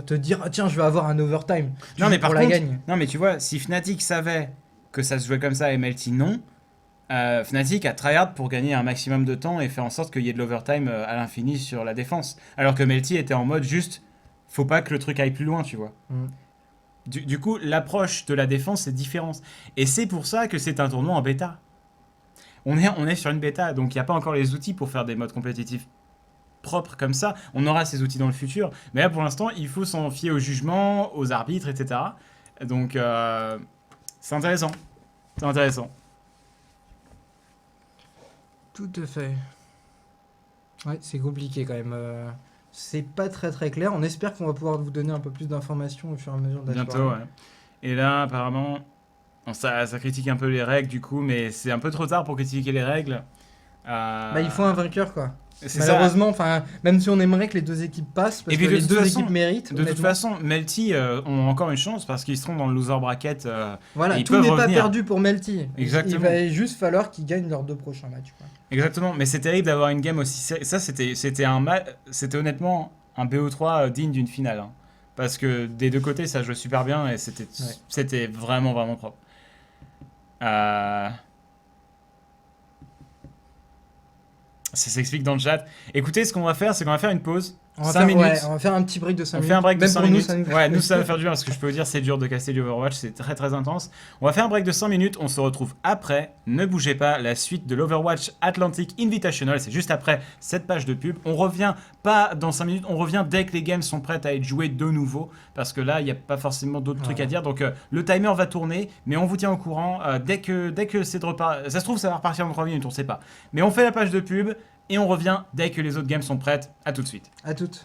te dire ah, tiens, je vais avoir un overtime. Tu non, joues mais par pour la contre, gagne. non, mais tu vois, si Fnatic savait que ça se jouait comme ça et Melty non, Fnatic a tryhard pour gagner un maximum de temps et faire en sorte qu'il y ait de l'overtime à l'infini sur la défense. Alors que Melty était en mode juste, faut pas que le truc aille plus loin, tu vois. Mm. Du coup, l'approche de la défense est différente. Et c'est pour ça que c'est un tournoi en bêta. On est sur une bêta, donc il n'y a pas encore les outils pour faire des modes compétitifs propres comme ça. On aura ces outils dans le futur. Mais là, pour l'instant, il faut s'en fier au jugement, aux arbitres, etc. Donc, c'est intéressant. C'est intéressant. Tout à fait. Ouais, c'est compliqué quand même. C'est pas très très clair. On espère qu'on va pouvoir vous donner un peu plus d'informations au fur et à mesure de la Bientôt, soirée. ouais. Et là, apparemment, bon, ça critique un peu les règles, du coup, mais c'est un peu trop tard pour critiquer les règles. Bah, il faut un vainqueur quoi. C'est Malheureusement, enfin, même si on aimerait que les deux équipes passent, parce Et puis, que de les toute deux façon- équipes méritent. De toute honnêtement. façon, Melty ont encore une chance parce qu'ils seront dans le loser bracket. Voilà, ils tout peuvent n'est pas revenir. perdu pour Melty. Exactement. Il va juste falloir qu'ils gagnent leurs 2 prochains matchs. Quoi. Exactement, mais c'est terrible d'avoir une game aussi serrée. Ça, c'était honnêtement un BO3 digne d'une finale. Hein. Parce que des deux côtés, ça jouait super bien et c'était vraiment, vraiment propre. Ça s'explique dans le chat. Écoutez, ce qu'on va faire, c'est qu'on va faire une pause. On va 5 faire, minutes. ouais, on va faire un petit break de 5 On minutes. fait un break de Même 5 pour minutes. Nous, ça nous... Ouais, nous, ça va faire du bien parce que je peux vous dire, c'est dur de casser du Overwatch, c'est très très intense. On va faire un break de 5 minutes, on se retrouve après. Ne bougez pas, la suite de l'Overwatch Atlantic Invitational, c'est juste après cette page de pub. On revient pas dans 5 minutes, on revient dès que les games sont prêtes à être jouées de nouveau. Parce que là, il n'y a pas forcément d'autres trucs à dire. Donc le timer va tourner, mais on vous tient au courant. Dès que c'est de repartir. Ça se trouve, ça va repartir dans 3 minutes, on sait pas. Mais on fait la page de pub et on revient dès que les autres games sont prêtes. À tout de suite. À toutes.